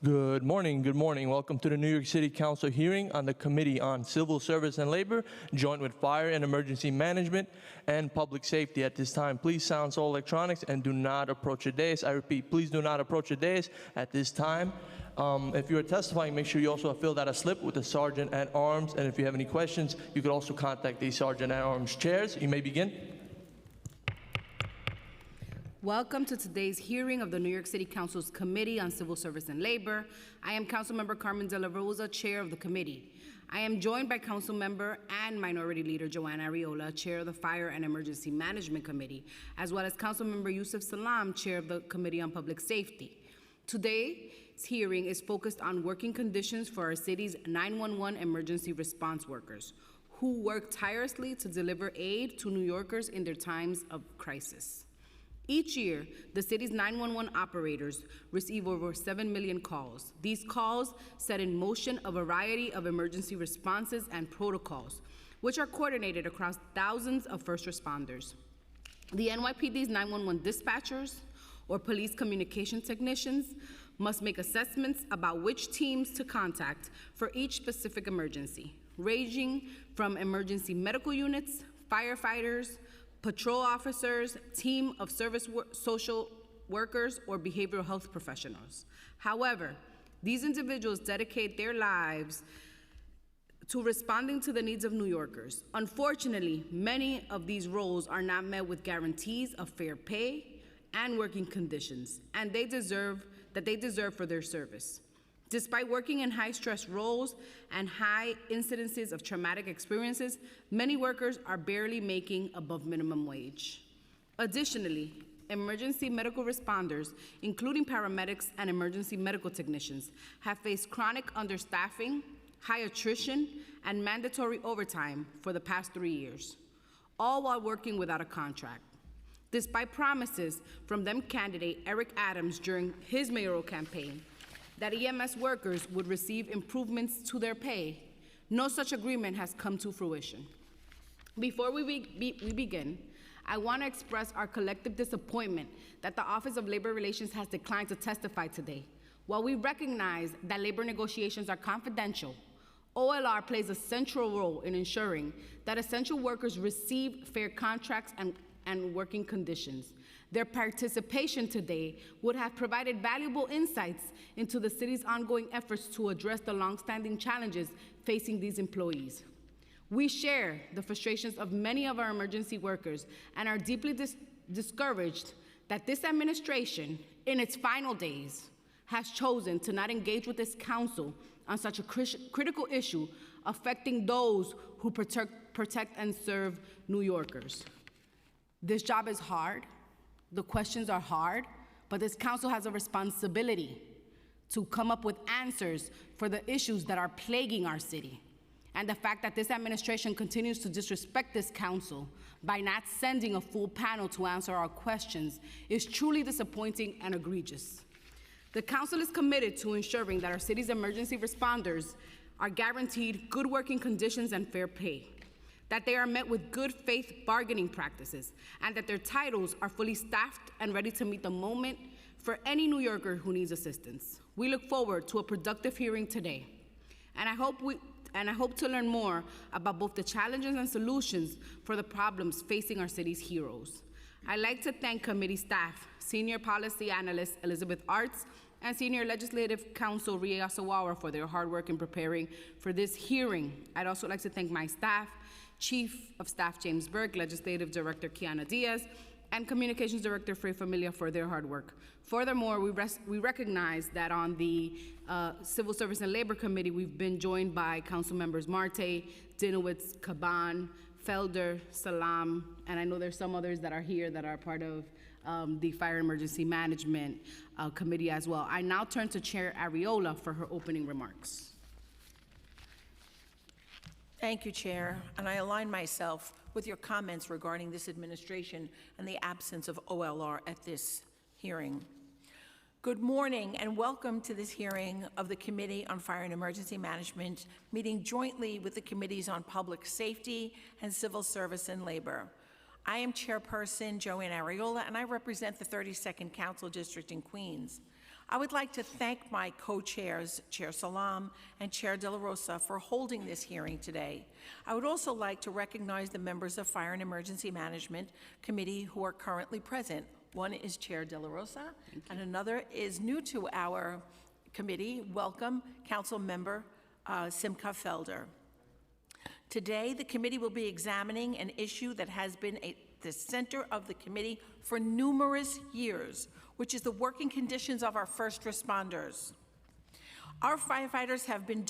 Good morning. Good morning. Welcome to the New York City Council hearing on the Committee on Civil Service and Labor, joint with Fire and Emergency Management and Public Safety. At this time, please silence all electronics and do not approach the dais. I repeat, please do not approach the dais at this time. If you are testifying, make sure you also have filled out a slip with the Sergeant at Arms. And if you have any questions, you could also contact the Sergeant at Arms chairs. You may begin. Welcome to today's hearing of the New York City Council's Committee on Civil Service and Labor. I am Councilmember Carmen De La Rosa, Chair of the committee. I am joined by Councilmember and Minority Leader Joanna Arreola, Chair of the Fire and Emergency Management Committee, as well as Councilmember Yusuf Salam, Chair of the Committee on Public Safety. Today's hearing is focused on working conditions for our city's 911 emergency response workers, who work tirelessly to deliver aid to New Yorkers in their times of crisis. Each year, the city's 911 operators receive over 7 million calls. These calls set in motion a variety of emergency responses and protocols, which are coordinated across thousands of first responders. The NYPD's 911 dispatchers or police communication technicians must make assessments about which teams to contact for each specific emergency, ranging from emergency medical units, firefighters, patrol officers, team of social workers, or behavioral health professionals. However, these individuals dedicate their lives to responding to the needs of New Yorkers. Unfortunately, many of these roles are not met with guarantees of fair pay and working conditions, and they deserve for their service. Despite working in high-stress roles and high incidences of traumatic experiences, many workers are barely making above minimum wage. Additionally, emergency medical responders, including paramedics and emergency medical technicians, have faced chronic understaffing, high attrition, and mandatory overtime for the past 3 years, all while working without a contract. Despite promises from then candidate Eric Adams during his mayoral campaign that EMS workers would receive improvements to their pay, no such agreement has come to fruition. Before we begin, I want to express our collective disappointment that the Office of Labor Relations has declined to testify today. While we recognize that labor negotiations are confidential, OLR plays a central role in ensuring that essential workers receive fair contracts and working conditions. Their participation today would have provided valuable insights into the city's ongoing efforts to address the longstanding challenges facing these employees. We share the frustrations of many of our emergency workers and are deeply discouraged that this administration, in its final days, has chosen to not engage with this council on such a critical issue affecting those who protect and serve New Yorkers. This job is hard. The questions are hard, but this council has a responsibility to come up with answers for the issues that are plaguing our city. And the fact that this administration continues to disrespect this council by not sending a full panel to answer our questions is truly disappointing and egregious. The council is committed to ensuring that our city's emergency responders are guaranteed good working conditions and fair pay, that they are met with good faith bargaining practices, and that their titles are fully staffed and ready to meet the moment for any New Yorker who needs assistance. We look forward to a productive hearing today, and I hope to learn more about both the challenges and solutions for the problems facing our city's heroes. I'd like to thank committee staff, Senior Policy Analyst Elizabeth Arts, and Senior Legislative Counsel Ria Asawara for their hard work in preparing for this hearing. I'd also like to thank my staff, Chief of Staff James Burke, Legislative Director Kiana Diaz, and Communications Director Frey Familia for their hard work. Furthermore, we recognize that on the Civil Service and Labor Committee, we've been joined by Council Members Marte, Dinowitz, Caban, Felder, Salam, and I know there's some others that are here that are part of the Fire and Emergency Management Committee as well. I now turn to Chair Arreola for her opening remarks. Thank you, Chair, and I align myself with your comments regarding this administration and the absence of OLR at this hearing. Good morning and welcome to this hearing of the Committee on Fire and Emergency Management, meeting jointly with the Committees on Public Safety and Civil Service and Labor. I am Chairperson Joanna Arreola, and I represent the 32nd Council District in Queens. I would like to thank my co-chairs, Chair Salam and Chair De La Rosa, for holding this hearing today. I would also like to recognize the members of Fire and Emergency Management Committee who are currently present. One is Chair De La Rosa, and another is new to our committee. Welcome, Council Member Simcha Felder. Today, the committee will be examining an issue that has been the center of the committee for numerous years, which is the working conditions of our first responders. Our firefighters have been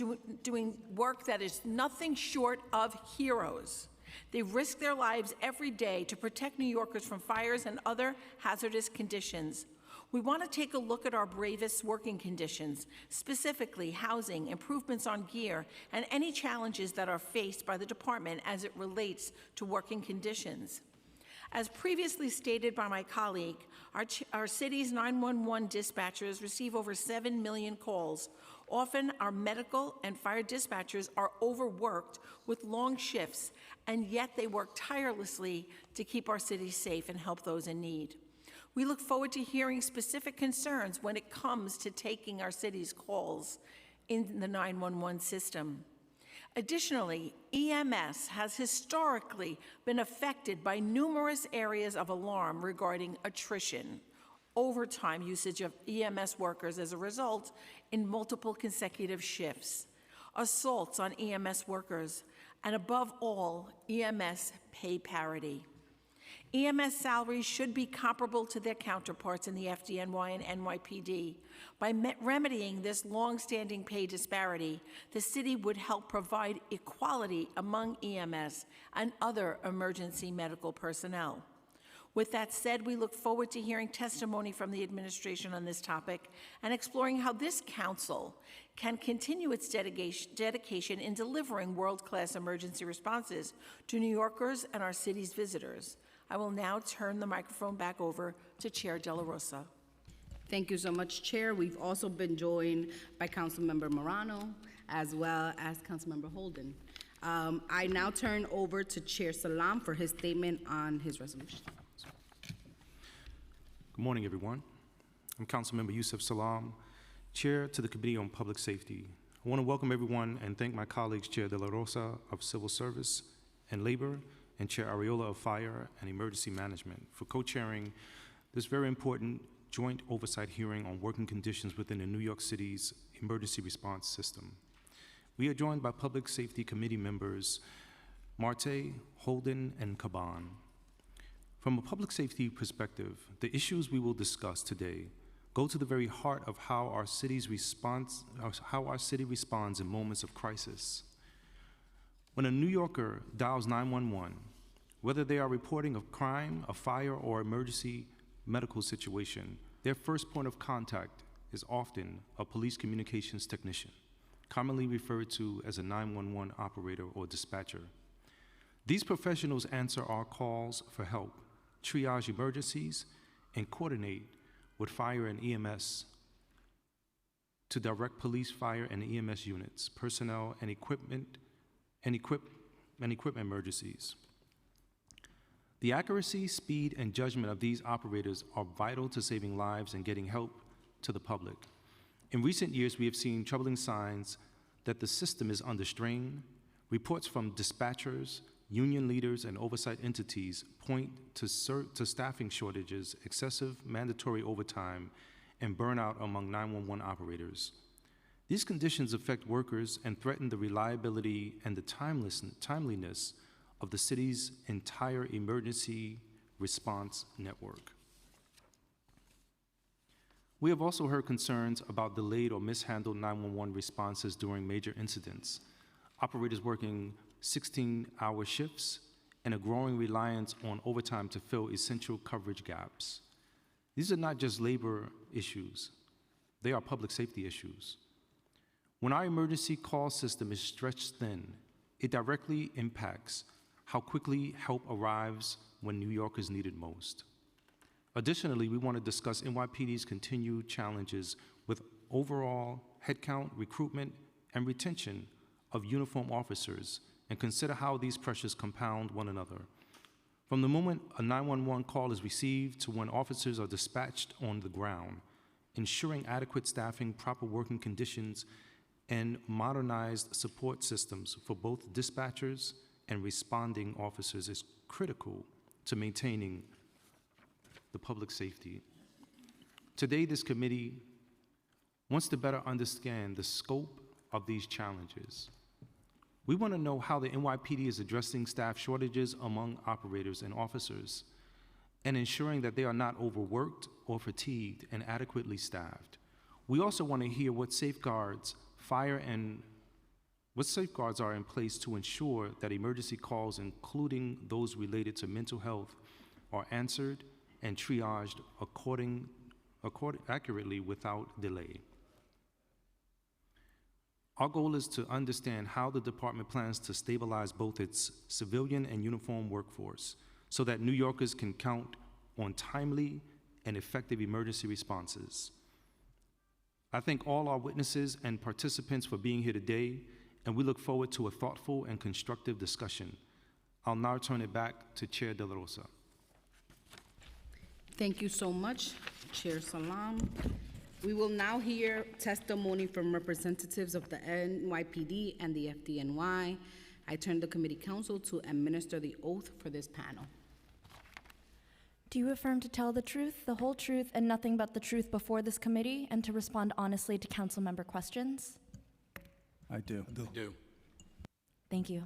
doing work that is nothing short of heroes. They risk their lives every day to protect New Yorkers from fires and other hazardous conditions. We want to take a look at our bravest working conditions, specifically housing, improvements on gear, and any challenges that are faced by the department as it relates to working conditions. As previously stated by my colleague, our city's 911 dispatchers receive over 7 million calls. Often, our medical and fire dispatchers are overworked with long shifts, and yet they work tirelessly to keep our city safe and help those in need. We look forward to hearing specific concerns when it comes to taking our city's calls in the 911 system. Additionally, EMS has historically been affected by numerous areas of alarm regarding attrition, overtime usage of EMS workers as a result in multiple consecutive shifts, assaults on EMS workers, and above all, EMS pay parity. EMS salaries should be comparable to their counterparts in the FDNY and NYPD. By remedying this long-standing pay disparity, the city would help provide equality among EMS and other emergency medical personnel. With that said, we look forward to hearing testimony from the administration on this topic and exploring how this council can continue its dedication in delivering world-class emergency responses to New Yorkers and our city's visitors. I will now turn the microphone back over to Chair De La Rosa. Thank you so much, Chair. We've also been joined by Councilmember Morano as well as Councilmember Holden. I now turn over to Chair Salam for his statement on his resolution. Good morning, everyone. I'm Councilmember Yusuf Salam, Chair to the Committee on Public Safety. I want to welcome everyone and thank my colleagues, Chair De La Rosa of Civil Service and Labor, and Chair Arreola of Fire and Emergency Management for co-chairing this very important joint oversight hearing on working conditions within the New York City's emergency response system. We are joined by Public Safety Committee members Marte, Holden, and Caban. From a public safety perspective, the issues we will discuss today go to the very heart of how our city responds in moments of crisis. When a New Yorker dials 911, whether they are reporting a crime, a fire, or emergency medical situation, their first point of contact is often a police communications technician, commonly referred to as a 911 operator or dispatcher. These professionals answer our calls for help, triage emergencies, and coordinate with fire and EMS to direct police, fire, and EMS units, personnel, and equipment emergencies. The accuracy, speed, and judgment of these operators are vital to saving lives and getting help to the public. In recent years, we have seen troubling signs that the system is under strain. Reports from dispatchers, union leaders, and oversight entities point to staffing shortages, excessive mandatory overtime, and burnout among 911 operators. These conditions affect workers and threaten the reliability and the timeliness of the city's entire emergency response network. We have also heard concerns about delayed or mishandled 911 responses during major incidents, operators working 16-hour shifts, and a growing reliance on overtime to fill essential coverage gaps. These are not just labor issues, they are public safety issues. When our emergency call system is stretched thin, it directly impacts how quickly help arrives when New Yorkers need it most. Additionally, we want to discuss NYPD's continued challenges with overall headcount, recruitment, and retention of uniformed officers, and consider how these pressures compound one another. From the moment a 911 call is received to when officers are dispatched on the ground, ensuring adequate staffing, proper working conditions, and modernized support systems for both dispatchers and responding officers is critical to maintaining the public safety. Today, this committee wants to better understand the scope of these challenges. We want to know how the NYPD is addressing staff shortages among operators and officers and ensuring that they are not overworked or fatigued and adequately staffed. We also want to hear what safeguards are in place to ensure that emergency calls, including those related to mental health, are answered and triaged accurately without delay. Our goal is to understand how the department plans to stabilize both its civilian and uniform workforce so that New Yorkers can count on timely and effective emergency responses. I thank all our witnesses and participants for being here today, and we look forward to a thoughtful and constructive discussion. I'll now turn it back to Chair De La Rosa. Thank you so much, Chair Salam. We will now hear testimony from representatives of the NYPD and the FDNY. I turn the committee counsel to administer the oath for this panel. Do you affirm to tell the truth, the whole truth, and nothing but the truth before this committee, and to respond honestly to council member questions? I do. Thank you.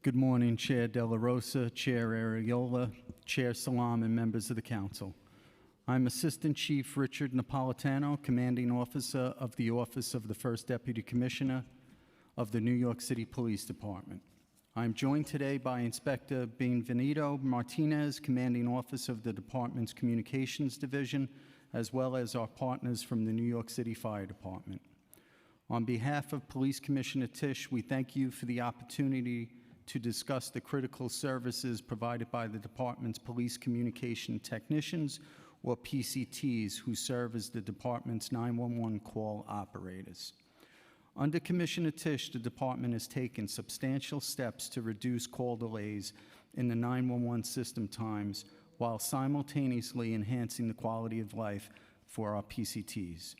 Good morning, Chair De La Rosa, Chair Ariola, Chair Salam, and members of the council. I'm Assistant Chief Richard Napolitano, Commanding Officer of the Office of the First Deputy Commissioner of the New York City Police Department. I'm joined today by Inspector Benvenido Martinez, Commanding Officer of the Department's Communications Division, as well as our partners from the New York City Fire Department. On behalf of Police Commissioner Tisch, we thank you for the opportunity to discuss the critical services provided by the department's police communication technicians, or PCTs, who serve as the department's 911 call operators. Under Commissioner Tisch, the department has taken substantial steps to reduce call delays in the 911 system times while simultaneously enhancing the quality of life for our PCTs.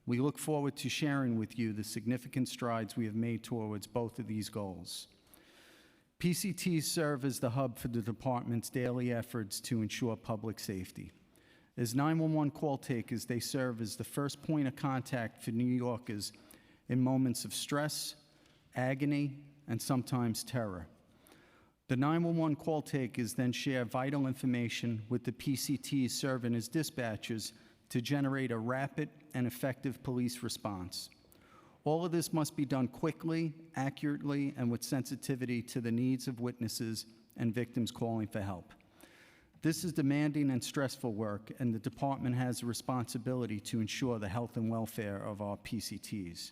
We look forward to sharing with you the significant strides we have made towards both of these goals. PCTs serve as the hub for the department's daily efforts to ensure public safety. As 911 call takers, they serve as the first point of contact for New Yorkers in moments of stress, agony, and sometimes terror. The 911 call takers then share vital information with the PCTs serving as dispatchers to generate a rapid and effective police response. All of this must be done quickly, accurately, and with sensitivity to the needs of witnesses and victims calling for help. This is demanding and stressful work, and the department has a responsibility to ensure the health and welfare of our PCTs.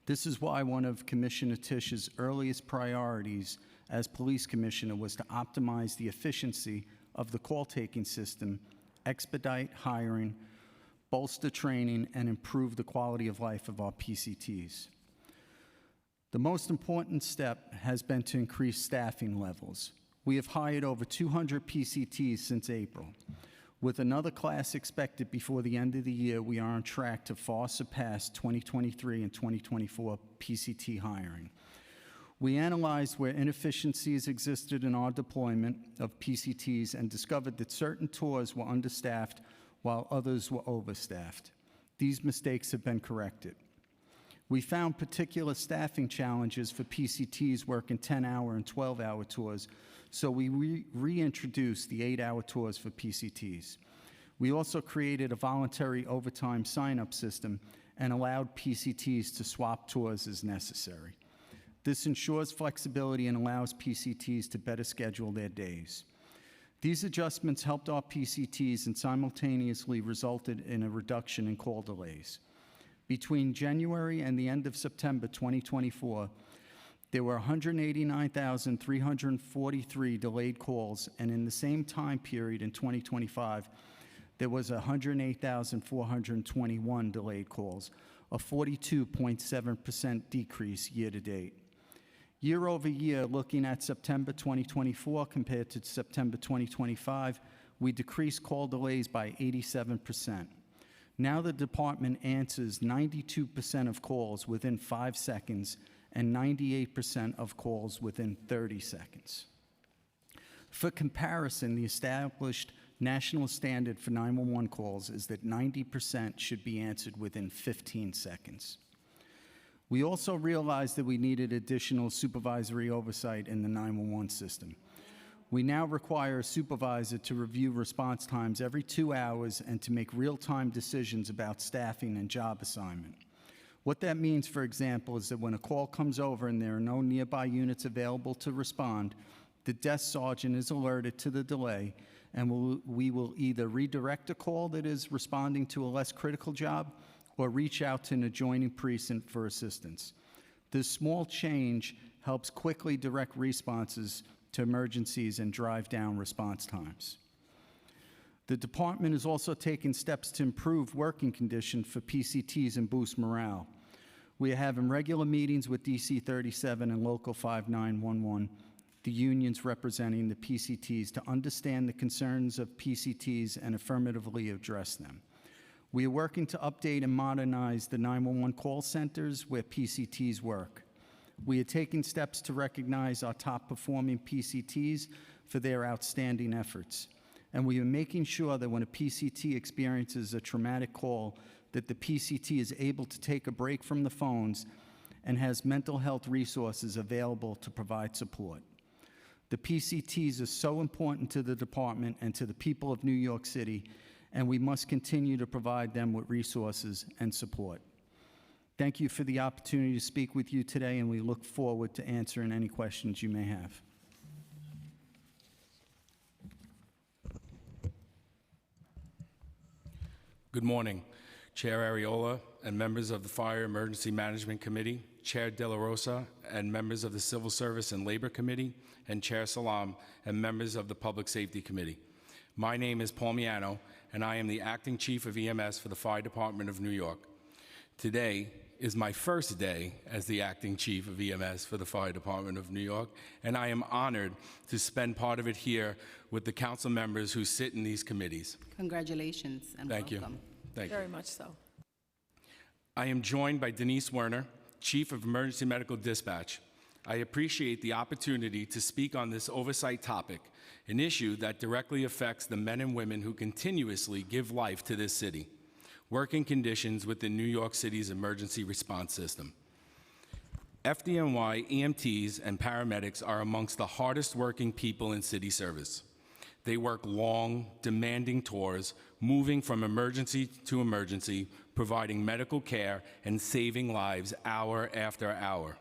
This is why one of Commissioner Tisch's earliest priorities as police commissioner was to optimize the efficiency of the call-taking system, expedite hiring, bolster training, and improve the quality of life of our PCTs. The most important step has been to increase staffing levels. We have hired over 200 PCTs since April. With another class expected before the end of the year, we are on track to far surpass 2023 and 2024 PCT hiring. We analyzed where inefficiencies existed in our deployment of PCTs and discovered that certain tours were understaffed while others were overstaffed. These mistakes have been corrected. We found particular staffing challenges for PCTs working 10-hour and 12-hour tours, so we reintroduced the 8-hour tours for PCTs. We also created a voluntary overtime sign-up system and allowed PCTs to swap tours as necessary. This ensures flexibility and allows PCTs to better schedule their days. These adjustments helped our PCTs and simultaneously resulted in a reduction in call delays. Between January and the end of September 2024, there were 189,343 delayed calls, and in the same time period in 2025, there was 108,421 delayed calls, a 42.7% decrease year-to-date. Year over year, looking at September 2024 compared to September 2025, we decreased call delays by 87%. Now the department answers 92% of calls within 5 seconds and 98% of calls within 30 seconds. For comparison, the established national standard for 911 calls is that 90% should be answered within 15 seconds. We also realized that we needed additional supervisory oversight in the 911 system. We now require a supervisor to review response times every 2 hours and to make real-time decisions about staffing and job assignment. What that means, for example, is that when a call comes over and there are no nearby units available to respond, the desk sergeant is alerted to the delay, and we will either redirect a call that is responding to a less critical job or reach out to an adjoining precinct for assistance. This small change helps quickly direct responses to emergencies and drive down response times. The department is also taking steps to improve working conditions for PCTs and boost morale. We are having regular meetings with DC 37 and Local 5911, the unions representing the PCTs, to understand the concerns of PCTs and affirmatively address them. We are working to update and modernize the 911 call centers where PCTs work. We are taking steps to recognize our top-performing PCTs for their outstanding efforts. And we are making sure that when a PCT experiences a traumatic call, that the PCT is able to take a break from the phones and has mental health resources available to provide support. The PCTs are so important to the department and to the people of New York City, and we must continue to provide them with resources and support. Thank you for the opportunity to speak with you today, and we look forward to answering any questions you may have. Good morning, Chair Ariola and members of the Fire Emergency Management Committee, Chair De La Rosa and members of the Civil Service and Labor Committee, and Chair Salam and members of the Public Safety Committee. My name is Paul Miano, and I am the Acting Chief of EMS for the Fire Department of New York. Today is my first day as the Acting Chief of EMS for the Fire Department of New York, and I am honored to spend part of it here with the council members who sit in these committees. Congratulations and Thank welcome. you. Thank you. Very much so. I am joined by Denise Werner, Chief of Emergency Medical Dispatch. I appreciate the opportunity to speak on this oversight topic, an issue that directly affects the men and women who continuously give life to this city. Working conditions within New York City's emergency response system. FDNY EMTs and paramedics are amongst the hardest working people in city service. They work long, demanding tours, moving from emergency to emergency, providing medical care and saving lives hour after hour.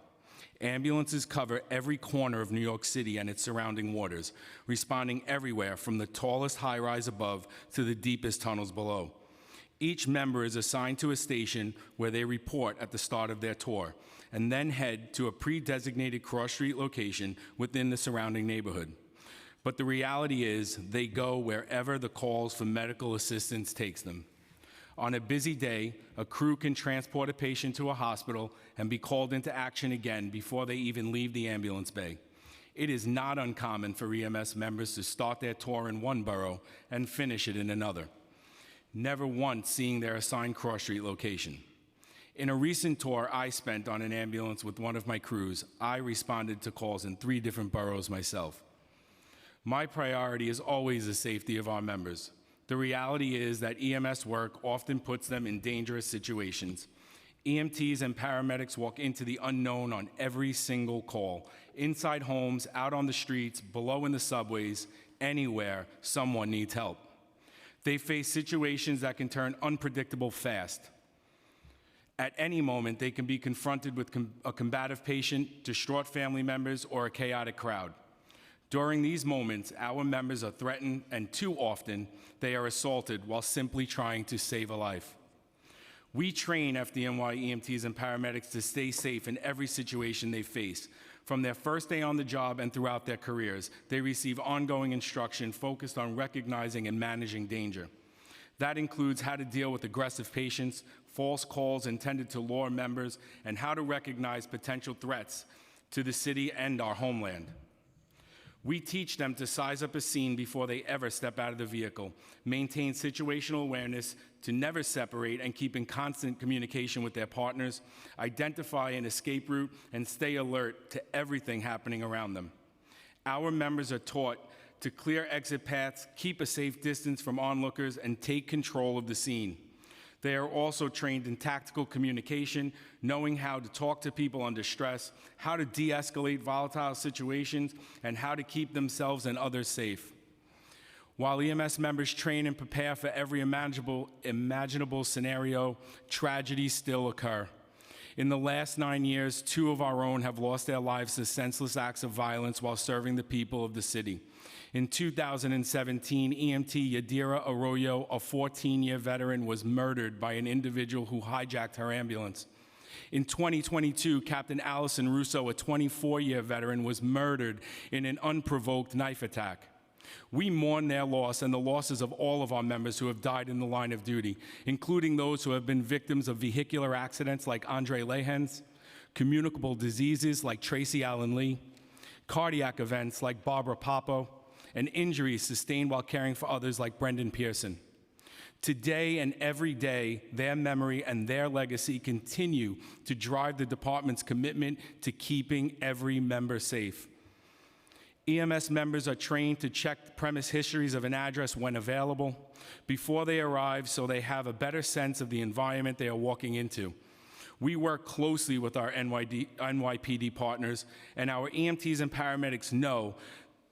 Ambulances cover every corner of New York City and its surrounding waters, responding everywhere from the tallest high-rise above to the deepest tunnels below. Each member is assigned to a station where they report at the start of their tour, and then head to a pre-designated cross-street location within the surrounding neighborhood. But the reality is they go wherever the calls for medical assistance takes them. On a busy day, a crew can transport a patient to a hospital and be called into action again before they even leave the ambulance bay. It is not uncommon for EMS members to start their tour in one borough and finish it in another, never once seeing their assigned cross-street location. In a recent tour I spent on an ambulance with one of my crews, I responded to calls in 3 different boroughs myself. My priority is always the safety of our members. The reality is that EMS work often puts them in dangerous situations. EMTs and paramedics walk into the unknown on every single call, inside homes, out on the streets, below in the subways, anywhere someone needs help. They face situations that can turn unpredictable fast. At any moment, they can be confronted with a combative patient, distraught family members, or a chaotic crowd. During these moments, our members are threatened, and too often, they are assaulted while simply trying to save a life. We train FDNY EMTs and paramedics to stay safe in every situation they face. From their first day on the job and throughout their careers, they receive ongoing instruction focused on recognizing and managing danger. That includes how to deal with aggressive patients, false calls intended to lure members, and how to recognize potential threats to the city and our homeland. We teach them to size up a scene before they ever step out of the vehicle, maintain situational awareness to never separate and keep in constant communication with their partners, identify an escape route, and stay alert to everything happening around them. Our members are taught to clear exit paths, keep a safe distance from onlookers, and take control of the scene. They are also trained in tactical communication, knowing how to talk to people under stress, how to de-escalate volatile situations, and how to keep themselves and others safe. While EMS members train and prepare for every imaginable scenario, tragedies still occur. In the last 9 years, 2 of our own have lost their lives to senseless acts of violence while serving the people of the city. In 2017, EMT Yadira Arroyo, a 14-year veteran, was murdered by an individual who hijacked her ambulance. In 2022, Captain Allison Russo, a 24-year veteran, was murdered in an unprovoked knife attack. We mourn their loss and the losses of all of our members who have died in the line of duty, including those who have been victims of vehicular accidents like Andre Lehens, communicable diseases like Tracy Allen Lee, cardiac events like Barbara Papo, and injuries sustained while caring for others like Brendan Pearson. Today and every day, their memory and their legacy continue to drive the department's commitment to keeping every member safe. EMS members are trained to check premise histories of an address when available before they arrive so they have a better sense of the environment they are walking into. We work closely with our NYPD partners, and our EMTs and paramedics know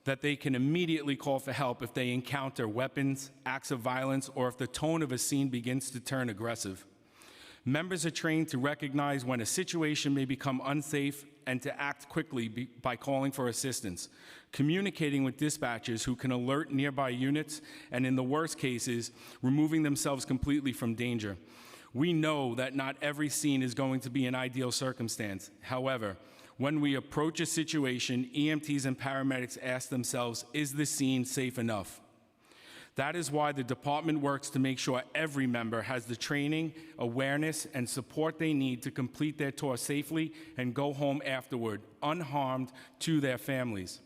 that they can immediately call for help if they encounter weapons, acts of violence, or if the tone of a scene begins to turn aggressive. Members are trained to recognize when a situation may become unsafe and to act quickly by calling for assistance, communicating with dispatchers who can alert nearby units, and in the worst cases, removing themselves completely from danger. We know that not every scene is going to be an ideal circumstance. However, when we approach a situation, EMTs and paramedics ask themselves, is the scene safe enough? That is why the department works to make sure every member has the training, awareness, and support they need to complete their tour safely and go home afterward, unharmed, to their families.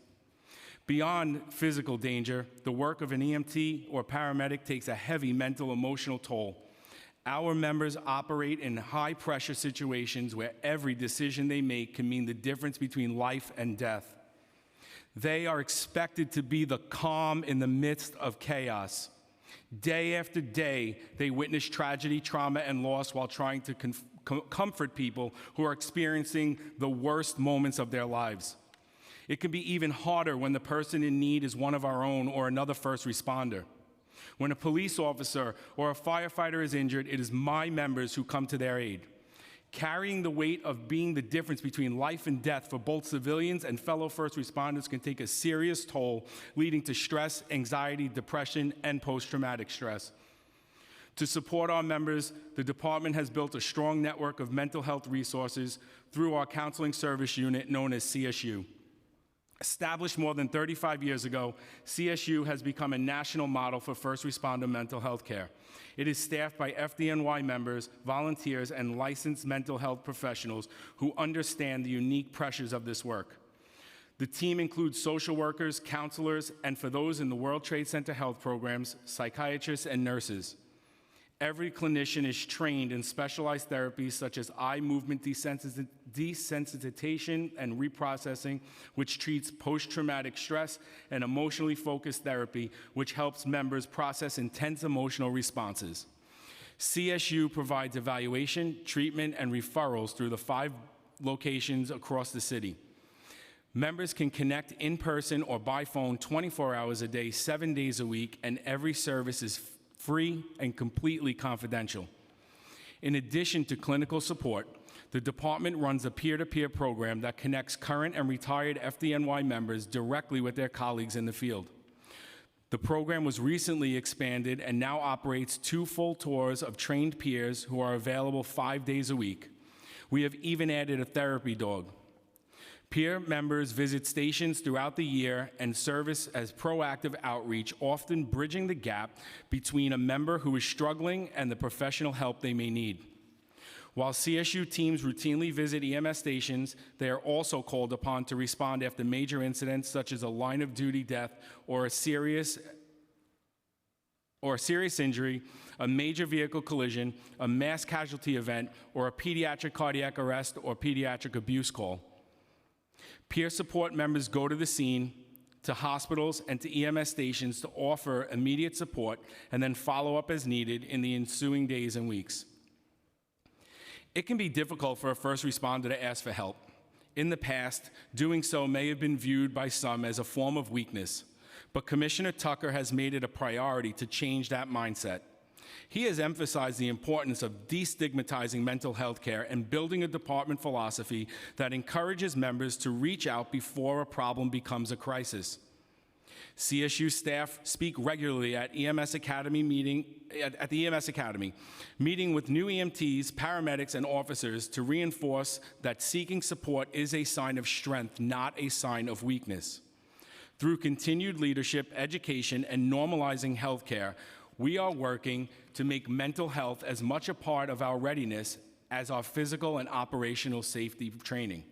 Beyond physical danger, the work of an EMT or paramedic takes a heavy mental, emotional toll. Our members operate in high-pressure situations where every decision they make can mean the difference between life and death. They are expected to be the calm in the midst of chaos. Day after day, they witness tragedy, trauma, and loss while trying to comfort people who are experiencing the worst moments of their lives. It can be even harder when the person in need is one of our own or another first responder. When a police officer or a firefighter is injured, it is my members who come to their aid. Carrying the weight of being the difference between life and death for both civilians and fellow first responders can take a serious toll, leading to stress, anxiety, depression, and post-traumatic stress. To support our members, the department has built a strong network of mental health resources through our counseling service unit known as CSU. Established more than 35 years ago, CSU has become a national model for first responder mental health care. It is staffed by FDNY members, volunteers, and licensed mental health professionals who understand the unique pressures of this work. The team includes social workers, counselors, and for those in the World Trade Center health programs, psychiatrists and nurses. Every clinician is trained in specialized therapies such as eye movement desensitization and reprocessing, which treats post-traumatic stress, and emotionally focused therapy, which helps members process intense emotional responses. CSU provides evaluation, treatment, and referrals through the 5 locations across the city. Members can connect in person or by phone 24 hours a day, 7 days a week, and every service is free and completely confidential. In addition to clinical support, the department runs a peer-to-peer program that connects current and retired FDNY members directly with their colleagues in the field. The program was recently expanded and now operates 2 full tours of trained peers who are available 5 days a week. We have even added a therapy dog. Peer members visit stations throughout the year and service as proactive outreach, often bridging the gap between a member who is struggling and the professional help they may need. While CSU teams routinely visit EMS stations, they are also called upon to respond after major incidents such as a line-of-duty death or a serious injury, a major vehicle collision, a mass casualty event, or a pediatric cardiac arrest or pediatric abuse call. Peer support members go to the scene, to hospitals, and to EMS stations to offer immediate support and then follow up as needed in the ensuing days and weeks. It can be difficult for a first responder to ask for help. In the past, doing so may have been viewed by some as a form of weakness, but Commissioner Tucker has made it a priority to change that mindset. He has emphasized the importance of destigmatizing mental health care and building a department philosophy that encourages members to reach out before a problem becomes a crisis. CSU staff speak regularly at the EMS Academy, meeting with new EMTs, paramedics, and officers to reinforce that seeking support is a sign of strength, not a sign of weakness. Through continued leadership, education, and normalizing healthcare, we are working to make mental health as much a part of our readiness as our physical and operational safety training.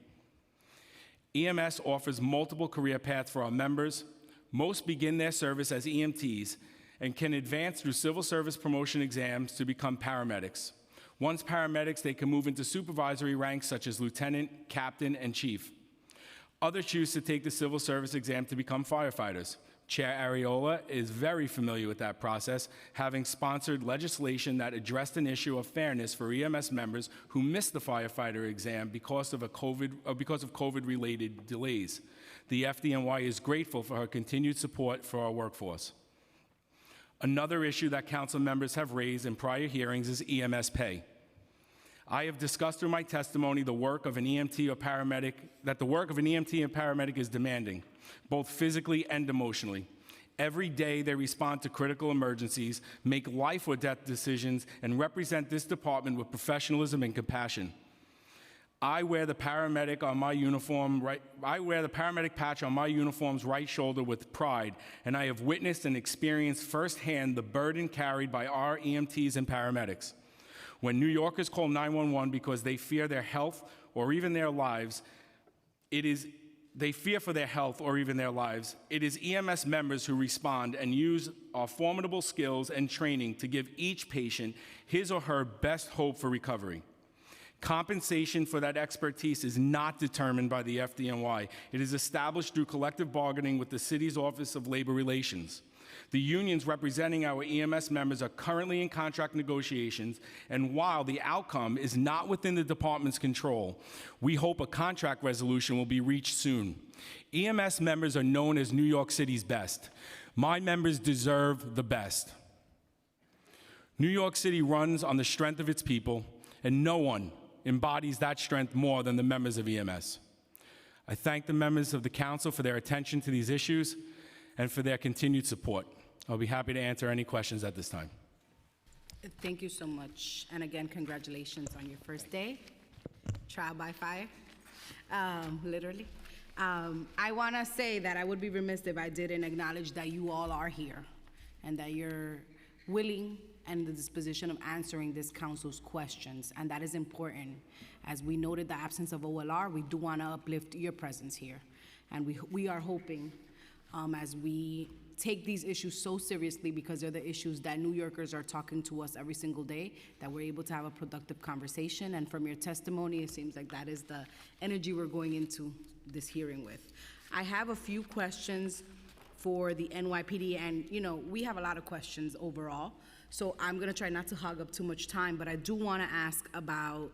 EMS offers multiple career paths for our members. Most begin their service as EMTs and can advance through civil service promotion exams to become paramedics. Once paramedics, they can move into supervisory ranks such as lieutenant, captain, and chief. Others choose to take the civil service exam to become firefighters. Chair Ariola is very familiar with that process, having sponsored legislation that addressed an issue of fairness for EMS members who missed the firefighter exam because of COVID-related delays. The FDNY is grateful for her continued support for our workforce. Another issue that council members have raised in prior hearings is EMS pay. I have discussed through my testimony the work of an EMT or paramedic, that the work of an EMT and paramedic is demanding, both physically and emotionally. Every day they respond to critical emergencies, make life or death decisions, and represent this department with professionalism and compassion. I wear the paramedic patch on my uniform's right shoulder with pride, and I have witnessed and experienced firsthand the burden carried by our EMTs and paramedics. When New Yorkers call 911 because they fear their health or even their lives, it is EMS members who respond and use our formidable skills and training to give each patient his or her best hope for recovery. Compensation for that expertise is not determined by the FDNY. It is established through collective bargaining with the city's Office of Labor Relations. The unions representing our EMS members are currently in contract negotiations, and while the outcome is not within the department's control, we hope a contract resolution will be reached soon. EMS members are known as New York City's best. My members deserve the best. New York City runs on the strength of its people, and no one embodies that strength more than the members of EMS. I thank the members of the council for their attention to these issues and for their continued support. I'll be happy to answer any questions at this time. Thank you so much. And again, congratulations on your first day. Trial by fire, literally. I want to say that I would be remiss if I didn't acknowledge that you all are here and that you're willing and the disposition of answering this council's questions. And that is important. As we noted the absence of OLR, we do want to uplift your presence here. And we are hoping, as we take these issues so seriously because they're the issues that New Yorkers are talking to us every single day, that we're able to have a productive conversation. And from your testimony, it seems like that is the energy we're going into this hearing with. I have a few questions for the NYPD, and we have a lot of questions overall, so I'm gonna try not to hog up too much time, but I do wanna ask about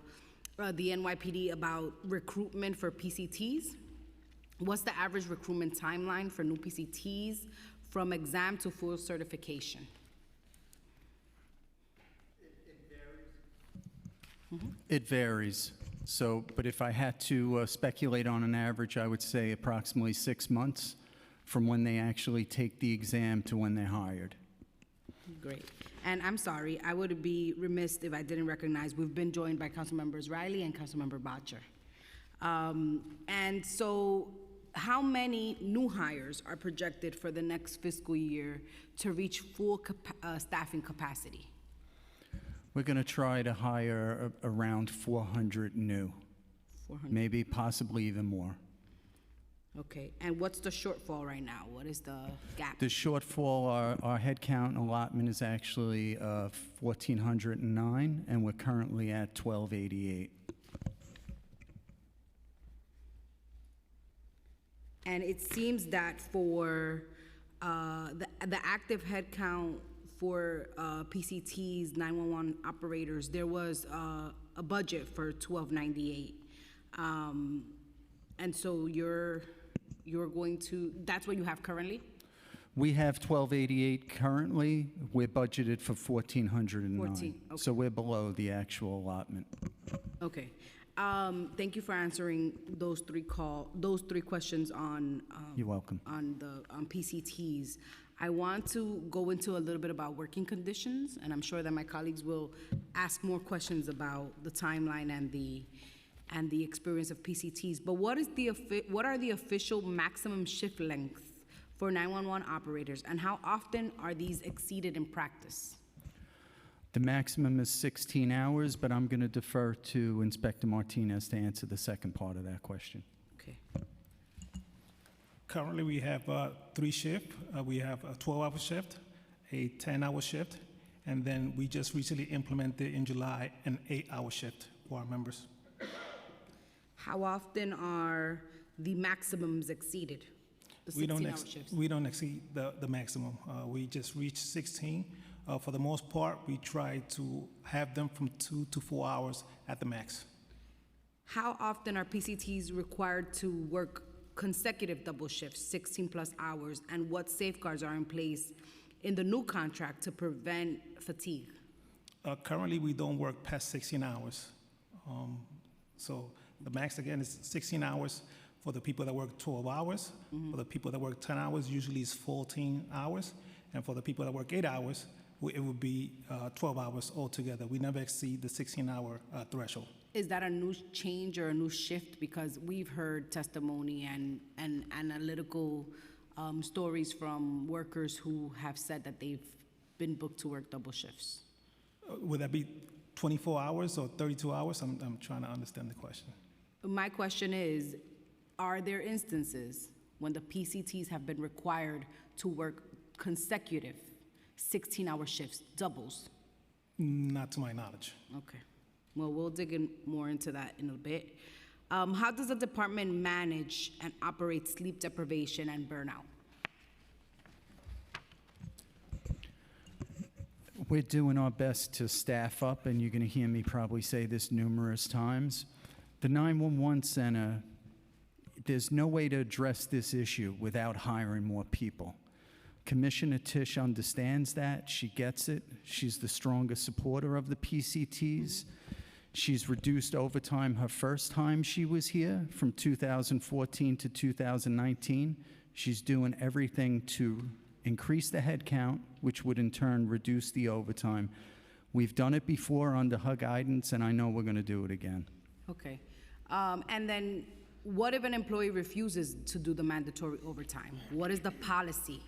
the NYPD about recruitment for PCTs. What's the average recruitment timeline for new PCTs from exam to full certification? It varies. So, but if I had to speculate on an average, I would say approximately 6 months from when they actually take the exam to when they're hired. Great. And I'm sorry, I would be remiss if I didn't recognize we've been joined by Council Members Riley and Council Member Bottcher. And so how many new hires are projected for the next fiscal year to reach full staffing capacity? We're going to try to hire around 400 new, 400. maybe possibly even more. Okay, and what's the shortfall right now? What is the gap? The shortfall, our headcount allotment is actually 1,409, and we're currently at 1,288. And it seems that for the active headcount for PCTs, 911 operators, there was a budget for 1,298. And so you're going to, that's what you have currently? We have 1,288 currently. We're budgeted for 1,409. 14, okay. So we're below the actual allotment. Okay. Thank you for answering those three questions on You're welcome. on PCTs. I want to go into a little bit about working conditions, and I'm sure that my colleagues will ask more questions about the timeline and the experience of PCTs. But what are the official maximum shift lengths for 911 operators, and how often are these exceeded in practice? The maximum is 16 hours, but I'm going to defer to Inspector Martinez to answer the second part of that question. Okay. Currently, we have 3 shifts. We have a 12-hour shift, a 10-hour shift, and then we just recently implemented in July an 8-hour shift for our members. How often are the maximums exceeded? The 16-hour shifts? We don't exceed the maximum. We just reached 16. For the most part, we try to have them from 2 to 4 hours at the max. How often are PCTs required to work consecutive double shifts, 16 plus hours, and what safeguards are in place in the new contract to prevent fatigue? Currently, we don't work past 16 hours. So the max, again, is 16 hours for the people that work 12 hours. For the people that work 10 hours, usually it's 14 hours. And for the people that work 8 hours, it would be 12 hours altogether. We never exceed the 16-hour threshold. Is that a new change or a new shift? Because we've heard testimony and analytical stories from workers who have said that they've been booked to work double shifts. Would that be 24 hours or 32 hours? I'm trying to understand the question. My question is, are there instances when the PCTs have been required to work consecutive 16-hour shifts, doubles? Not to my knowledge. Okay. Well, we'll dig in more into that in a bit. How does the department manage and operate sleep deprivation and burnout? We're doing our best to staff up, and you're going to hear me probably say this numerous times. The 911 center, there's no way to address this issue without hiring more people. Commissioner Tisch understands that. She gets it. She's the strongest supporter of the PCTs. She's reduced overtime her first time she was here from 2014 to 2019. She's doing everything to increase the head count, which would in turn reduce the overtime. We've done it before under her guidance, and I know we're going to do it again. Okay. And then what if an employee refuses to do the mandatory overtime? What is the policy?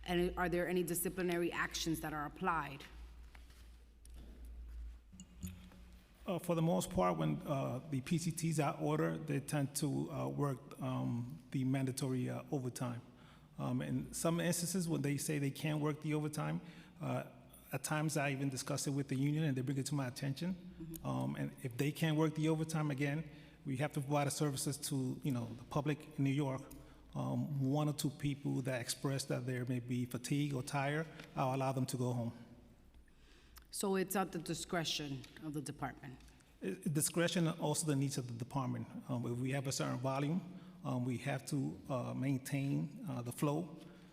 And are there any disciplinary actions that are applied? For the most part, when the PCTs are ordered, they tend to work the mandatory overtime. In some instances, when they say they can't work the overtime, at times I even discuss it with the union and they bring it to my attention. And if they can't work the overtime, again, we have to provide services to the public in New York. 1 or 2 people that express that they may be fatigued or tired, I'll allow them to go home. So it's at the discretion of the department? Discretion and also the needs of the department. If we have a certain volume, we have to maintain the flow.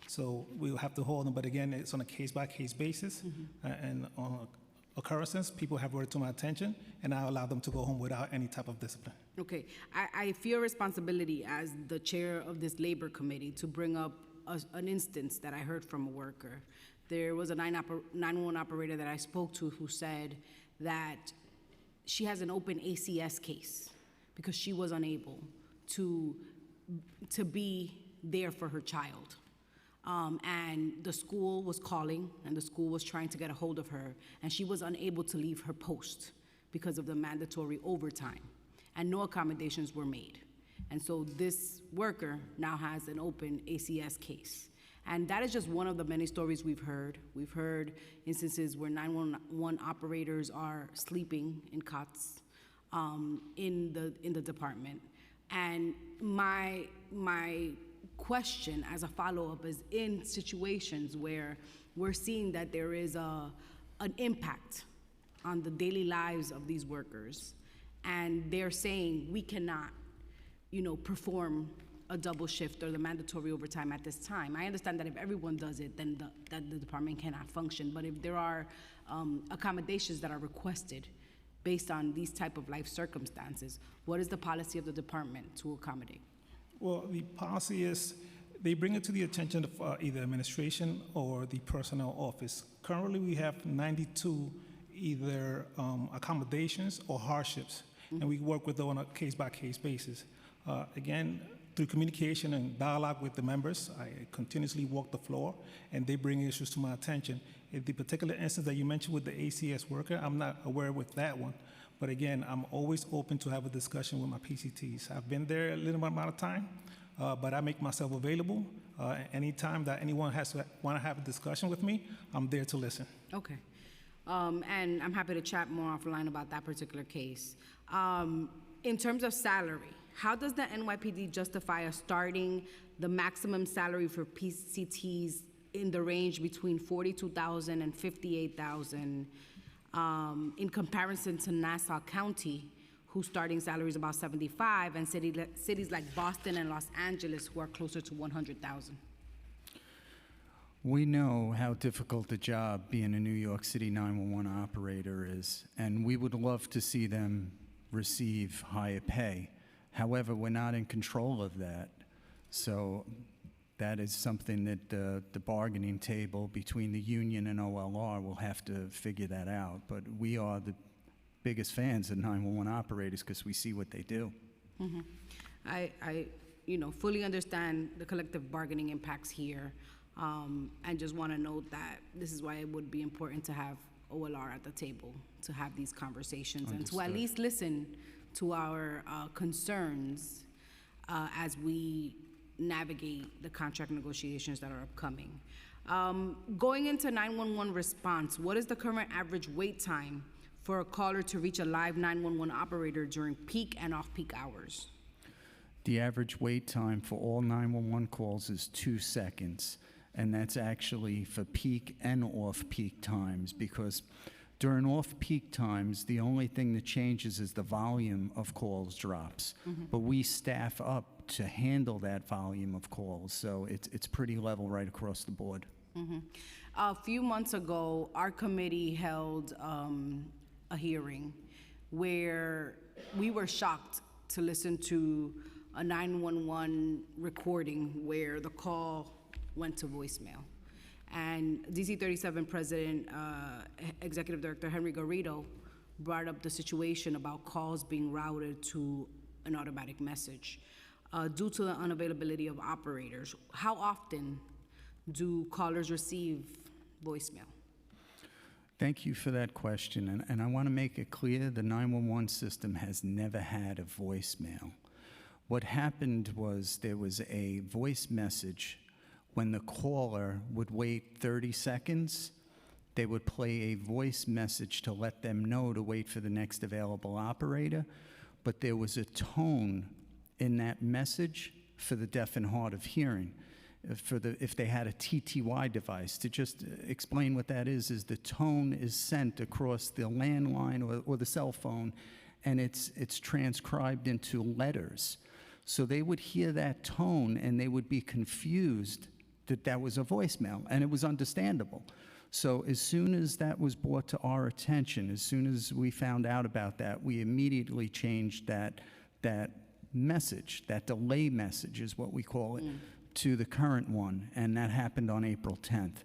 So we'll have to hold them, but again, it's on a case-by-case basis. And on occurrences, people have brought it to my attention, and I allow them to go home without any type of discipline. Okay, I feel responsibility as the chair of this labor committee to bring up an instance that I heard from a worker. There was a 911 operator that I spoke to who said that she has an open ACS case, because she was unable to be there for her child. And the school was calling, and the school was trying to get a hold of her, and she was unable to leave her post because of the mandatory overtime, and no accommodations were made. And so this worker now has an open ACS case. And that is just one of the many stories we've heard. We've heard instances where 911 operators are sleeping in cots in the department. And my question as a follow-up is, in situations where we're seeing that there is an impact on the daily lives of these workers, and they're saying we cannot, perform a double shift or the mandatory overtime at this time. I understand that if everyone does it, then the department cannot function. But if there are accommodations that are requested based on these type of life circumstances, what is the policy of the department to accommodate? Well, the policy is they bring it to the attention of either administration or the personnel office. Currently, we have 92 either accommodations or hardships, and we work with them on a case-by-case basis. Again, through communication and dialogue with the members, I continuously walk the floor, and they bring issues to my attention. In the particular instance that you mentioned with the ACS worker, I'm not aware with that one. But again, I'm always open to have a discussion with my PCTs. I've been there a little amount of time, but I make myself available. Anytime that anyone want to have a discussion with me, I'm there to listen. Okay. And I'm happy to chat more offline about that particular case. In terms of salary, how does the NYPD justify starting the maximum salary for PCTs in the range between $42,000 and $58,000 in comparison to Nassau County, whose starting salary is about $75,000, and cities like Boston and Los Angeles, who are closer to $100,000? We know how difficult a job being a New York City 911 operator is, and we would love to see them receive higher pay. However, we're not in control of that. So that is something that the bargaining table between the union and OLR will have to figure that out. But we are the biggest fans of 911 operators because we see what they do. Mm-hmm. I fully understand the collective bargaining impacts here, and just want to note that this is why it would be important to have OLR at the table to have these conversations. Understood. And to at least listen to our concerns as we navigate the contract negotiations that are upcoming. Going into 911 response, what is the current average wait time for a caller to reach a live 911 operator during peak and off-peak hours? The average wait time for all 911 calls is 2 seconds, and that's actually for peak and off-peak times, because during off-peak times, the only thing that changes is the volume of calls drops. Mm-hmm. But we staff up to handle that volume of calls, so it's pretty level right across the board. Mm-hmm. A few months ago, our committee held a hearing where we were shocked to listen to a 911 recording where the call went to voicemail. And DC 37 President, Executive Director Henry Garrido brought up the situation about calls being routed to an automatic message due to the unavailability of operators. How often do callers receive voicemail? Thank you for that question. And I want to make it clear the 911 system has never had a voicemail. What happened was there was a voice message. When the caller would wait 30 seconds, they would play a voice message to let them know to wait for the next available operator. But there was a tone in that message for the deaf and hard of hearing. If they had a TTY device, to just explain what that is the tone is sent across the landline or the cell phone, and it's transcribed into letters. So they would hear that tone, and they would be confused that was a voicemail, and it was understandable. So as soon as that was brought to our attention, as soon as we found out about that, we immediately changed that message, that delay message is what we call it, to the current one, and that happened on April 10th.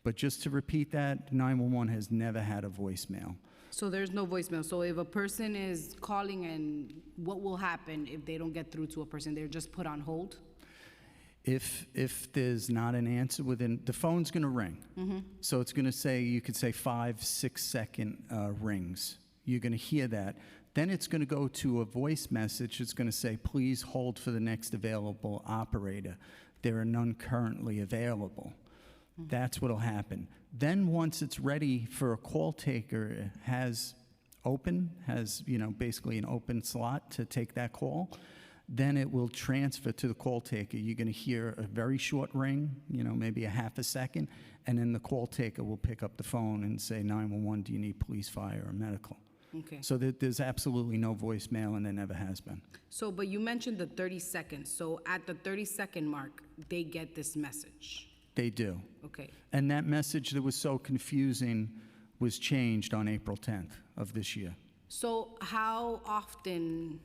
But just to repeat that, 911 has never had a voicemail. So there's no voicemail. So if a person is calling, and what will happen if they don't get through to a person? They're just put on hold? If there's not an answer the phone's going to ring. So it's going to say, you could say 5-6 second rings. You're going to hear that. Then it's going to go to a voice message. It's going to say, please hold for the next available operator. There are none currently available. That's what'll happen. Then once it's ready for a call taker, has basically an open slot to take that call, then it will transfer to the call taker. You're going to hear a very short ring, maybe a half a second, and then the call taker will pick up the phone and say, 911, do you need police, fire, or medical? Okay. So there's absolutely no voicemail, and there never has been. So, but you mentioned the 30 seconds. So at the 30-second mark, they get this message. They do. Okay. And that message that was so confusing was changed on April 10th of this year. So how often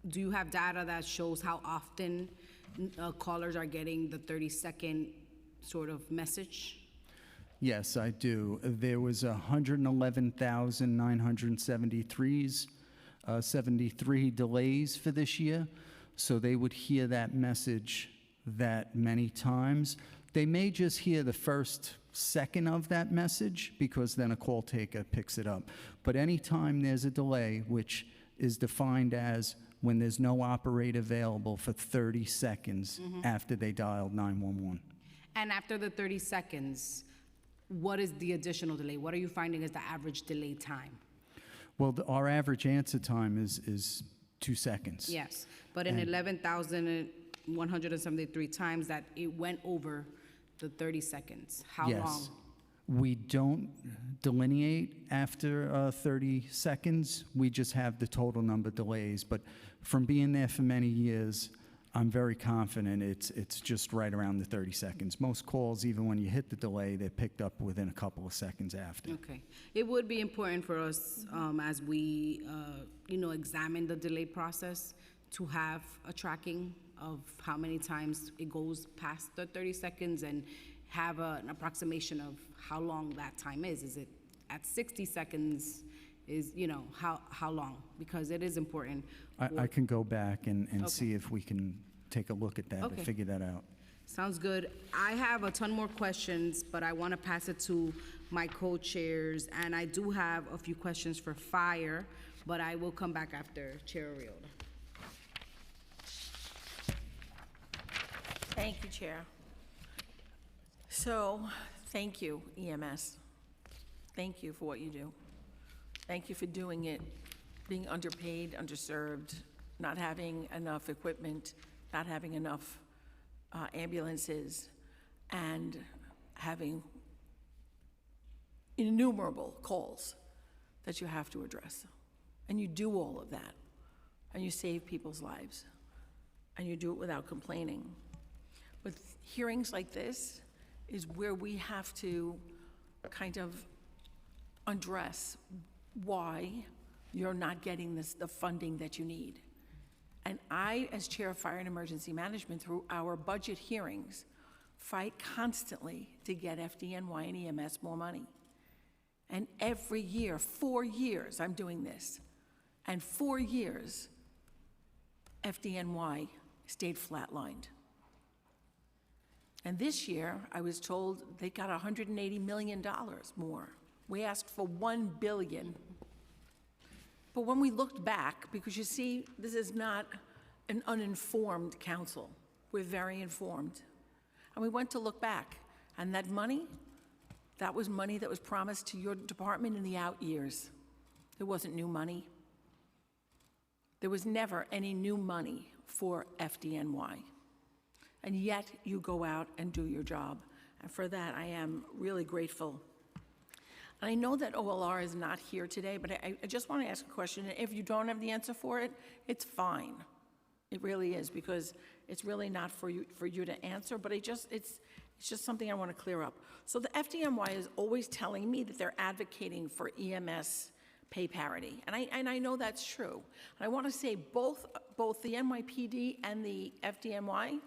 do you have data that shows how often callers are getting the 30-second sort of message? Yes, I do. There was 111,973 delays for this year, so they would hear that message that many times. They may just hear the first second of that message because then a call taker picks it up. But anytime there's a delay, which is defined as when there's no operator available for 30 seconds after they dialed 911. And after the 30 seconds, what is the additional delay? What are you finding is the average delay time? Well, our average answer time is 2 seconds. Yes, but in 11,173 times that it went over the 30 seconds, how Yes. long? We don't delineate after 30 seconds. We just have the total number of delays. But from being there for many years, I'm very confident it's just right around the 30 seconds. Most calls, even when you hit the delay, they're picked up within a couple of seconds after. Okay. It would be important for us, as we, examine the delay process, to have a tracking of how many times it goes past the 30 seconds and have an approximation of how long that time is. Is it at 60 seconds? How long? Because it is important. I can go back and Okay. see if we can take a look at that Okay. and figure that out. Sounds good. I have a ton more questions, but I want to pass it to my co-chairs, and I do have a few questions for fire, but I will come back after Chair Arriola. Thank you, Chair. So, thank you, EMS. Thank you for what you do. Thank you for doing it, being underpaid, underserved, not having enough equipment, not having enough ambulances, and having innumerable calls that you have to address. And you do all of that, and you save people's lives, and you do it without complaining. But hearings like this is where we have to kind of address why you're not getting the funding that you need. And I, as Chair of Fire and Emergency Management, through our budget hearings, fight constantly to get FDNY and EMS more money. And every year, 4 years, I'm doing this. And 4 years, FDNY stayed flatlined. And this year, I was told they got $180 million more. We asked for $1 billion. But when we looked back, because you see, this is not an uninformed council. We're very informed. And we went to look back, and that money, that was money that was promised to your department in the out years. There wasn't new money. There was never any new money for FDNY. And yet, you go out and do your job. And for that, I am really grateful. And I know that OLR is not here today, but I just want to ask a question. If you don't have the answer for it, it's fine. It really is, because it's really not for you to answer, but it's just something I want to clear up. So the FDNY is always telling me that they're advocating for EMS pay parity, and I know that's true. And I want to say both the NYPD and the FDNY,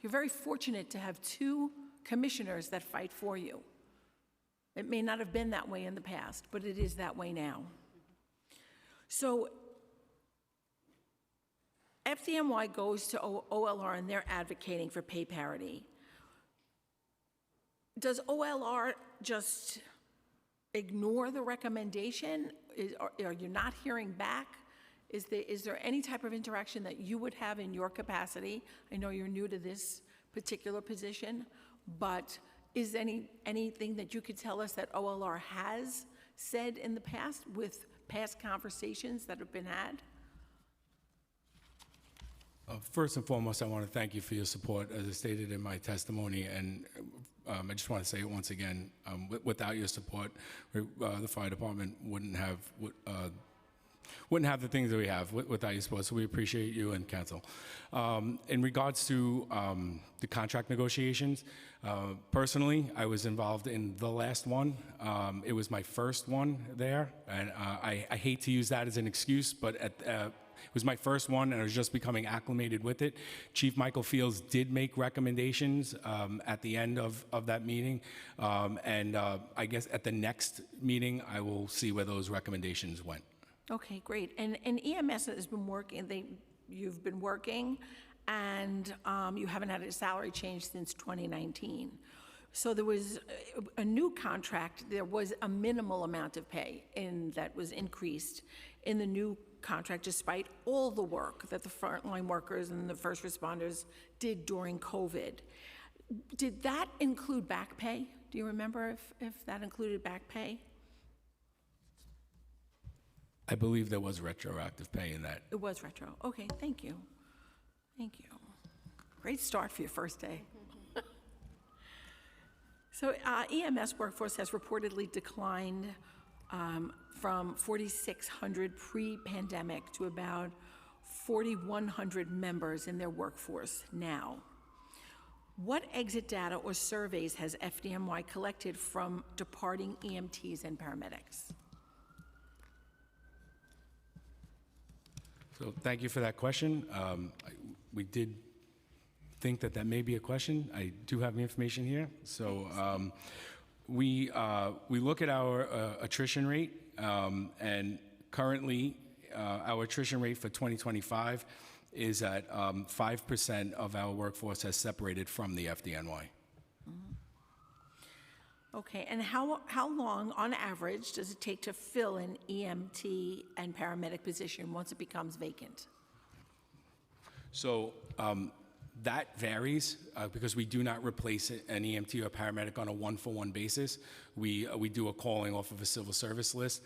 you're very fortunate to have two commissioners that fight for you. It may not have been that way in the past, but it is that way now. So FDNY goes to OLR and they're advocating for pay parity. Does OLR just ignore the recommendation? Are you not hearing back? Is there any type of interaction that you would have in your capacity? I know you're new to this particular position, but is anything that you could tell us that OLR has said in the past with past conversations that have been had? First and foremost, I want to thank you for your support, as I stated in my testimony, and I just want to say it once again, without your support, the fire department wouldn't have the things that we have without your support, so we appreciate you and council. In regards to the contract negotiations, personally, I was involved in the last one. It was my first one there, and I hate to use that as an excuse, but it was my first one, and I was just becoming acclimated with it. Chief Michael Fields did make recommendations at the end of that meeting, and I guess at the next meeting, I will see where those recommendations went. Okay, great. And EMS has been working, you've been working, and you haven't had a salary change since 2019. So there was a new contract, there was a minimal amount of pay that was increased in the new contract, despite all the work that the frontline workers and the first responders did during COVID. Did that include back pay? Do you remember if that included back pay? I believe there was retroactive pay in that. It was retro. Okay, thank you. Thank you. Great start for your first day. So EMS workforce has reportedly declined from 4,600 pre-pandemic to about 4,100 members in their workforce now. What exit data or surveys has FDNY collected from departing EMTs and paramedics? So thank you for that question. We did think that may be a question. I do have the information here. So we look at our attrition rate, and currently our attrition rate for 2025 is at 5% of our workforce has separated from the FDNY. Okay, and how long, on average, does it take to fill an EMT and paramedic position once it becomes vacant? So that varies because we do not replace an EMT or paramedic on a one-for-one basis. We do a calling off of a civil service list.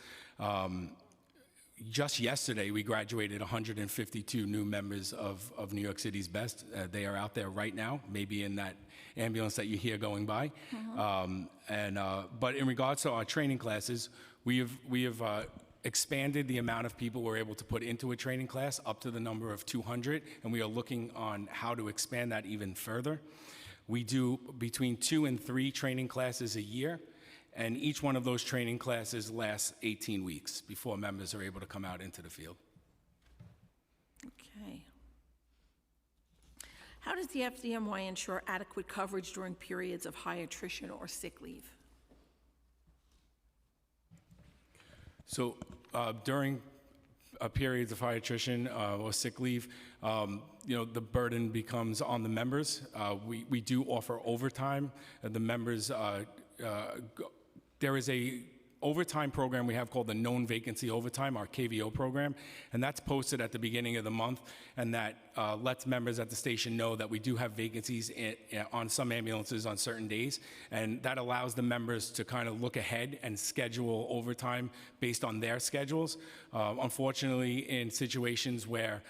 Just yesterday, we graduated 152 new members of New York City's Best. They are out there right now, maybe in that ambulance that you hear going by. But in regards to our training classes, we have expanded the amount of people we're able to put into a training class up to the number of 200, and we are looking on how to expand that even further. We do between 2 and 3 training classes a year, and each one of those training classes lasts 18 weeks before members are able to come out into the field. Okay. How does the FDNY ensure adequate coverage during periods of high attrition or sick leave? So during periods of high attrition or sick leave, the burden becomes on the members. We do offer overtime. The members, there is a overtime program we have called the Known Vacancy Overtime, our KVO program, and that's posted at the beginning of the month, and that lets members at the station know that we do have vacancies on some ambulances on certain days, and that allows the members to kind of look ahead and schedule overtime based on their schedules. Unfortunately, in situations where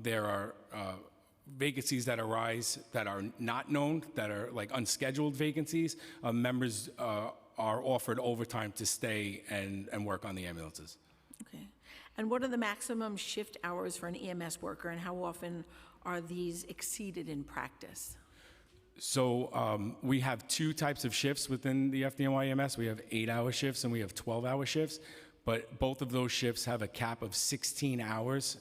there are vacancies that arise that are not known, that are like unscheduled vacancies, members are offered overtime to stay and work on the ambulances. Okay. And what are the maximum shift hours for an EMS worker, and how often are these exceeded in practice? So we have 2 types of shifts within the FDNY EMS. We have 8-hour shifts and we have 12-hour shifts, but both of those shifts have a cap of 16 hours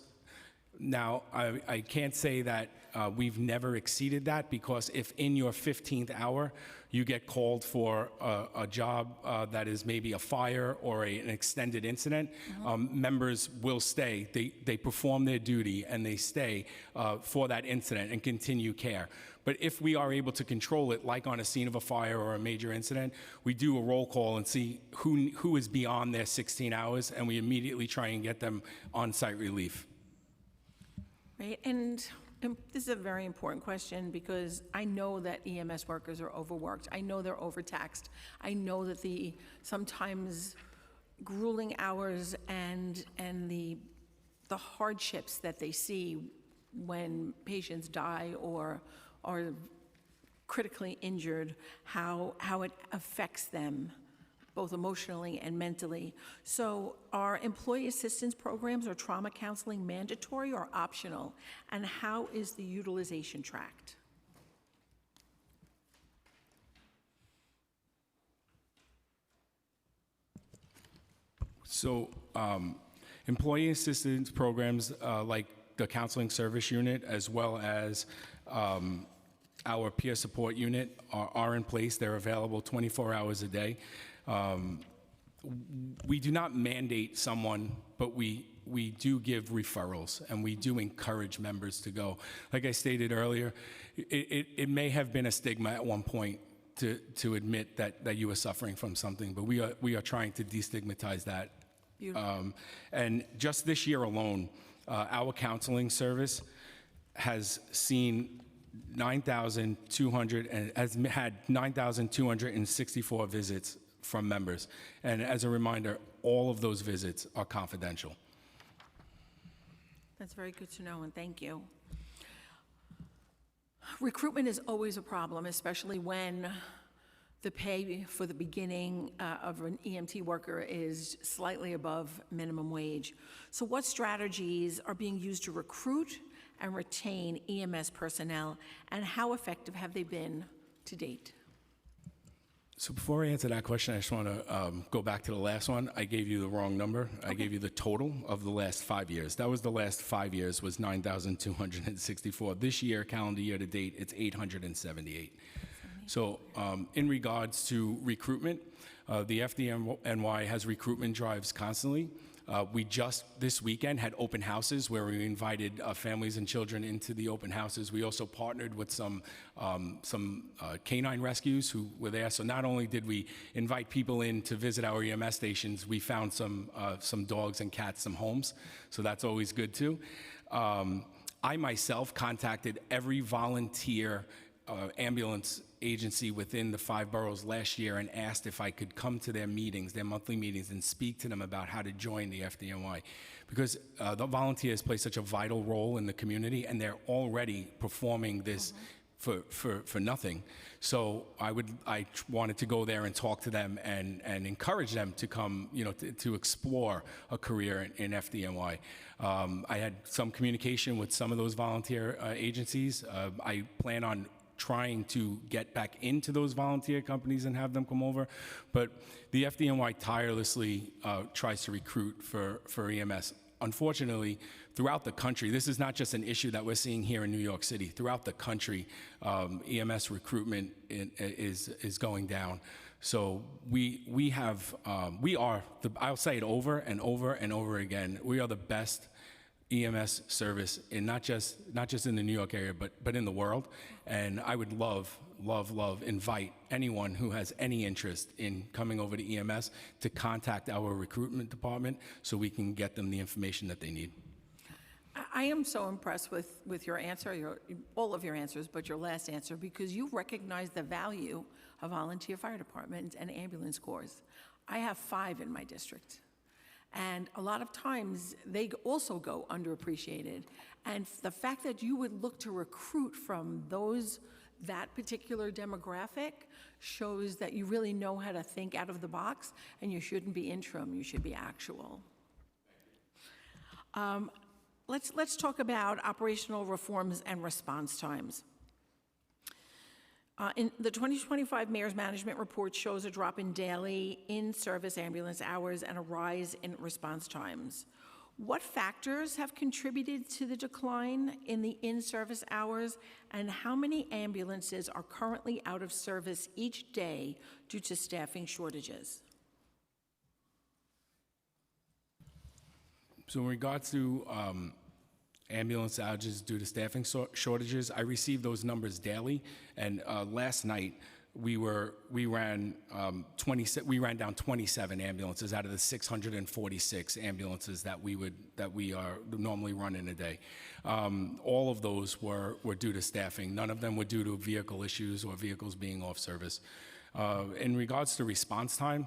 Now, I can't say that we've never exceeded that, because if in your 15th hour you get called for a job that is maybe a fire or an extended incident, members will stay. They perform their duty and they stay for that incident and continue care. But if we are able to control it, like on a scene of a fire or a major incident, we do a roll call and see who is beyond their 16 hours, and we immediately try and get them on-site relief. Right, and this is a very important question, because I know that EMS workers are overworked. I know they're overtaxed. I know that the sometimes grueling hours and the hardships that they see when patients die or are critically injured, how it affects them both emotionally and mentally. So are employee assistance programs or trauma counseling mandatory or optional? And how is the utilization tracked? So employee assistance programs like the counseling service unit, as well as our peer support unit are in place. They're available 24 hours a day. We do not mandate someone, but we do give referrals, and we do encourage members to go. Like I stated earlier, it may have been a stigma at one point to admit that you were suffering from something, but we are trying to destigmatize that. And just this year alone, our counseling service has seen 9,200 and has had 9,264 visits from members. And as a reminder, all of those visits are confidential. That's very good to know, and thank you. Recruitment is always a problem, especially when the pay for the beginning of an EMT worker is slightly above minimum wage. So what strategies are being used to recruit and retain EMS personnel, and how effective have they been to date? So before I answer that question, I just want to go back to the last one. I gave you the wrong number. I gave you the total of the last 5 years. That was the last 5 years, was 9,264. This year, calendar year to date, it's 878. So in regards to recruitment, the FDNY has recruitment drives constantly. We just this weekend had open houses where we invited families and children into the open houses. We also partnered with some canine rescues who were there. So not only did we invite people in to visit our EMS stations, we found some dogs and cats, some homes. So that's always good too. I myself contacted every volunteer ambulance agency within the 5 boroughs last year and asked if I could come to their meetings, their monthly meetings, and speak to them about how to join the FDNY. Because the volunteers play such a vital role in the community, and they're already performing this for nothing. So I wanted to go there and talk to them and encourage them to come, to explore a career in FDNY. I had some communication with some of those volunteer agencies. I plan on trying to get back into those volunteer companies and have them come over. But the FDNY tirelessly tries to recruit for EMS. Unfortunately, throughout the country, this is not just an issue that we're seeing here in New York City. Throughout the country, EMS recruitment is going down. So I'll say it over and over and over again, we are the best EMS service in not just in the New York area, but in the world. And I would love invite anyone who has any interest in coming over to EMS to contact our recruitment department so we can get them the information that they need. I am so impressed with your answer, all of your answers, but your last answer, because you recognize the value of volunteer fire departments and ambulance corps. I have 5 in my district. And a lot of times, they also go underappreciated. And the fact that you would look to recruit from that particular demographic shows that you really know how to think out of the box, and you shouldn't be interim, you should be actual. Let's talk about operational reforms and response times. In the 2025 Mayor's Management Report shows a drop in daily in-service ambulance hours and a rise in response times. What factors have contributed to the decline in the in-service hours, and how many ambulances are currently out of service each day due to staffing shortages? So in regards to ambulance outages due to staffing shortages, I receive those numbers daily, and last night we ran down 27 ambulances out of the 646 ambulances that we are normally run in a day. All of those were due to staffing. None of them were due to vehicle issues or vehicles being off service. In regards to response time,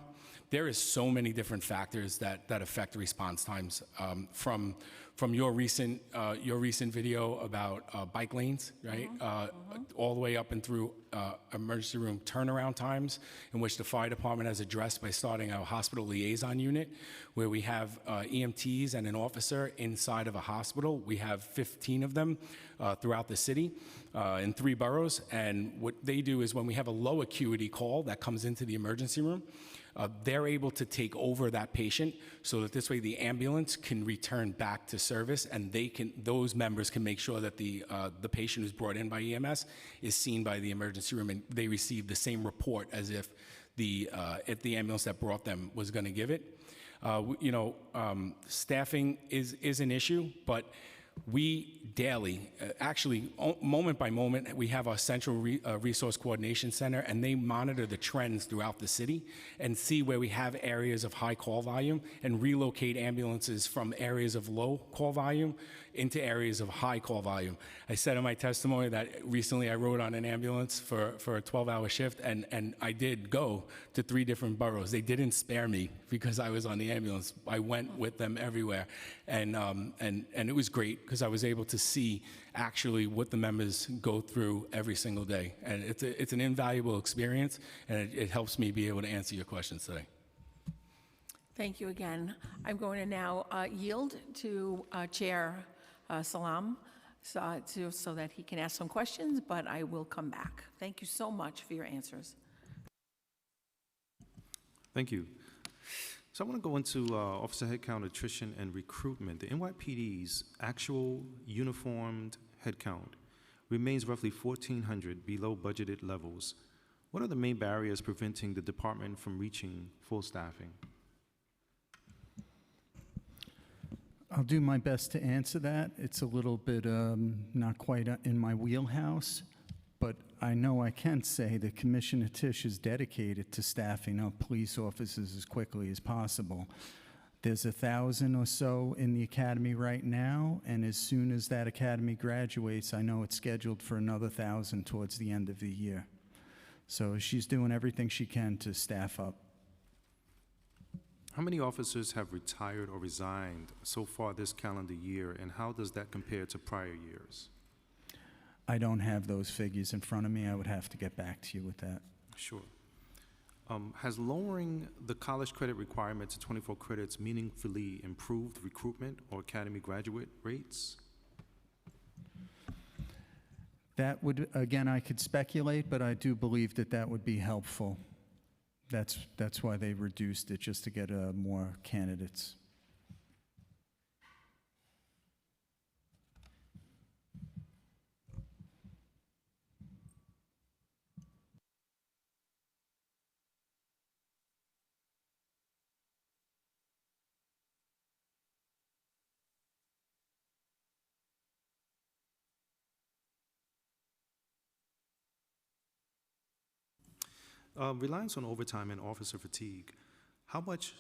there is so many different factors that affect response times, from your recent video about bike lanes, right? All the way up and through emergency room turnaround times, in which the fire department has addressed by starting a hospital liaison unit, where we have EMTs and an officer inside of a hospital. We have 15 of them throughout the city in 3 boroughs, and what they do is when we have a low acuity call that comes into the emergency room, they're able to take over that patient, so that this way the ambulance can return back to service, and those members can make sure that the patient who's brought in by EMS is seen by the emergency room, and they receive the same report as if the ambulance that brought them was going to give it. Staffing is an issue, but we daily, actually moment by moment, we have our central resource coordination center, and they monitor the trends throughout the city and see where we have areas of high call volume and relocate ambulances from areas of low call volume into areas of high call volume. I said in my testimony that recently I rode on an ambulance for a 12-hour shift, and I did go to 3 different boroughs. They didn't spare me because I was on the ambulance. I went with them everywhere, and it was great because I was able to see actually what the members go through every single day, and it's an invaluable experience, and it helps me be able to answer your questions today. Thank you again. I'm going to now yield to Chair Salam so that he can ask some questions, but I will come back. Thank you so much for your answers. Thank you. So I want to go into officer headcount, attrition, and recruitment. The NYPD's actual uniformed headcount remains roughly 1,400 below budgeted levels. What are the main barriers preventing the department from reaching full staffing? I'll do my best to answer that. It's a little bit not quite in my wheelhouse, but I know I can say that Commissioner Tisch is dedicated to staffing up police officers as quickly as possible. There's 1,000 or so in the academy right now, and as soon as that academy graduates, I know it's scheduled for another 1,000 towards the end of the year. So she's doing everything she can to staff up. How many officers have retired or resigned so far this calendar year, and how does that compare to prior years? I don't have those figures in front of me. I would have to get back to you with that. Sure. Has lowering the college credit requirement to 24 credits meaningfully improved recruitment or academy graduate rates? That would, again, I could speculate, but I do believe that that would be helpful. That's why they reduced it, just to get more candidates. Reliance on overtime and officer fatigue. How much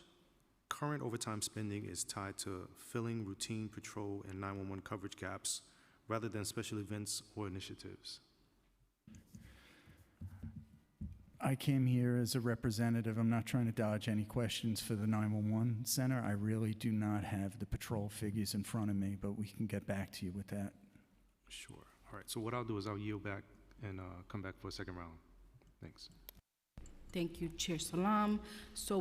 current overtime spending is tied to filling routine patrol and 911 coverage gaps rather than special events or initiatives? I came here as a representative. I'm not trying to dodge any questions for the 911 center. I really do not have the patrol figures in front of me, but we can get back to you with that. Sure. All right. So what I'll do is I'll yield back and come back for a second round. Thanks. Thank you, Chair Salam. So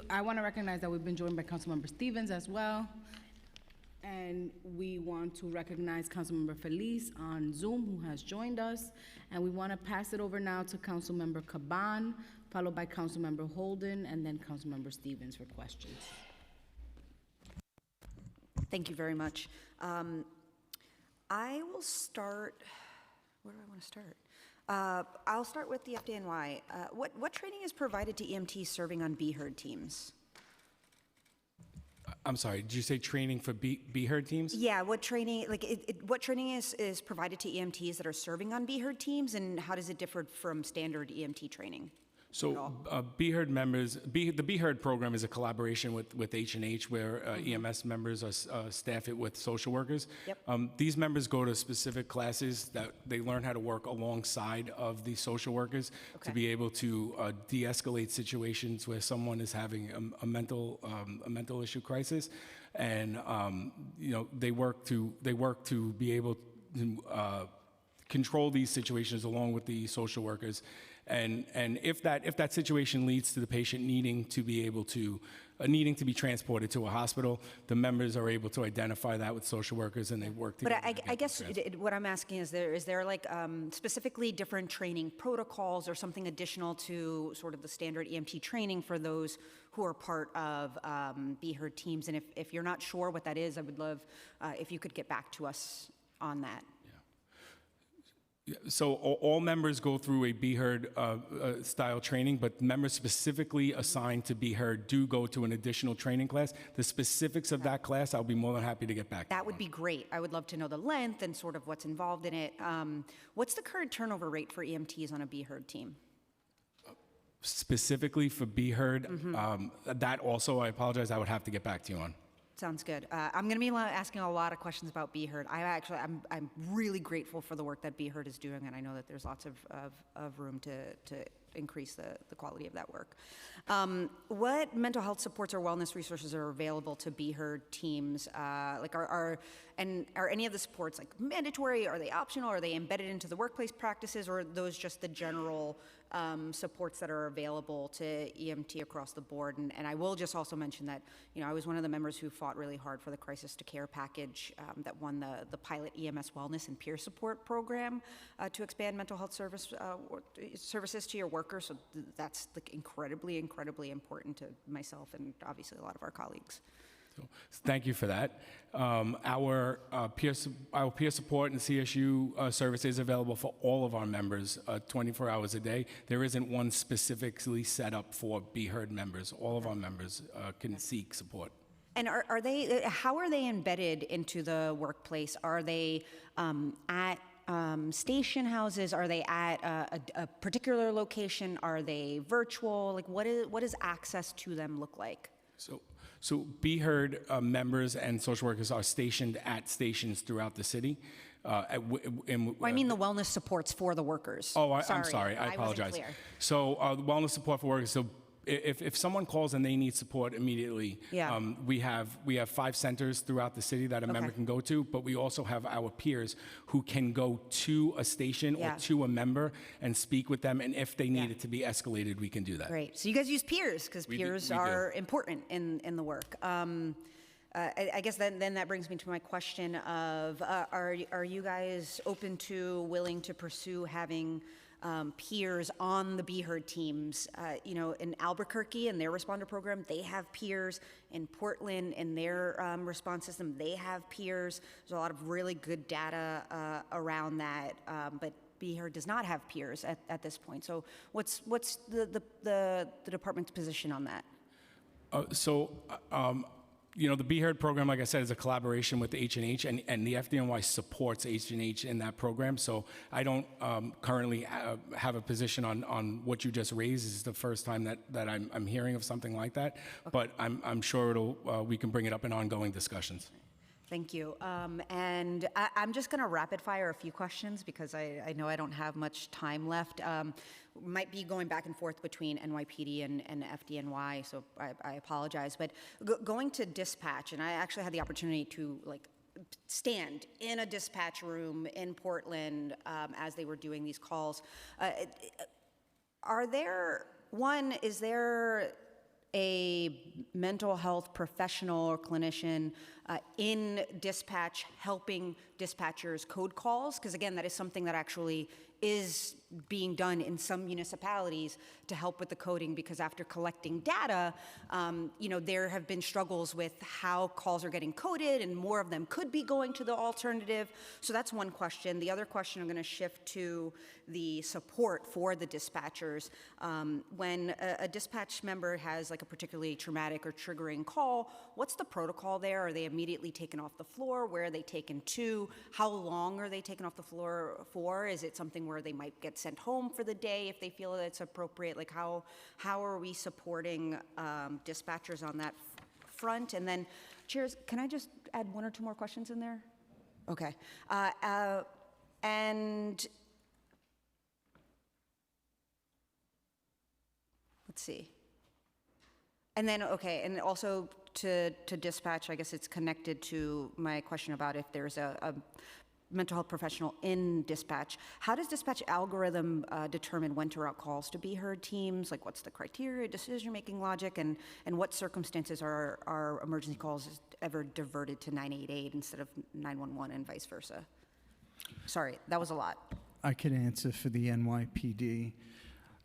I want to recognize that we've been joined by Councilmember Stevens as well. And we want to recognize Councilmember Feliz on Zoom, who has joined us. And we want to pass it over now to Councilmember Caban, followed by Councilmember Holden, and then Councilmember Stevens for questions. Thank you very much. I will start, where do I want to start? I'll start with the FDNY. What training is provided to EMTs serving on BHERD teams? I'm sorry, did you say training for BHERD teams? Yeah, what training, what training is provided to EMTs that are serving on BHERD teams, and how does it differ from standard EMT training? So BHERD members, the BHERD program is a collaboration with H&H where EMS members staff it with social workers. Yep. These members go to specific classes that they learn how to work alongside of the social workers to be able to de-escalate situations where someone is having a mental issue crisis, and they work to be able to control these situations along with the social workers. And if that situation leads to the patient needing to be transported to a hospital, the members are able to identify that with social workers, and they work together. But I guess what I'm asking is there like specifically different training protocols or something additional to sort of the standard EMT training for those who are part of BHERD teams? And if you're not sure what that is, I would love if you could get back to us on that. So all members go through a BHERD style training, but members specifically assigned to BHERD do go to an additional training class. The specifics of that class, I'll be more than happy to get back to you. That would be great. I would love to know the length and sort of what's involved in it. What's the current turnover rate for EMTs on a BHERD team? Specifically for BHERD, that also, I apologize, I would have to get back to you on. Sounds good. I'm going to be asking a lot of questions about BHERD. I'm really grateful for the work that BHERD is doing, and I know that there's lots of room to increase the quality of that work. What mental health supports or wellness resources are available to BHERD teams? Are any of the supports like mandatory? Are they optional? Are they embedded into the workplace practices, or are those just the general supports that are available to EMT across the board? And I will just also mention that, I was one of the members who fought really hard for the Crisis to Care package that won the pilot EMS wellness and peer support program to expand mental health services to your workers. So that's like incredibly, incredibly important to myself and obviously a lot of our colleagues. So, thank you for that. Our peer support and CSU service is available for all of our members 24 hours a day. There isn't one specifically set up for BHERD members. All of our members can seek support. And how are they embedded into the workplace? Are they at station houses? Are they at a particular location? Are they virtual? Like, what does access to them look like? So BHERD members and social workers are stationed at stations throughout the city. I mean the wellness supports for the workers. Oh, I'm sorry. I apologize. Wasn't clear. So the wellness support for workers. So if someone calls and they need support immediately, we have 5 centers throughout the city that a member can go to, but we also have our peers who can go to a station or to a member and speak with them, and if they need it to be escalated, we can do that. Great. So you guys use peers, because peers are important in the work. I guess then that brings me to my question of, are you guys open to, willing to pursue having peers on the BHERD teams? In Albuquerque and their responder program, they have peers. In Portland, in their response system, they have peers. There's a lot of really good data around that, but BHERD does not have peers at this point. So what's the department's position on that? The BHERD program, like I said, is a collaboration with H&H, and the FDNY supports H&H in that program. So I don't currently have a position on what you just raised. This is the first time that I'm hearing of something like that. But I'm sure we can bring it up in ongoing discussions. Thank you. And I'm just going to rapid fire a few questions because I know I don't have much time left. Might be going back and forth between NYPD and FDNY, so I apologize. But going to dispatch, and I actually had the opportunity to stand in a dispatch room in Portland as they were doing these calls. Is there a mental health professional or clinician in dispatch, helping dispatchers code calls, because again, that is something that actually is being done in some municipalities to help with the coding, because after collecting data, there have been struggles with how calls are getting coded, and more of them could be going to the alternative. So that's one question. The other question I'm going to shift to the support for the dispatchers. When a dispatch member has like a particularly traumatic or triggering call, what's the protocol there? Are they immediately taken off the floor? Where are they taken to? How long are they taken off the floor for? Is it something where they might get sent home for the day if they feel that it's appropriate? Like how are we supporting dispatchers on that front? And then, chairs, can I just add one or two more questions in there? Okay. And let's see. And then, okay, and also to dispatch, I guess it's connected to my question about if there's a mental health professional in dispatch. How does dispatch algorithm determine when to route calls to be heard teams? Like, what's the criteria, decision-making logic, and what circumstances are emergency calls ever diverted to 988 instead of 911 and vice versa? Sorry, that was a lot. I can answer for the NYPD.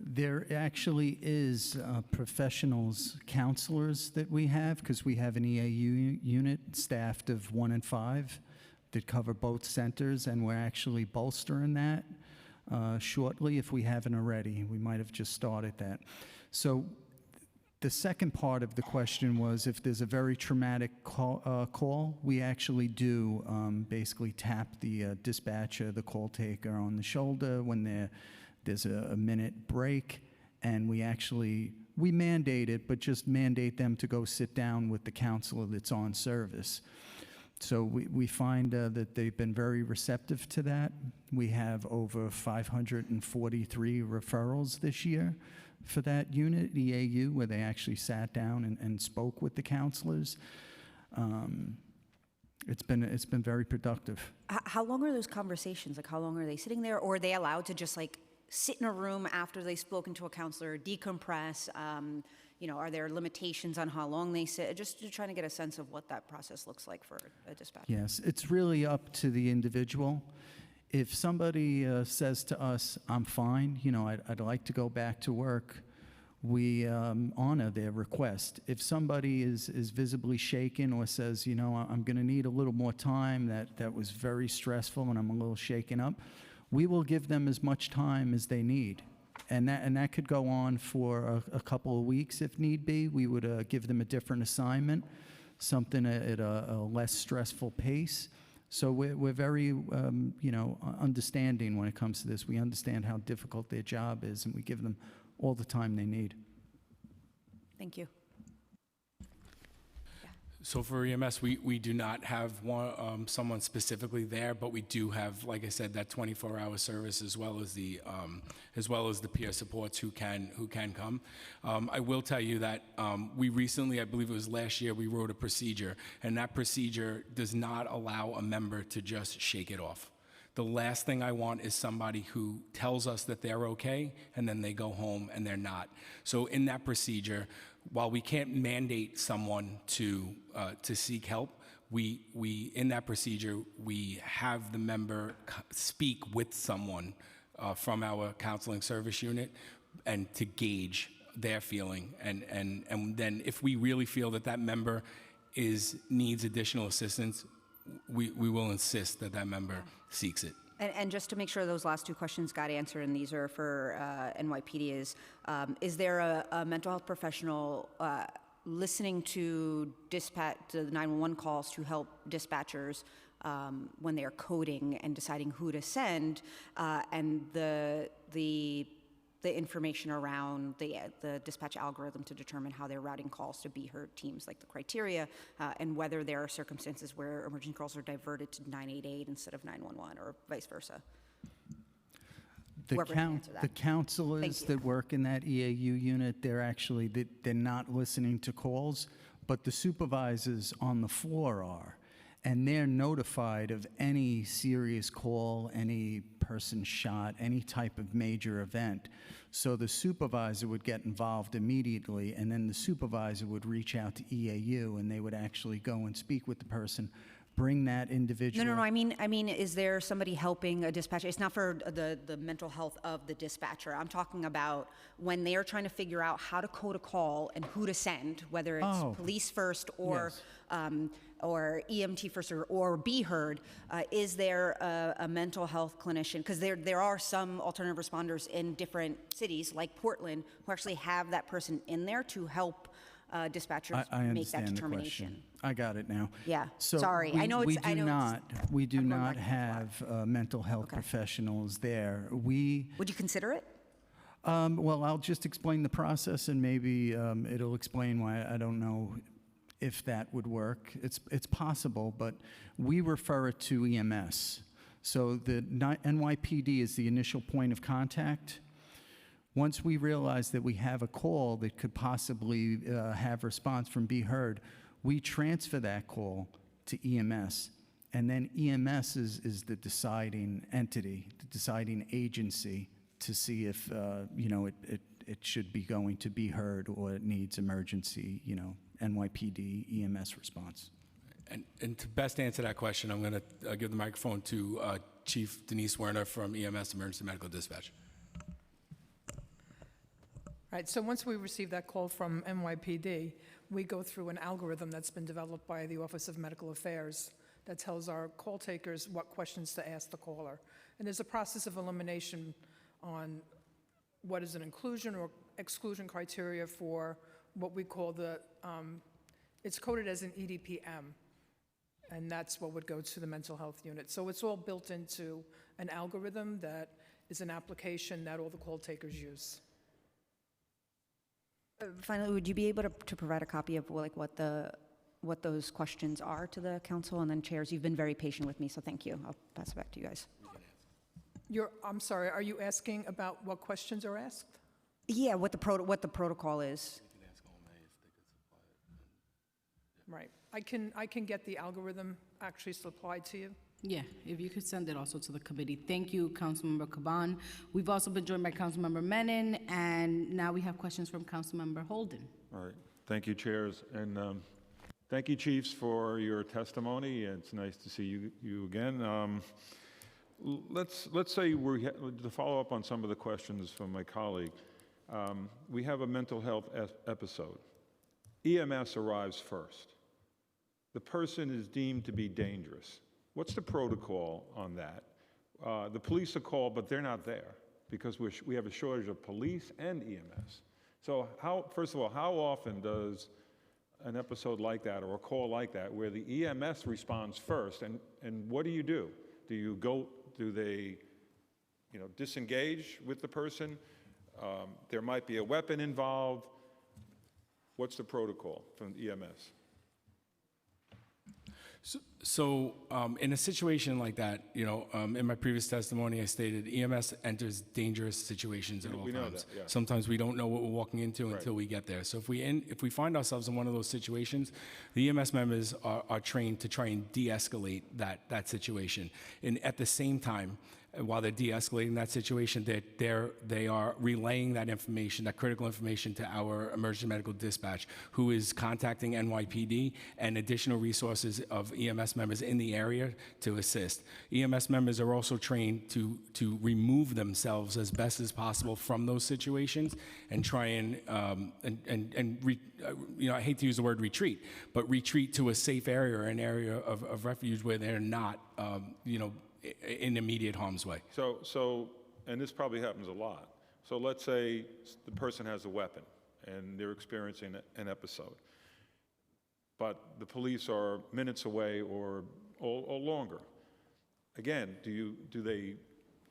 There actually is professionals, counselors that we have, because we have an EAU unit staffed of 1 and 5 that cover both centers, and we're actually bolstering that shortly if we haven't already. We might have just started that. So the second part of the question was if there's a very traumatic call, we actually do basically tap the dispatcher, the call taker on the shoulder when there's a minute break, and we mandate it, but just mandate them to go sit down with the counselor that's on service. So we find that they've been very receptive to that. We have over 543 referrals this year for that unit, EAU, where they actually sat down and spoke with the counselors. It's been very productive. How long are those conversations? Like, how long are they sitting there? Or are they allowed to just like sit in a room after they've spoken to a counselor, decompress? Are there limitations on how long they sit? Just trying to get a sense of what that process looks like for a dispatcher. Yes, it's really up to the individual. If somebody says to us, I'm fine, I'd like to go back to work, we honor their request. If somebody is visibly shaken or says, I'm going to need a little more time, that was very stressful and I'm a little shaken up, we will give them as much time as they need. And that could go on for a couple of weeks if need be. We would give them a different assignment, something at a less stressful pace. So we're very, understanding when it comes to this. We understand how difficult their job is, and we give them all the time they need. Thank you. So for EMS, we do not have someone specifically there, but we do have, like I said, that 24-hour service as well as the peer supports who can come. I will tell you that we recently, I believe it was last year, we wrote a procedure, and that procedure does not allow a member to just shake it off. The last thing I want is somebody who tells us that they're okay, and then they go home and they're not. So in that procedure, while we can't mandate someone to seek help, we in that procedure, we have the member speak with someone from our counseling service unit and to gauge their feeling. And then if we really feel that member needs additional assistance, we will insist that member seeks it. And just to make sure those last two questions got answered, and these are for NYPD, is there a mental health professional listening to dispatch the 911 calls to help dispatchers when they are coding and deciding who to send, and the information around the dispatch algorithm to determine how they're routing calls to be heard teams, like the criteria, and whether there are circumstances where emergency calls are diverted to 988 instead of 911 or vice versa? The counselors that work in that EAU unit, they're not listening to calls, but the supervisors on the floor are. and they're notified of any serious call, any person shot, any type of major event. So the supervisor would get involved immediately, and then the supervisor would reach out to EAU, and they would actually go and speak with the person, bring that individual. No, I mean, is there somebody helping a dispatcher? It's not for the mental health of the dispatcher. I'm talking about when they are trying to figure out how to code a call and who to send, whether it's Oh. police first or Yes. or EMT first or Be Heard. Is there a mental health clinician? Because there are some alternative responders in different cities, like Portland, who actually have that person in there to help dispatchers I make that understand the determination. question. I got it now. Yeah, So sorry. I know we it's- I do know it's- not, we do I'm going not back and have mental health Okay. professionals there. We, Would you consider it? well, I'll just explain the process, and maybe it'll explain why I don't know if that would work. It's possible, but we refer it to EMS. So the NYPD is the initial point of contact. Once we realize that we have a call that could possibly have response from Be Heard, we transfer that call to EMS. And then EMS is the deciding entity, the deciding agency to see if, it should be going to Be Heard or it needs emergency, NYPD EMS response. And to best answer that question, I'm going to give the microphone to Chief Denise Werner from EMS Emergency Medical Dispatch. Right, so once we receive that call from NYPD, we go through an algorithm that's been developed by the Office of Medical Affairs that tells our call takers what questions to ask the caller. And there's a process of elimination on what is an inclusion or exclusion criteria for what we call it's coded as an EDPM, and that's what would go to the mental health unit. So it's all built into an algorithm that is an application that all the call takers use. Finally, would you be able to provide a copy of what those questions are to the council? And then chairs, you've been very patient with me, so thank you. I'll pass it back to you guys. I'm sorry, are you asking about what questions are asked? Yeah, what the protocol is. Right. I can get the algorithm actually supplied to you. Yeah, if you could send it also to the committee. Thank you, Councilmember Caban. We've also been joined by Councilmember Menon, and now we have questions from Councilmember Holden. All right. Thank you, chairs. And thank you, chiefs, for your testimony. It's nice to see you again. Let's say to follow up on some of the questions from my colleague, we have a mental health episode. EMS arrives first. The person is deemed to be dangerous. What's the protocol on that? The police are called, but they're not there because we have a shortage of police and EMS. So first of all, how often does an episode like that or a call like that where the EMS responds first, and what do? Do they disengage with the person? There might be a weapon involved. What's the protocol from EMS? So in a situation like that, in my previous testimony, I stated EMS enters dangerous situations at all We know times. that, yeah. Sometimes we don't know what we're walking into until we get there. So if we find ourselves in one of those situations, the EMS members are trained to try and de-escalate that situation. And at the same time, while they're de-escalating that situation, they are relaying that information, that critical information, to our emergency medical dispatch, who is contacting NYPD and additional resources of EMS members in the area to assist. EMS members are also trained to remove themselves as best as possible from those situations and try and I hate to use the word retreat, but retreat to a safe area or an area of refuge where they're not, in immediate harm's way. So, and this probably happens a lot. So let's say the person has a weapon and they're experiencing an episode, but the police are minutes away or longer. Again, do they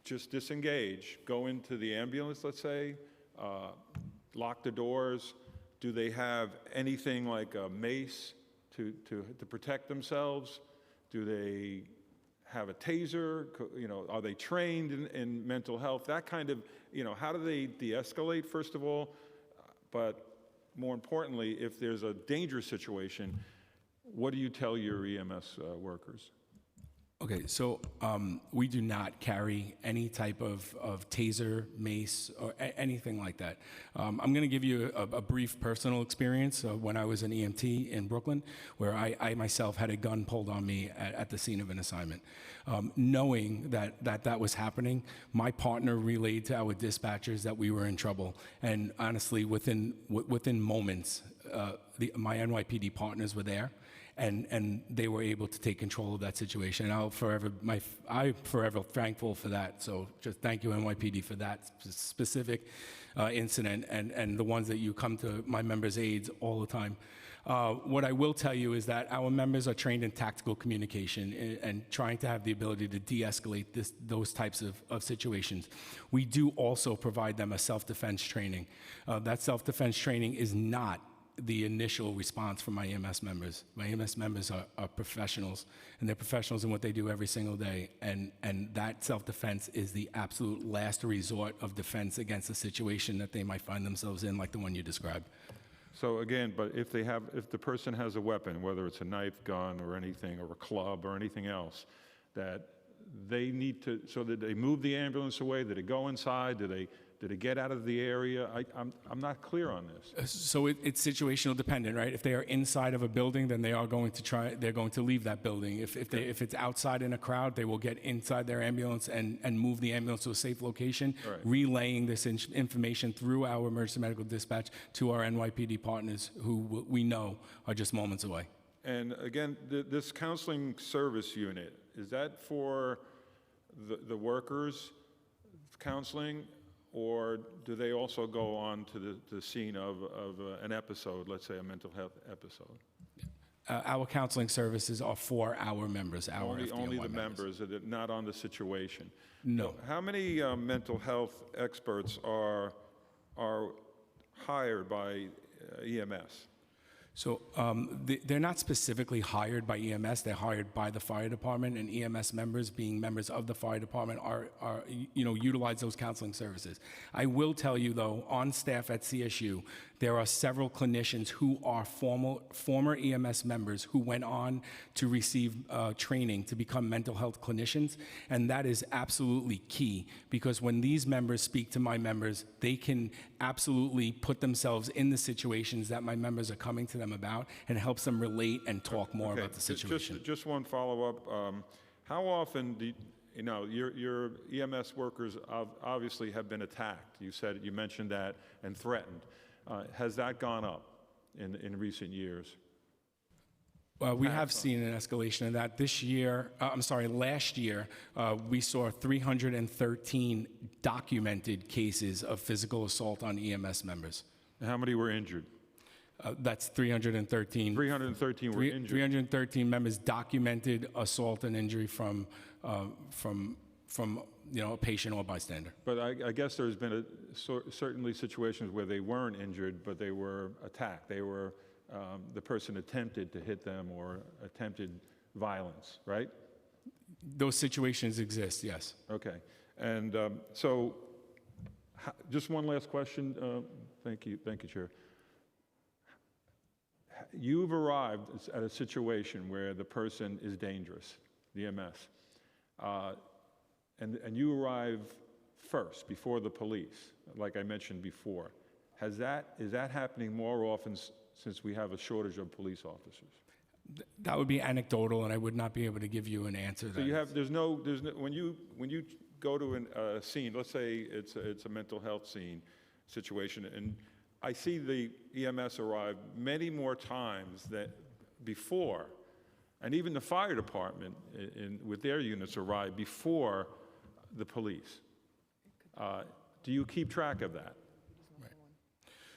just disengage, go into the ambulance, let's say, lock the doors? Do they have anything like a mace to protect themselves? Do they have a taser? Are they trained in mental health? That kind of, how do they de-escalate, first of all? But more importantly, if there's a dangerous situation, what do you tell your EMS workers? Okay, so we do not carry any type of taser, mace, or anything like that. I'm going to give you a brief personal experience when I was an EMT in Brooklyn, where I myself had a gun pulled on me at the scene of an assignment. Knowing that was happening, my partner relayed to our dispatchers that we were in trouble. And honestly, within moments, my NYPD partners were there. And they were able to take control of that situation. And I'm forever thankful for that. So just thank you, NYPD, for that specific incident and the ones that you come to my members' aids all the time. What I will tell you is that our members are trained in tactical communication and trying to have the ability to de-escalate those types of situations. We do also provide them a self-defense training. That self-defense training is not the initial response from my EMS members. My EMS members are professionals, and they're professionals in what they do every single day, and that self-defense is the absolute last resort of defense against a situation that they might find themselves in, like the one you described. So again, but if the person has a weapon, whether it's a knife, gun, or anything, or a club, or anything else, that they need to, so did they move the ambulance away? Did it go inside? Did it get out of the area? I'm not clear on this. So it's situational dependent, right? If they are inside of a building, then they're going to leave that building. If it's outside in a crowd, they will get inside their ambulance and move the ambulance to a safe location, Right. relaying this information through our emergency medical dispatch to our NYPD partners, who we know are just moments away. And again, this counseling service unit, is that for the workers' counseling, or do they also go on to the scene of an episode, let's say a mental health episode? Our counseling services are for our members, our Only FDNY the members, not on the situation? No. How many mental health experts are hired by EMS? So they're not specifically hired by EMS. They're hired by the fire department, and EMS members, being members of the fire department, are utilize those counseling services. I will tell you, though, on staff at CSU, there are several clinicians who are former EMS members who went on to receive training to become mental health clinicians, and that is absolutely key, because when these members speak to my members, they can absolutely put themselves in the situations that my members are coming to them about, and helps them relate and talk more about the situation. Just one follow-up. How often do your EMS workers obviously have been attacked? You mentioned that, and threatened. Has that gone up in recent years? We have seen an escalation of that. Last year, we saw 313 documented cases of physical assault on EMS members. How many were injured? That's 313. 313 were injured. 313 members documented assault and injury from a patient or bystander. But I guess there's been certainly situations where they weren't injured, but they were attacked. They were, the person attempted to hit them or attempted violence, right? Those situations exist, yes. Okay. And so just one last question. Thank you, Chair. You've arrived at a situation where the person is dangerous, the EMS, and you arrive first, before the police, like I mentioned before. Is that happening more often since we have a shortage of police officers? That would be anecdotal, and I would not be able to give you an answer to that. So there's no, when you go to a scene, let's say it's a mental health scene situation, and I see the EMS arrive many more times than before, and even the fire department with their units arrive before the police. Do you keep track of that?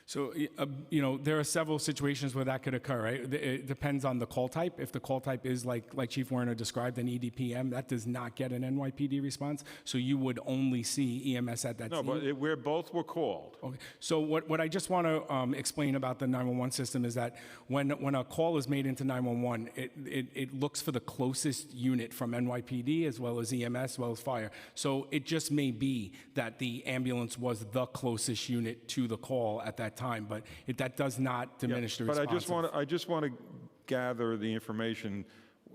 So, there are several situations where that could occur, right? It depends on the call type. If the call type is like Chief Werner described, an EDPM, that does not get an NYPD response. So you would only see EMS at that scene. No, but where both were called. Okay. So what I just want to explain about the 911 system is that when a call is made into 911, it looks for the closest unit from NYPD as well as EMS as well as fire. So it just may be that the ambulance was the closest unit to the call at that time, but that does not diminish the response. But I just want to gather the information.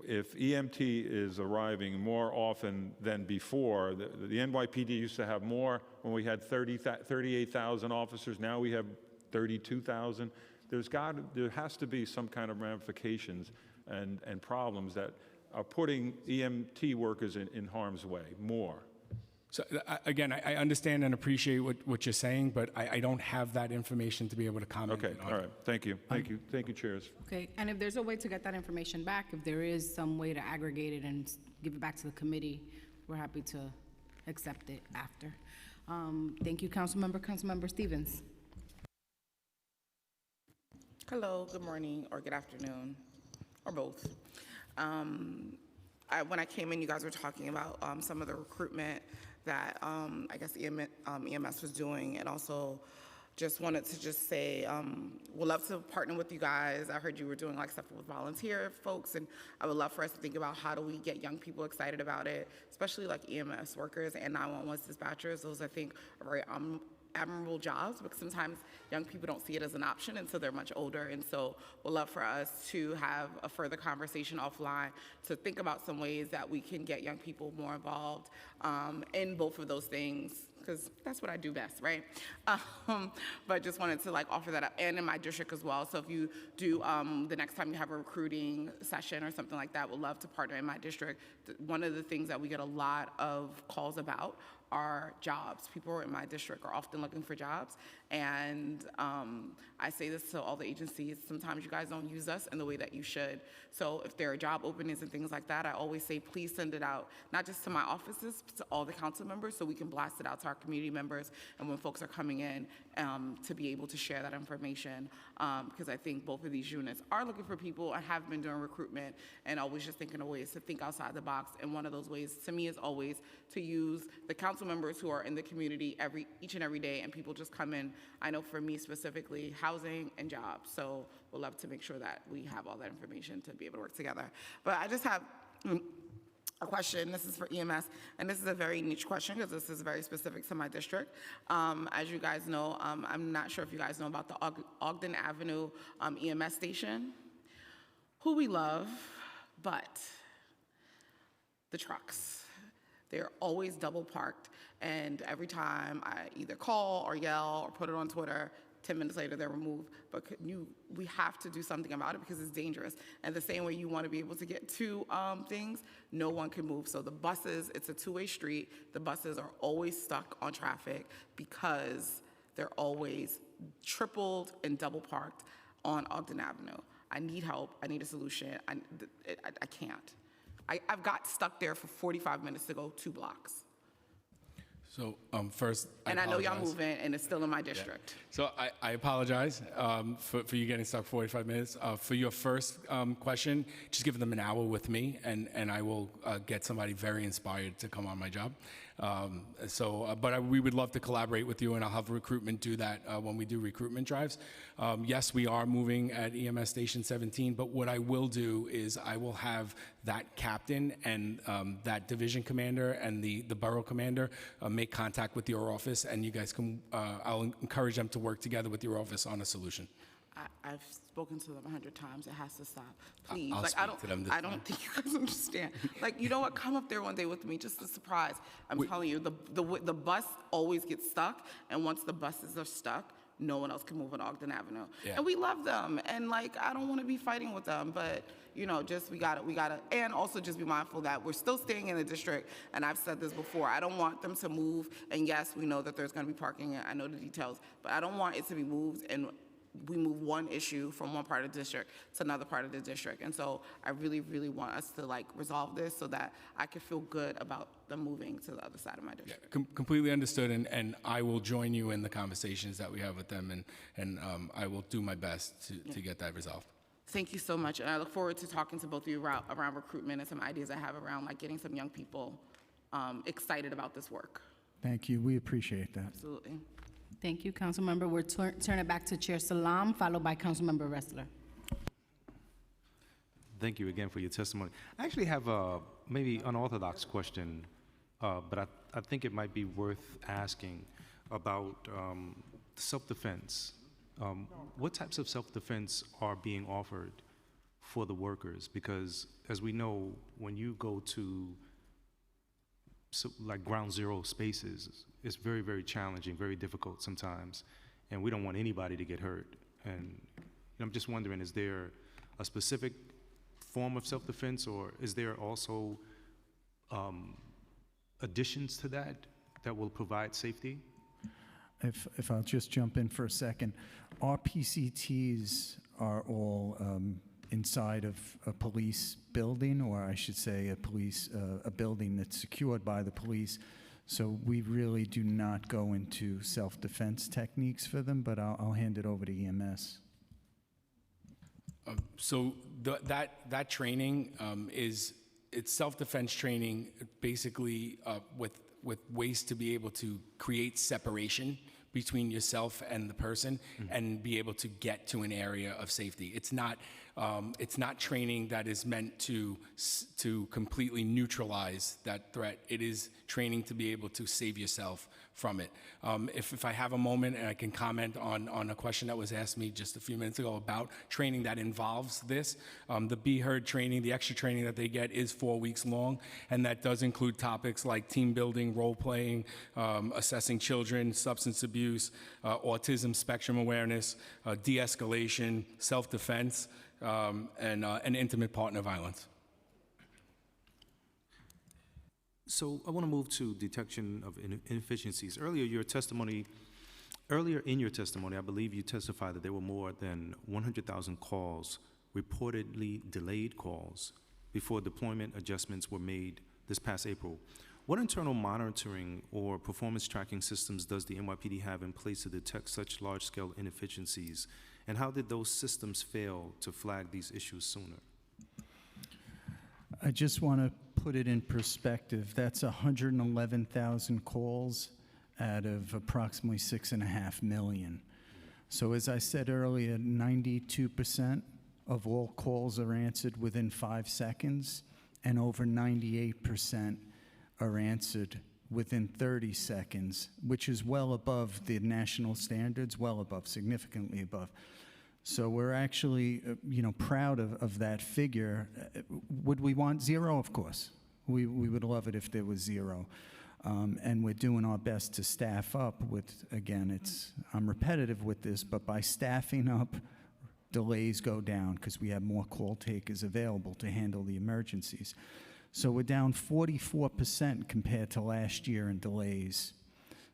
If EMT is arriving more often than before, the NYPD used to have more when we had 38,000 officers. Now we have 32,000. There has to be some kind of ramifications and problems that are putting EMT workers in harm's way more. So again, I understand and appreciate what you're saying, but I don't have that information to be able to comment Okay, on. all right, thank you, chairs. Okay, and if there's a way to get that information back, if there is some way to aggregate it and give it back to the committee, we're happy to accept it after. Thank you, Councilmember Stevens. Hello, good morning, or good afternoon, or both. When I came in, you guys were talking about some of the recruitment that I guess EMS was doing, and also just wanted to just say, we'd love to partner with you guys. I heard you were doing like stuff with volunteer folks, and I would love for us to think about how do we get young people excited about it, especially like EMS workers and 911 dispatchers. Those, I think, are very admirable jobs, because sometimes young people don't see it as an option until they're much older. And so we'd love for us to have a further conversation offline to think about some ways that we can get young people more involved in both of those things, because that's what I do best, right? But just wanted to like offer that up, and in my district as well. So if you do, the next time you have a recruiting session or something like that, we'd love to partner in my district. One of the things that we get a lot of calls about are jobs. People in my district are often looking for jobs, and I say this to all the agencies, sometimes you guys don't use us in the way that you should. So if there are job openings and things like that, I always say please send it out, not just to my offices, but to all the council members, so we can blast it out to our community members, and when folks are coming in, to be able to share that information, because I think both of these units are looking for people and have been doing recruitment, and always just thinking of ways to think outside the box. And one of those ways to me is always to use the council members who are in the community each and every day, and people just come in. I know for me specifically, housing and jobs. So we'll love to make sure that we have all that information to be able to work together. But I just have a question. This is for EMS, and this is a very niche question because this is very specific to my district. As you guys know, I'm not sure if you guys know about the Ogden Avenue EMS station, who we love, but the trucks. They're always double parked, and every time I either call or yell or put it on Twitter, 10 minutes later they're removed. But we have to do something about it because it's dangerous. And the same way you want to be able to get to things, no one can move. So the buses, it's a two-way street. The buses are always stuck on traffic because they're always tripled and double parked on Ogden Avenue. I need help. I need a solution. I can't. I've got stuck there for 45 minutes to go 2 blocks. So first, I know y'all moving, and it's still in my district. Yeah. So I apologize for you getting stuck 45 minutes. For your first question, just give them an hour with me, and I will get somebody very inspired to come on my job. But we would love to collaborate with you, and I'll have recruitment do that when we do recruitment drives. Yes, we are moving at EMS Station 17, but what I will do is I will have that captain and that division commander and the borough commander make contact with your office, and you guys can, I'll encourage them to work together with your office on a solution. I've spoken to them 100 times. It has to stop, please. I'll speak to them this I don't think you guys understand. Like, you know what? Come up there one day with me, just a surprise. I'm telling you, the bus always gets stuck, and once the buses are stuck, no one else can move on Ogden Avenue. Yeah. And we love them, and like, I don't want to be fighting with them, but you know, just we gotta, and also just be mindful that we're still staying in the district, and I've said this before, I don't want them to move, and yes, we know that there's gonna be parking, and I know the details, but I don't want it to be moved, and we move one issue from one part of the district to another part of the district. And so I really, really want us to like resolve this so that I can feel good about them moving to the other side of my district. Yeah, completely understood, and I will join you in the conversations that we have with them, and I will do my best to get that resolved. Thank you so much, and I look forward to talking to both of you around recruitment and some ideas I have around like getting some young people excited about this work. Thank you. We appreciate that. Absolutely. Thank you, Councilmember. We'll turn it back to Chair Salam, followed by Councilmember Ressler. Thank you again for your testimony. I actually have a maybe unorthodox question, but I think it might be worth asking about self-defense. What types of self-defense are being offered for the workers? Because as we know, when you go to like ground zero spaces, it's very, very challenging, very difficult sometimes, and we don't want anybody to get hurt. And I'm just wondering, is there a specific form of self-defense, or is there also additions to that will provide safety? If I'll just jump in for a second, our PCTs are all inside of a police building, or I should say a building that's secured by the police. So we really do not go into self-defense techniques for them, but I'll hand it over to EMS. So that training it's self-defense training, basically with ways to be able to create separation between yourself and the person, and be able to get to an area of safety. It's not training that is meant to completely neutralize that threat. It is training to be able to save yourself from it. If I have a moment and I can comment on a question that was asked me just a few minutes ago about training that involves this, the Be Heard training, the extra training that they get is 4 weeks long, and that does include topics like team building, role playing, assessing children, substance abuse, autism spectrum awareness, de-escalation, self-defense, and intimate partner violence. So I want to move to detection of inefficiencies. Earlier in your testimony, I believe you testified that there were more than 100,000 calls, reportedly delayed calls, before deployment adjustments were made this past April. What internal monitoring or performance tracking systems does the NYPD have in place to detect such large-scale inefficiencies? And how did those systems fail to flag these issues sooner? I just want to put it in perspective. That's 111,000 calls out of approximately 6.5 million. So as I said earlier, 92% of all calls are answered within 5 seconds, and over 98% are answered within 30 seconds, which is well above the national standards, well above, significantly above. So we're actually, proud of that figure. Would we want zero? Of course. We would love it if there was zero. And we're doing our best to staff up with, again, I'm repetitive with this, but by staffing up, delays go down because we have more call takers available to handle the emergencies. So we're down 44% compared to last year in delays.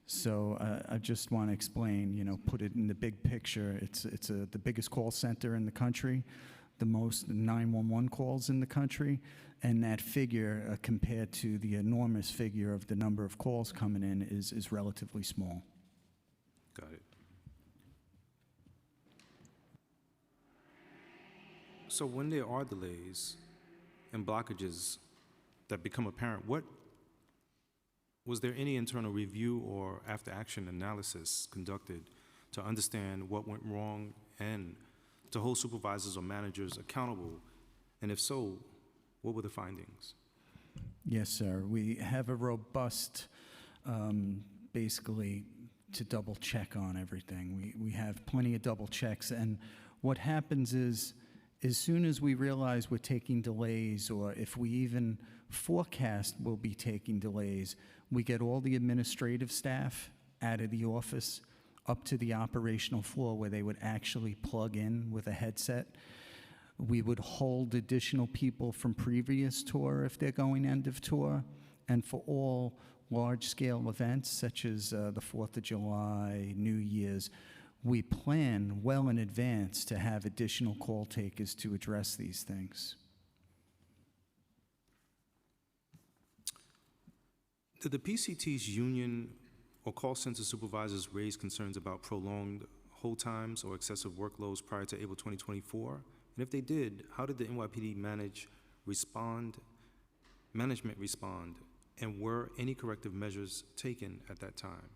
So I just want to explain, put it in the big picture. It's the biggest call center in the country, the most 911 calls in the country, and that figure compared to the enormous figure of the number of calls coming in is relatively small. Got it. So when there are delays and blockages that become apparent, was there any internal review or after-action analysis conducted to understand what went wrong and to hold supervisors or managers accountable? And if so, what were the findings? Yes, sir. We have a robust, basically, to double check on everything. We have plenty of double checks, and what happens is, as soon as we realize we're taking delays, or if we even forecast we'll be taking delays, we get all the administrative staff out of the office up to the operational floor where they would actually plug in with a headset. We would hold additional people from previous tour if they're going end of tour. And for all large-scale events such as the 4th of July, New Year's, we plan well in advance to have additional call takers to address these things. Did the PCT's union or call center supervisors raise concerns about prolonged hold times or excessive workloads prior to April 2024? And if they did, how did the NYPD management respond? And were any corrective measures taken at that time?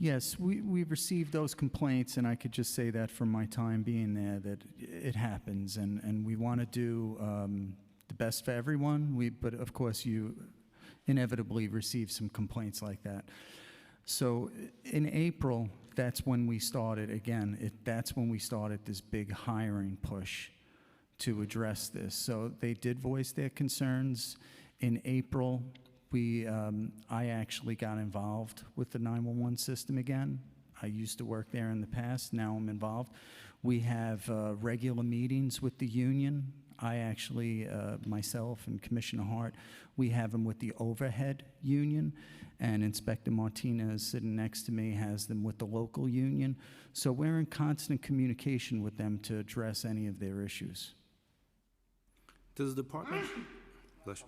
Yes, we received those complaints, and I could just say that from my time being there, that it happens, and we want to do the best for everyone. But of course, you inevitably receive some complaints like that. So in April, that's when we started, again, that's when we started this big hiring push to address this. So they did voice their concerns. In April, I actually got involved with the 911 system again. I used to work there in the past, now I'm involved. We have regular meetings with the union. I actually, myself and Commissioner Hart, we have them with the overhead union, and Inspector Martinez, sitting next to me, has them with the local union. So we're in constant communication with them to address any of their issues. Does the department, bless you.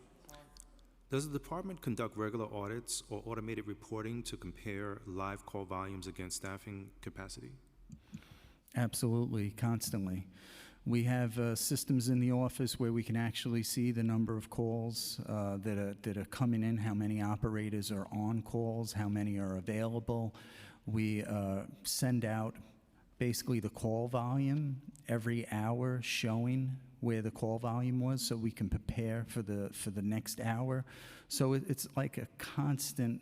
Does the department conduct regular audits or automated reporting to compare live call volumes against staffing capacity? Absolutely, constantly. We have systems in the office where we can actually see the number of calls that are coming in, how many operators are on calls, how many are available. We send out basically the call volume every hour, showing where the call volume was, so we can prepare for the next hour. So it's like a constant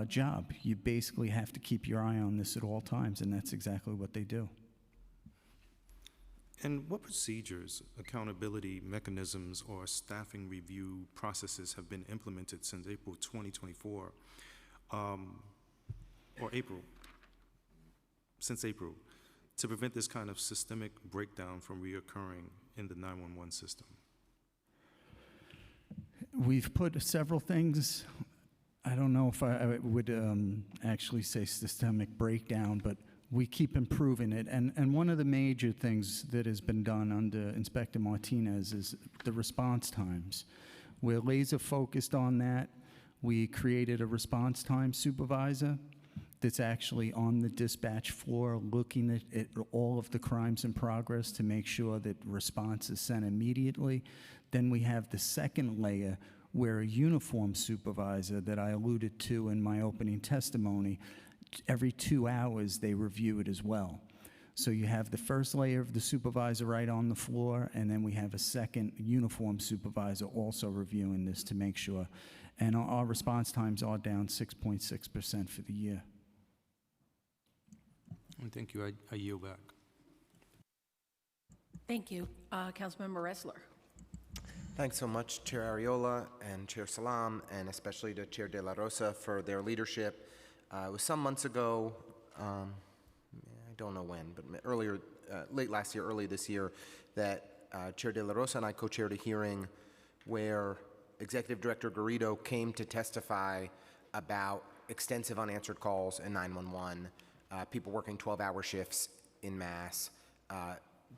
job. You basically have to keep your eye on this at all times, and that's exactly what they do. And what procedures, accountability mechanisms, or staffing review processes have been implemented since April 2024, since April, to prevent this kind of systemic breakdown from reoccurring in the 911 system? We've put several things. I don't know if I would actually say systemic breakdown, but we keep improving it. And one of the major things that has been done under Inspector Martinez is the response times. We're laser focused on that. We created a response time supervisor that's actually on the dispatch floor looking at all of the crimes in progress to make sure that response is sent immediately. Then we have the second layer where a uniform supervisor that I alluded to in my opening testimony, every 2 hours they review it as well. So you have the first layer of the supervisor right on the floor, and then we have a second uniform supervisor also reviewing this to make sure. And our response times are down 6.6% for the year. Thank you. I yield back. Thank you. Councilmember Ressler. Thanks so much, Chair Ariola and Chair Salam, and especially to Chair De La Rosa for their leadership. It was some months ago, I don't know when, but earlier, late last year, early this year, that Chair De La Rosa and I co-chaired a hearing where Executive Director Garrido came to testify about extensive unanswered calls in 911, people working 12-hour shifts en masse,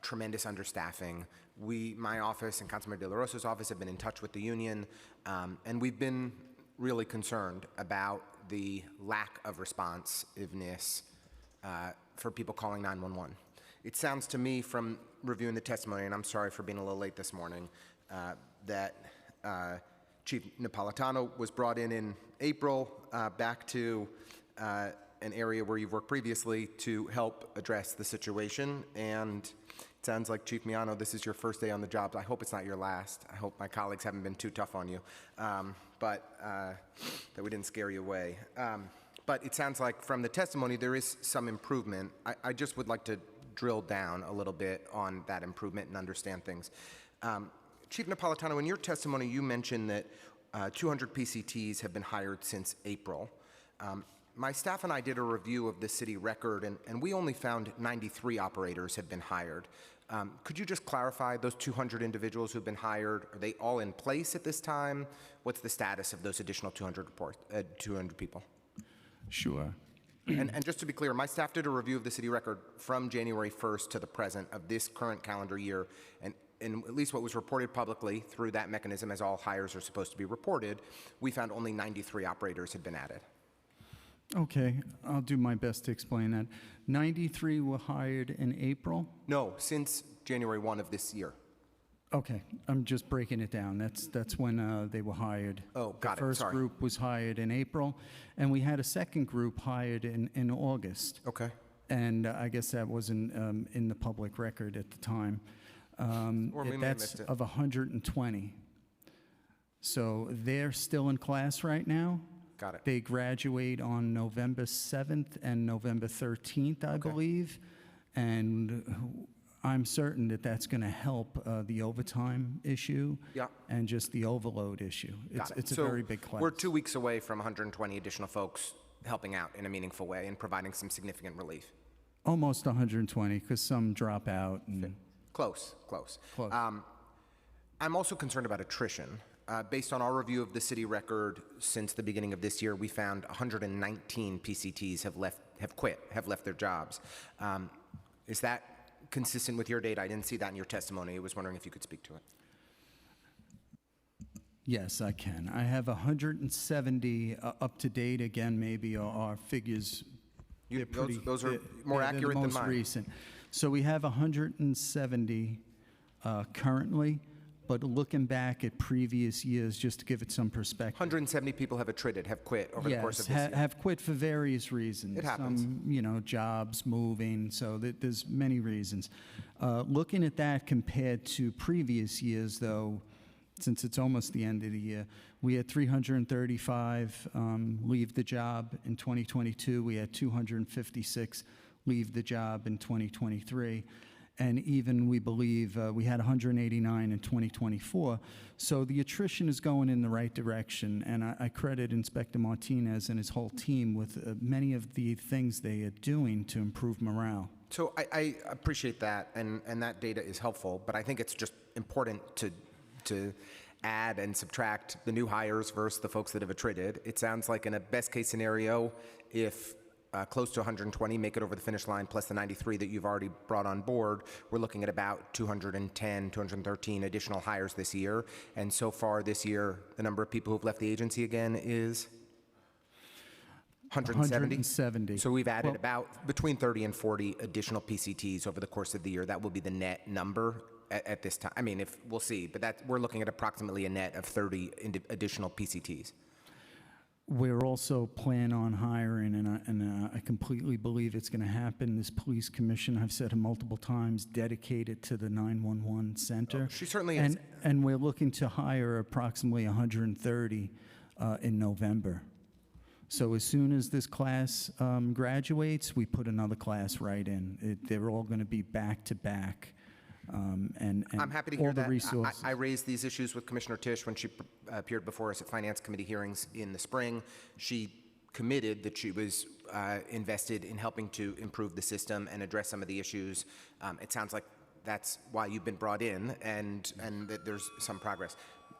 tremendous understaffing. My office and Councilmember De La Rosa's office have been in touch with the union, and we've been really concerned about the lack of responsiveness for people calling 911. It sounds to me from reviewing the testimony, and I'm sorry for being a little late this morning, that Chief Napolitano was brought in April back to an area where you've worked previously to help address the situation. And it sounds like, Chief Miano, this is your first day on the job. I hope it's not your last. I hope my colleagues haven't been too tough on you, but that we didn't scare you away. But it sounds like from the testimony there is some improvement. I just would like to drill down a little bit on that improvement and understand things. Chief Napolitano, in your testimony you mentioned that 200 PCTs have been hired since April. My staff and I did a review of the city record, and we only found 93 operators have been hired. Could you just clarify those 200 individuals who've been hired? Are they all in place at this time? What's the status of those additional 200 people? Sure. And just to be clear, my staff did a review of the city record from January 1st to the present of this current calendar year, and at least what was reported publicly through that mechanism, as all hires are supposed to be reported, we found only 93 operators had been added. Okay, I'll do my best to explain that. 93 were hired in April? No, since January 1 of this year. Okay, I'm just breaking it down. That's when they were hired. Oh, got it. The first Sorry. group was hired in April, and we had a second group hired in August. Okay. And I guess that wasn't in the public record at the time. Or we may have missed it. Of 120. So they're still in class right now. Got it. They graduate on November 7th and November 13th, I believe. And I'm certain that that's going to help the overtime issue Yeah. and just the overload issue. It's a So very big class. We're 2 weeks away from 120 additional folks helping out in a meaningful way and providing some significant relief. Almost 120, because some drop out. And Close. Close. I'm also concerned about attrition. Based on our review of the city record since the beginning of this year, we found 119 PCTs have left their jobs. Is that consistent with your data? I didn't see that in your testimony. I was wondering if you could speak to it. Yes, I can. I have 170 up to date. Again, maybe our figures. Those are more they're the accurate than most mine. recent. So we have 170 currently, but looking back at previous years, just to give it some perspective. 170 people have attrited, have quit over the course of this year. Have quit for various reasons. It happens. Some, jobs, moving, so there's many reasons. Looking at that compared to previous years, though, since it's almost the end of the year, we had 335 leave the job in 2022. We had 256 leave the job in 2023. And even, we believe, we had 189 in 2024. So the attrition is going in the right direction, and I credit Inspector Martinez and his whole team with many of the things they are doing to improve morale. So I appreciate that, and that data is helpful, but I think it's just important to add and subtract the new hires versus the folks that have attrited. It sounds like in a best-case scenario, if close to 120 make it over the finish line, plus the 93 that you've already brought on board, we're looking at about 210, 213 additional hires this year. And so far this year, the number of people who've left the agency again is 170? 170. So we've added about between 30 and 40 additional PCTs over the course of the year. That will be the net number at this time. I mean, if we'll see, but we're looking at approximately a net of 30 additional PCTs. We're also planning on hiring, and I completely believe it's going to happen, this police commission, I've said it multiple times, dedicated to the 911 center. She certainly is. And we're looking to hire approximately 130 in November. So as soon as this class graduates, we put another class right in. They're all going to be back to back. And I'm happy to all hear the that. resources. I raised these issues with Commissioner Tisch when she appeared before us at Finance Committee hearings in the spring. She committed that she was invested in helping to improve the system and address some of the issues. It sounds like that's why you've been brought in, and that there's some progress.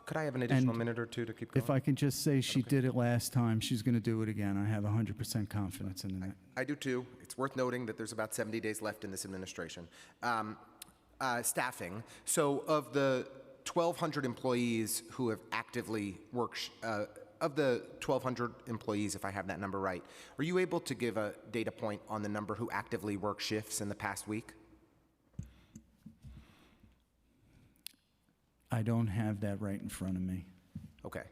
Could I have an additional minute or two to keep going? If I can just say, she did it last time. She's going to do it again. I have 100% confidence in that. I do too. It's worth noting that there's about 70 days left in this administration. Staffing. So of the 1,200 employees who have actively worked, of the 1,200 employees, if I have that number right, are you able to give a data point on the number who actively work shifts in the past week? I don't have that right in front of me. Okay.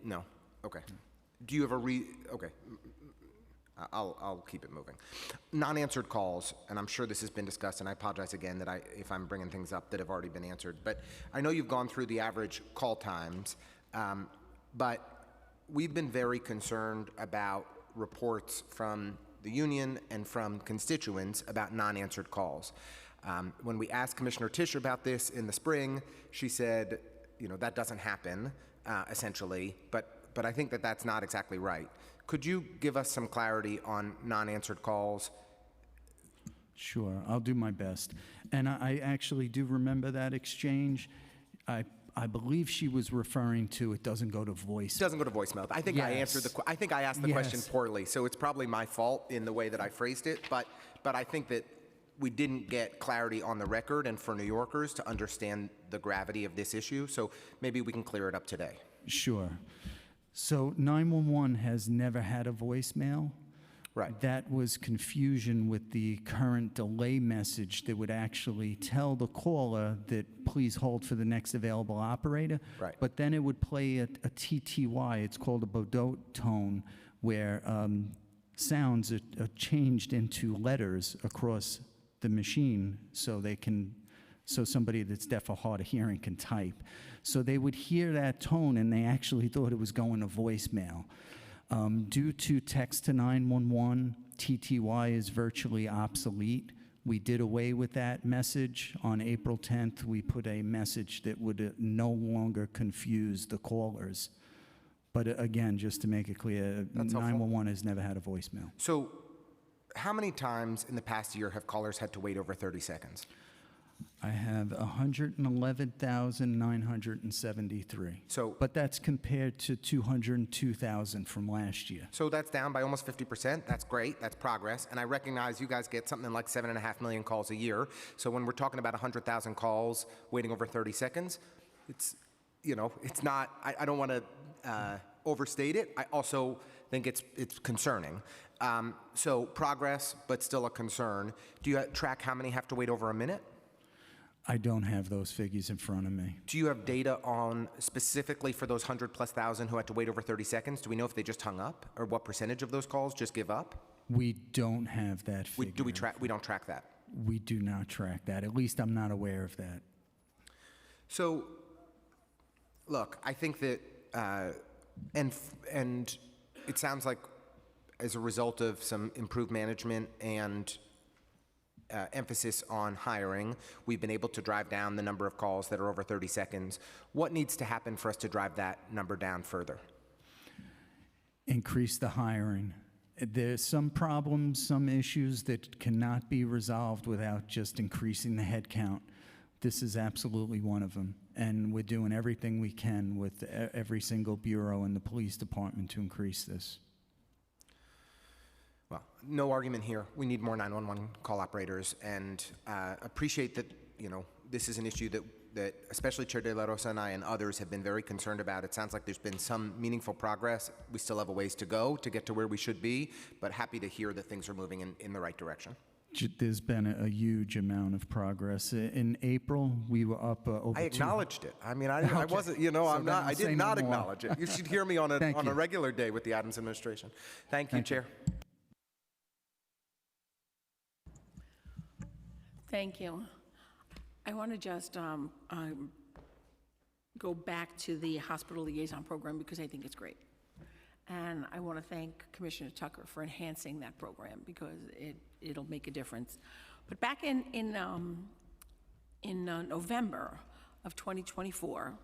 No. Okay. Do you have okay. I'll keep it moving. Non-answered calls, and I'm sure this has been discussed, and I apologize again that if I'm bringing things up that have already been answered, but I know you've gone through the average call times, but we've been very concerned about reports from the union and from constituents about non-answered calls. When we asked Commissioner Tisch about this in the spring, she said, that doesn't happen, essentially, but I think that that's not exactly right. Could you give us some clarity on non-answered calls? Sure, I'll do my best. And I actually do remember that exchange. I believe she was referring to it doesn't go to voicemail. It doesn't go to voicemail. I think I asked the question poorly, so it's probably my fault in the way that I phrased it, but I think that we didn't get clarity on the record and for New Yorkers to understand the gravity of this issue, so maybe we can clear it up today. Sure. So 911 has never had a voicemail. Right. That was confusion with the current delay message that would actually tell the caller that please hold for the next available operator. Right. But then it would play a TTY, it's called a Baudot tone, where sounds are changed into letters across the machine so somebody that's deaf or hard of hearing can type. So they would hear that tone and they actually thought it was going to voicemail. Due to text to 911, TTY is virtually obsolete. We did away with that message. On April 10th, we put a message that would no longer confuse the callers. But again, just to make it clear, That's helpful. 911 has never had a voicemail. So how many times in the past year have callers had to wait over 30 seconds? I have 111,973. So- but that's compared to 202,000 from last year. So that's down by almost 50%. That's great. That's progress. And I recognize you guys get something like 7.5 million calls a year. So when we're talking about 100,000 calls waiting over 30 seconds, it's, you know, it's not, I don't want to overstate it. I also think it's concerning. So progress, but still a concern. Do you track how many have to wait over a minute? I don't have those figures in front of me. Do you have data on specifically for those 100,000+ who had to wait over 30 seconds? Do we know if they just hung up, or what percentage of those calls just give up? We don't have that figure. We don't track that. We do not track that. At least I'm not aware of that. So, look, I think that, and it sounds like as a result of some improved management and emphasis on hiring, we've been able to drive down the number of calls that are over 30 seconds. What needs to happen for us to drive that number down further? Increase the hiring. There's some problems, some issues that cannot be resolved without just increasing the head count. This is absolutely one of them. And we're doing everything we can with every single bureau in the police department to increase this. Well, no argument here. We need more 911 call operators, and appreciate that, you know, this is an issue that especially Chair De La Rosa and I and others have been very concerned about. It sounds like there's been some meaningful progress. We still have a ways to go to get to where we should be, but happy to hear that things are moving in the right direction. There's been a huge amount of progress. In April, we were up over. I acknowledged it. I mean, I wasn't, you know, So I'm not, then I say did no not more. acknowledge it. You should hear me on Thank a you. regular day with the Adams administration. Thank you, Chair. Thank you. I want to just go back to the hospital liaison program because I think it's great. And I want to thank Commissioner Tucker for enhancing that program because it'll make a difference. But back in November of 2024,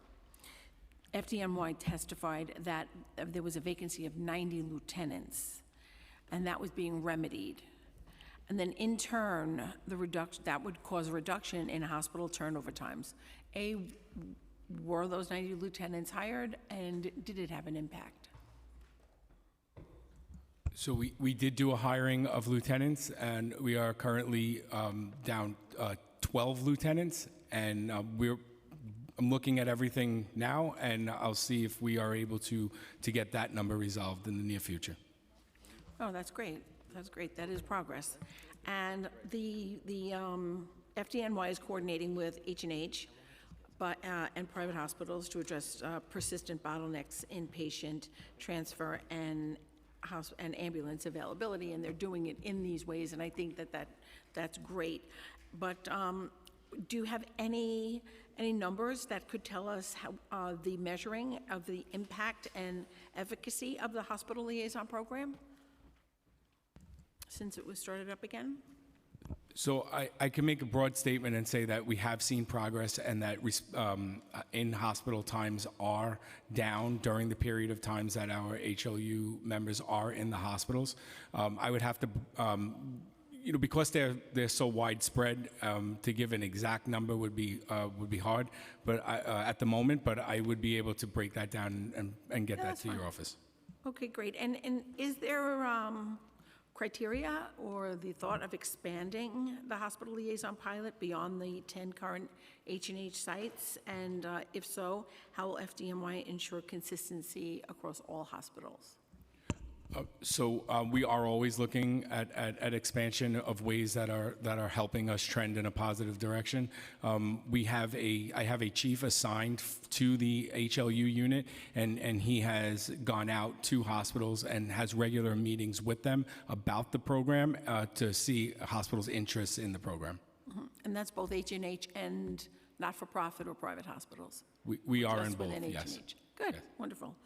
FDNY testified that there was a vacancy of 90 lieutenants, and that was being remedied. And then in turn, that would cause a reduction in hospital turnover times. Were those 90 lieutenants hired, and did it have an impact? So we did do a hiring of lieutenants, and we are currently down 12 lieutenants, and I'm looking at everything now, and I'll see if we are able to get that number resolved in the near future. Oh, that's great. That's great. That is progress. And the FDNY is coordinating with H&H and private hospitals to address persistent bottlenecks in patient transfer and ambulance availability, and they're doing it in these ways, and I think that's great. But do you have any numbers that could tell us how the measuring of the impact and efficacy of the hospital liaison program since it was started up again? So I can make a broad statement and say that we have seen progress and that in-hospital times are down during the period of times that our HLU members are in the hospitals. I would have to, because they're so widespread, to give an exact number would be hard. But at the moment, I would be able to break that down and get that to your office. Okay, great. And is there criteria or the thought of expanding the hospital liaison pilot beyond the 10 current H&H sites? And if so, how will FDNY ensure consistency across all hospitals? So we are always looking at expansion of ways that are helping us trend in a positive direction. I have a chief assigned to the HLU unit, and he has gone out to hospitals and has regular meetings with them about the program to see hospitals' interest in the program. Mm-hmm. And that's both H&H and not-for-profit or private hospitals? We are Just in both, within yes. H&H. Good, Yes. wonderful.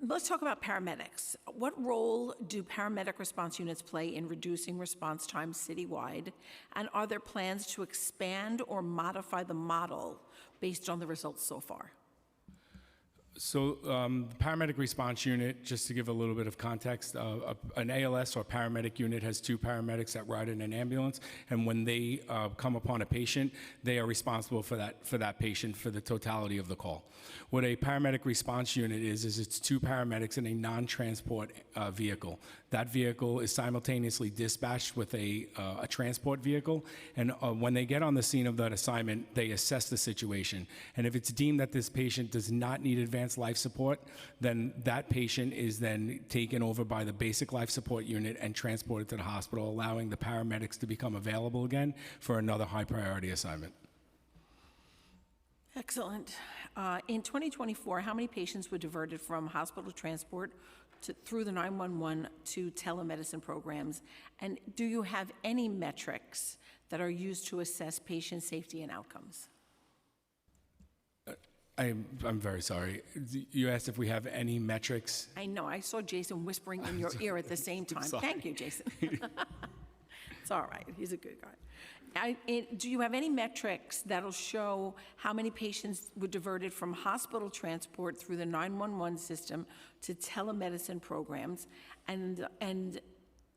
Let's talk about paramedics. What role do paramedic response units play in reducing response times citywide? And are there plans to expand or modify the model based on the results so far? So the paramedic response unit, just to give a little bit of context, an ALS or paramedic unit has 2 paramedics that ride in an ambulance, and when they come upon a patient, they are responsible for that patient for the totality of the call. What a paramedic response unit is it's 2 paramedics in a non-transport vehicle. That vehicle is simultaneously dispatched with a transport vehicle, and when they get on the scene of that assignment, they assess the situation. And if it's deemed that this patient does not need advanced life support, then that patient is then taken over by the basic life support unit and transported to the hospital, allowing the paramedics to become available again for another high priority assignment. Excellent. In 2024, how many patients were diverted from hospital transport through the 911 to telemedicine programs? And do you have any metrics that are used to assess patient safety and outcomes? I'm very sorry. You asked if we have any metrics. I know, I saw Jason whispering in your ear at the same time. sorry. Thank you, Jason. It's all right, he's a good guy. Do you have any metrics that'll show how many patients were diverted from hospital transport through the 911 system to telemedicine programs? And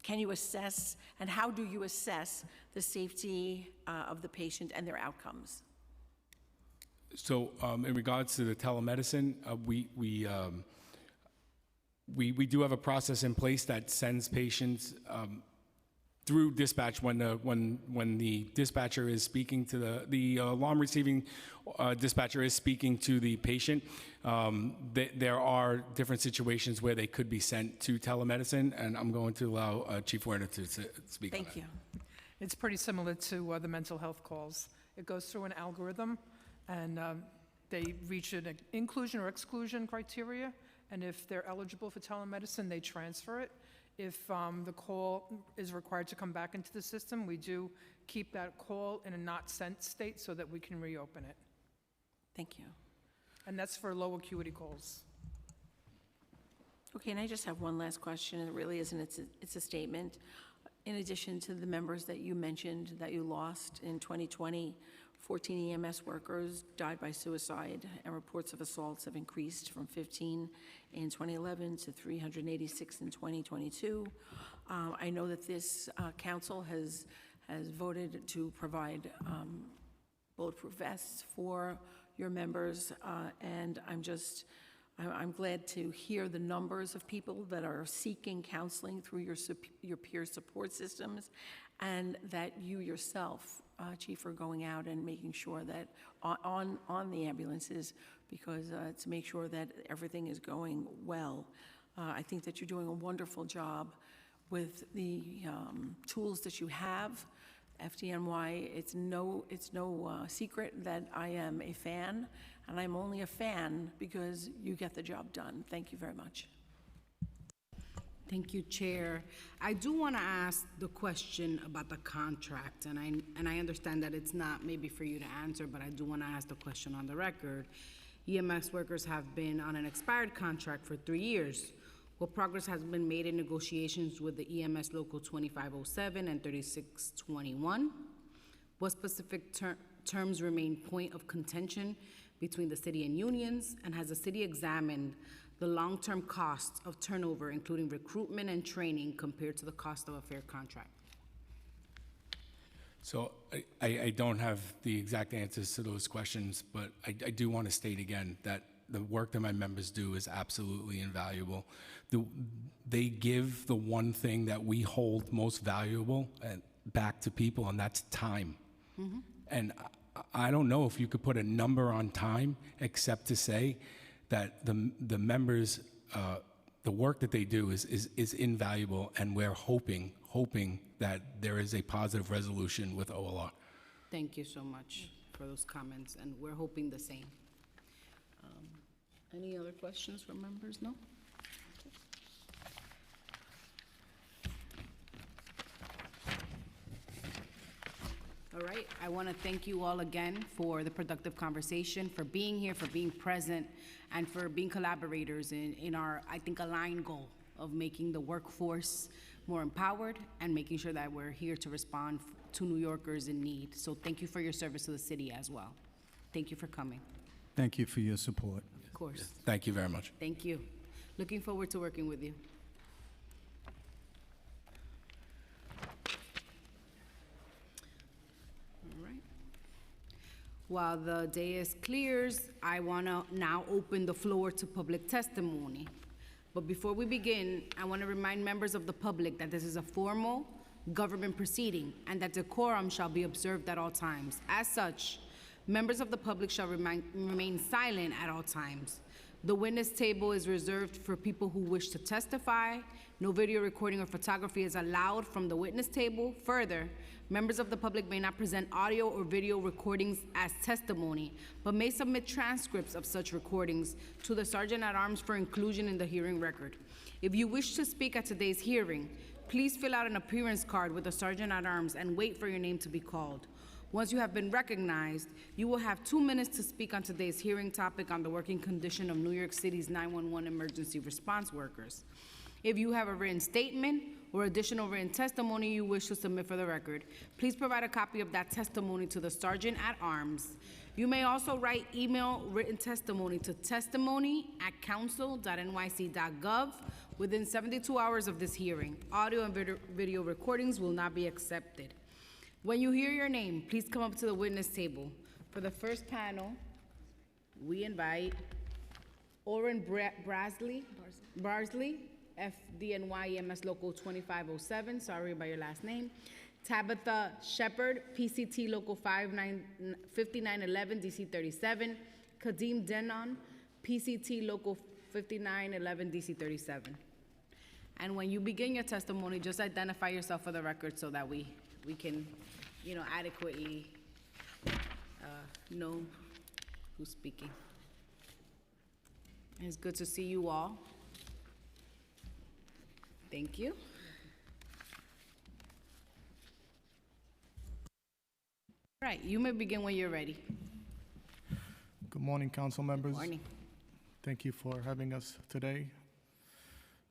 can you assess, and how do you assess the safety of the patient and their outcomes? So in regards to the telemedicine, we do have a process in place that sends patients through dispatch when the dispatcher is speaking to the alarm receiving dispatcher is speaking to the patient. There are different situations where they could be sent to telemedicine, and I'm going to allow Chief Werner to speak on that. Thank you. It's pretty similar to the mental health calls. It goes through an algorithm, and they reach an inclusion or exclusion criteria, and if they're eligible for telemedicine, they transfer it. If the call is required to come back into the system, we do keep that call in a not sent state so that we can reopen it. Thank you. And that's for low acuity calls. Okay, and I just have one last question, and it really isn't, it's a statement. In addition to the members that you mentioned that you lost in 2020, 14 EMS workers died by suicide, and reports of assaults have increased from 15 in 2011 to 386 in 2022. I know that this council has voted to provide bulletproof vests for your members, and I'm glad to hear the numbers of people that are seeking counseling through your peer support systems, and that you yourself, Chief, are going out and making sure that on the ambulances, because to make sure that everything is going well. I think that you're doing a wonderful job with the tools that you have. FDNY, it's no secret that I am a fan, and I'm only a fan because you get the job done. Thank you very much. Thank you, Chair. I do want to ask the question about the contract, and I understand that it's not maybe for you to answer, but I do want to ask the question on the record. EMS workers have been on an expired contract for 3 years. What progress has been made in negotiations with the EMS Local 2507 and 3621? What specific terms remain point of contention between the city and unions? And has the city examined the long-term costs of turnover, including recruitment and training, compared to the cost of a fair contract? So I don't have the exact answers to those questions, but I do want to state again that the work that my members do is absolutely invaluable. They give the one thing that we hold most valuable back to people, and that's time. Mm-hmm. And I don't know if you could put a number on time, except to say that the members, the work that they do is invaluable, and we're hoping that there is a positive resolution with OLR. Thank you so much for those comments, and we're hoping the same. Any other questions from members? No? All right, I want to thank you all again for the productive conversation, for being here, for being present, and for being collaborators in our, I think, aligned goal of making the workforce more empowered and making sure that we're here to respond to New Yorkers in need. So thank you for your service to the city as well. Thank you for coming. Thank you for your support. Of course. Thank you very much. Thank you. Looking forward to working with you. All right. While the dais clears, I want to now open the floor to public testimony. But before we begin, I want to remind members of the public that this is a formal government proceeding and that decorum shall be observed at all times. As such, members of the public shall remain silent at all times. The witness table is reserved for people who wish to testify. No video recording or photography is allowed from the witness table. Further, members of the public may not present audio or video recordings as testimony, but may submit transcripts of such recordings to the Sergeant-at-Arms for inclusion in the hearing record. If you wish to speak at today's hearing, please fill out an appearance card with the Sergeant-at-Arms and wait for your name to be called. Once you have been recognized, you will have 2 minutes to speak on today's hearing topic on the working condition of New York City's 911 emergency response workers. If you have a written statement or additional written testimony you wish to submit for the record, please provide a copy of that testimony to the Sergeant-at-Arms. You may also email written testimony to testimony@council.nyc.gov within 72 hours of this hearing. Audio and video recordings will not be accepted. When you hear your name, please come up to the witness table. For the first panel, we invite Oren Barsley, FDNY EMS Local 2507, sorry about your last name. Tabitha Shepard, PCT Local 5911, DC 37. Kadeem Denon, PCT Local 5911, DC 37. And when you begin your testimony, just identify yourself for the record so that we can, adequately know who's speaking. It's good to see you all. Thank you. All right, you may begin when you're ready. Good morning, council members. Morning. Thank you for having us today.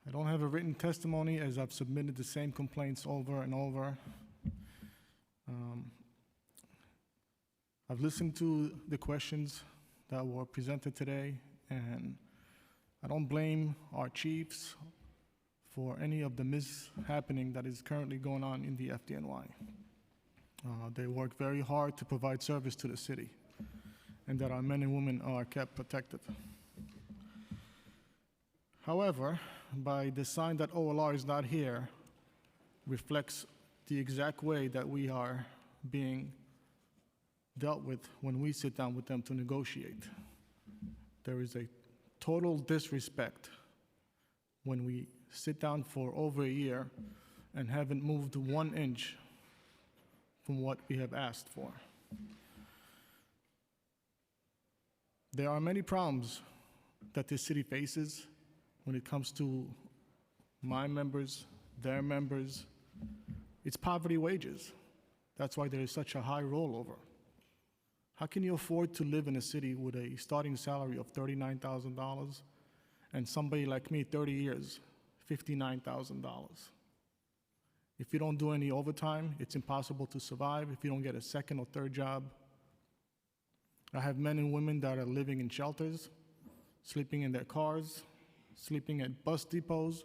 I don't have a written testimony as I've submitted the same complaints over and over. I've listened to the questions that were presented today, and I don't blame our chiefs for any of the mishappening that is currently going on in the FDNY. They work very hard to provide service to the city, and that our men and women are kept protected. However, by the sign that OLR is not here reflects the exact way that we are being dealt with when we sit down with them to negotiate. There is a total disrespect when we sit down for over a year and haven't moved 1 inch from what we have asked for. There are many problems that this city faces when it comes to my members, their members. It's poverty wages. That's why there is such a high rollover. How can you afford to live in a city with a starting salary of $39,000 and somebody like me, 30 years, $59,000? If you don't do any overtime, it's impossible to survive if you don't get a second or third job. I have men and women that are living in shelters, sleeping in their cars, sleeping at bus depots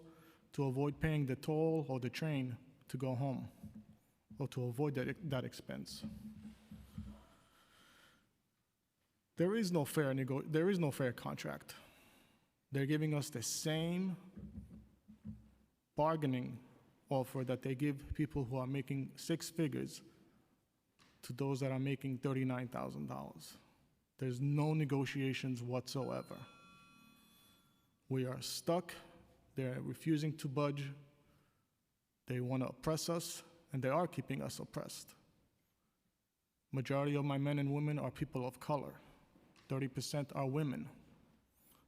to avoid paying the toll or the train to go home, or to avoid that expense. There is no fair contract. They're giving us the same bargaining offer that they give people who are making 6 figures to those that are making $39,000. There's no negotiations whatsoever. We are stuck. They're refusing to budge. They want to oppress us, and they are keeping us oppressed. Majority of my men and women are people of color. 30% are women.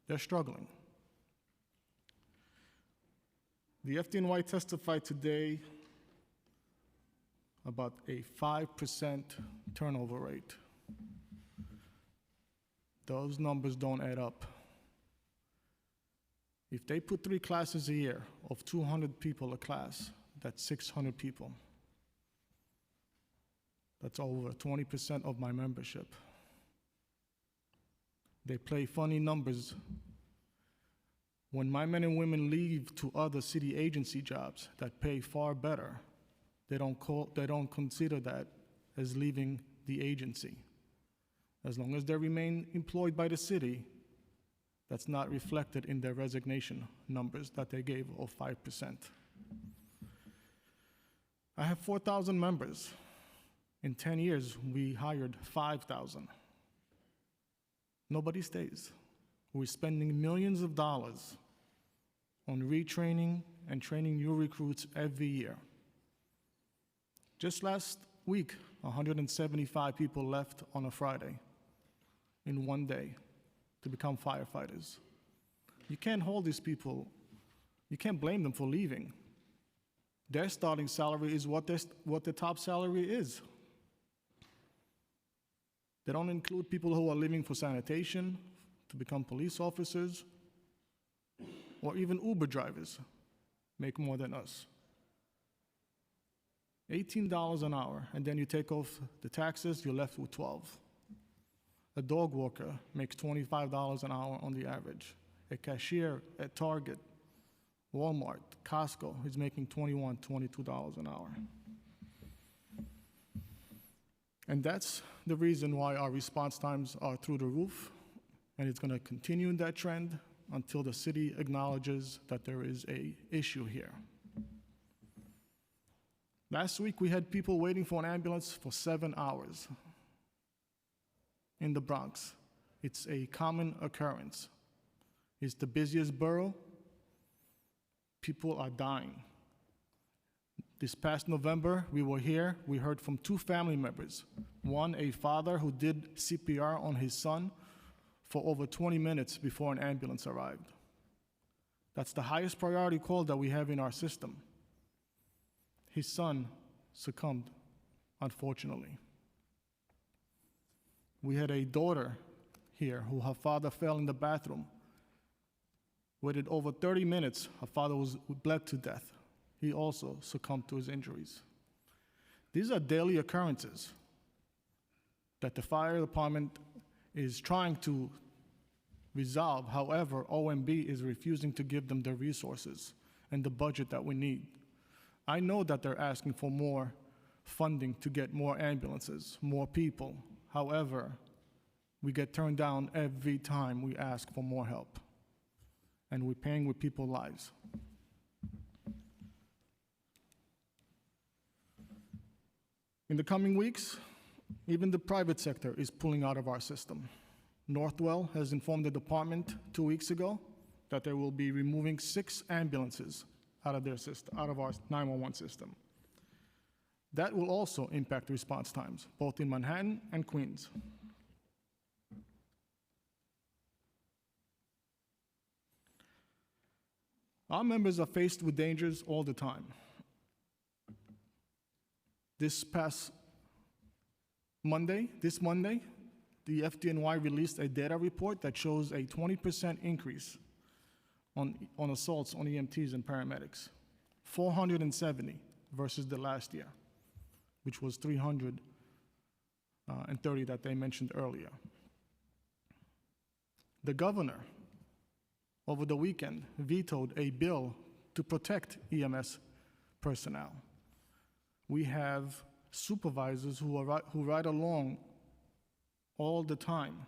They're struggling. The FDNY testified today about a 5% turnover rate. Those numbers don't add up. If they put 3 classes a year of 200 people a class, that's 600 people. That's over 20% of my membership. They play funny numbers. When my men and women leave to other city agency jobs that pay far better, they don't consider that as leaving the agency. As long as they remain employed by the city, that's not reflected in their resignation numbers that they gave of 5%. I have 4,000 members. In 10 years, we hired 5,000. Nobody stays. We're spending millions of dollars on retraining and training new recruits every year. Just last week, 175 people left on a Friday in one day to become firefighters. You can't hold these people, you can't blame them for leaving. Their starting salary is what the top salary is. They don't include people who are leaving for sanitation, to become police officers, or even Uber drivers make more than us. $18 an hour, and then you take off the taxes, you're left with 12. A dog walker makes $25 an hour on the average. A cashier at Target, Walmart, Costco is making $21, $22 an hour. And that's the reason why our response times are through the roof, and it's going to continue in that trend until the city acknowledges that there is an issue here. Last week, we had people waiting for an ambulance for 7 hours in the Bronx. It's a common occurrence. It's the busiest borough. People are dying. This past November, we were here. We heard from 2 family members. One, a father who did CPR on his son for over 20 minutes before an ambulance arrived. That's the highest priority call that we have in our system. His son succumbed, unfortunately. We had a daughter here who her father fell in the bathroom. Waited over 30 minutes, her father was bled to death. He also succumbed to his injuries. These are daily occurrences that the fire department is trying to resolve. However, OMB is refusing to give them the resources and the budget that we need. I know that they're asking for more funding to get more ambulances, more people. However, we get turned down every time we ask for more help. And we're paying with people's lives. In the coming weeks, even the private sector is pulling out of our system. Northwell has informed the department 2 weeks ago that they will be removing 6 ambulances out of their system, out of our 911 system. That will also impact response times, both in Manhattan and Queens. Our members are faced with dangers all the time. This Monday, the FDNY released a data report that shows a 20% increase on assaults on EMTs and paramedics, 470 versus the last year, which was 330 that they mentioned earlier. The governor, over the weekend, vetoed a bill to protect EMS personnel. We have supervisors who ride along all the time.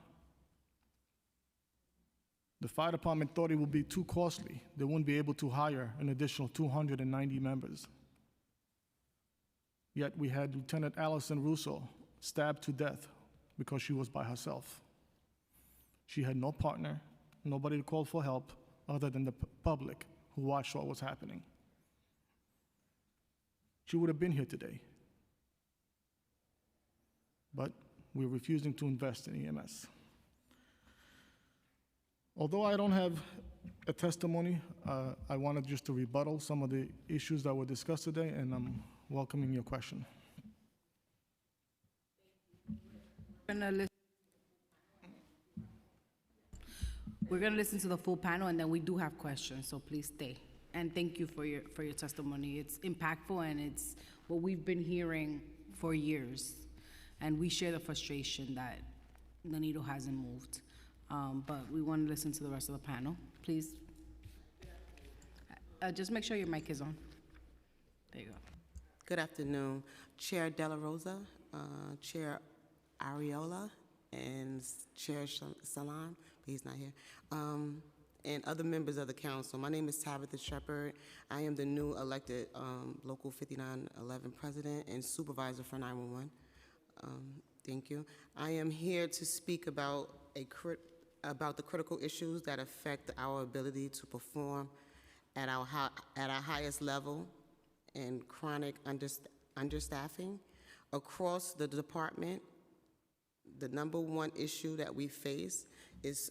The fire department thought it would be too costly. They wouldn't be able to hire an additional 290 members. Yet we had Lieutenant Allison Russo stabbed to death because she was by herself. She had no partner, nobody to call for help other than the public who watched what was happening. She would have been here today. But we're refusing to invest in EMS. Although I don't have a testimony, I wanted just to rebuttal some of the issues that were discussed today, and I'm welcoming your question. We're gonna listen to the full panel, and then we do have questions, so please stay. And thank you for your testimony. It's impactful, and it's what we've been hearing for years. And we share the frustration that the needle hasn't moved. But we want to listen to the rest of the panel. Please. Just make sure your mic is on. There you go. Good afternoon, Chair Della Rosa, Chair Ariola, and Chair Salam, he's not here, and other members of the council. My name is Tabitha Shepard. I am the new elected Local 5911 President and Supervisor for 911. Thank you. I am here to speak about about the critical issues that affect our ability to perform at our highest level, and chronic understaffing across the department. The number one issue that we face is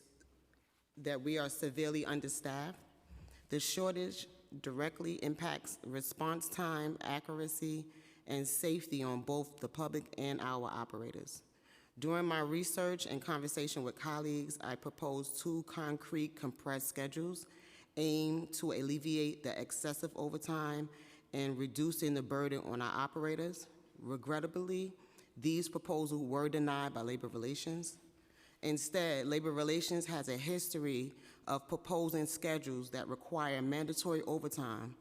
that we are severely understaffed. The shortage directly impacts response time, accuracy, and safety on both the public and our operators. During my research and conversation with colleagues, I proposed 2 concrete compressed schedules aimed to alleviate the excessive overtime and reducing the burden on our operators. Regrettably, these proposals were denied by Labor Relations. Instead, Labor Relations has a history of proposing schedules that require mandatory overtime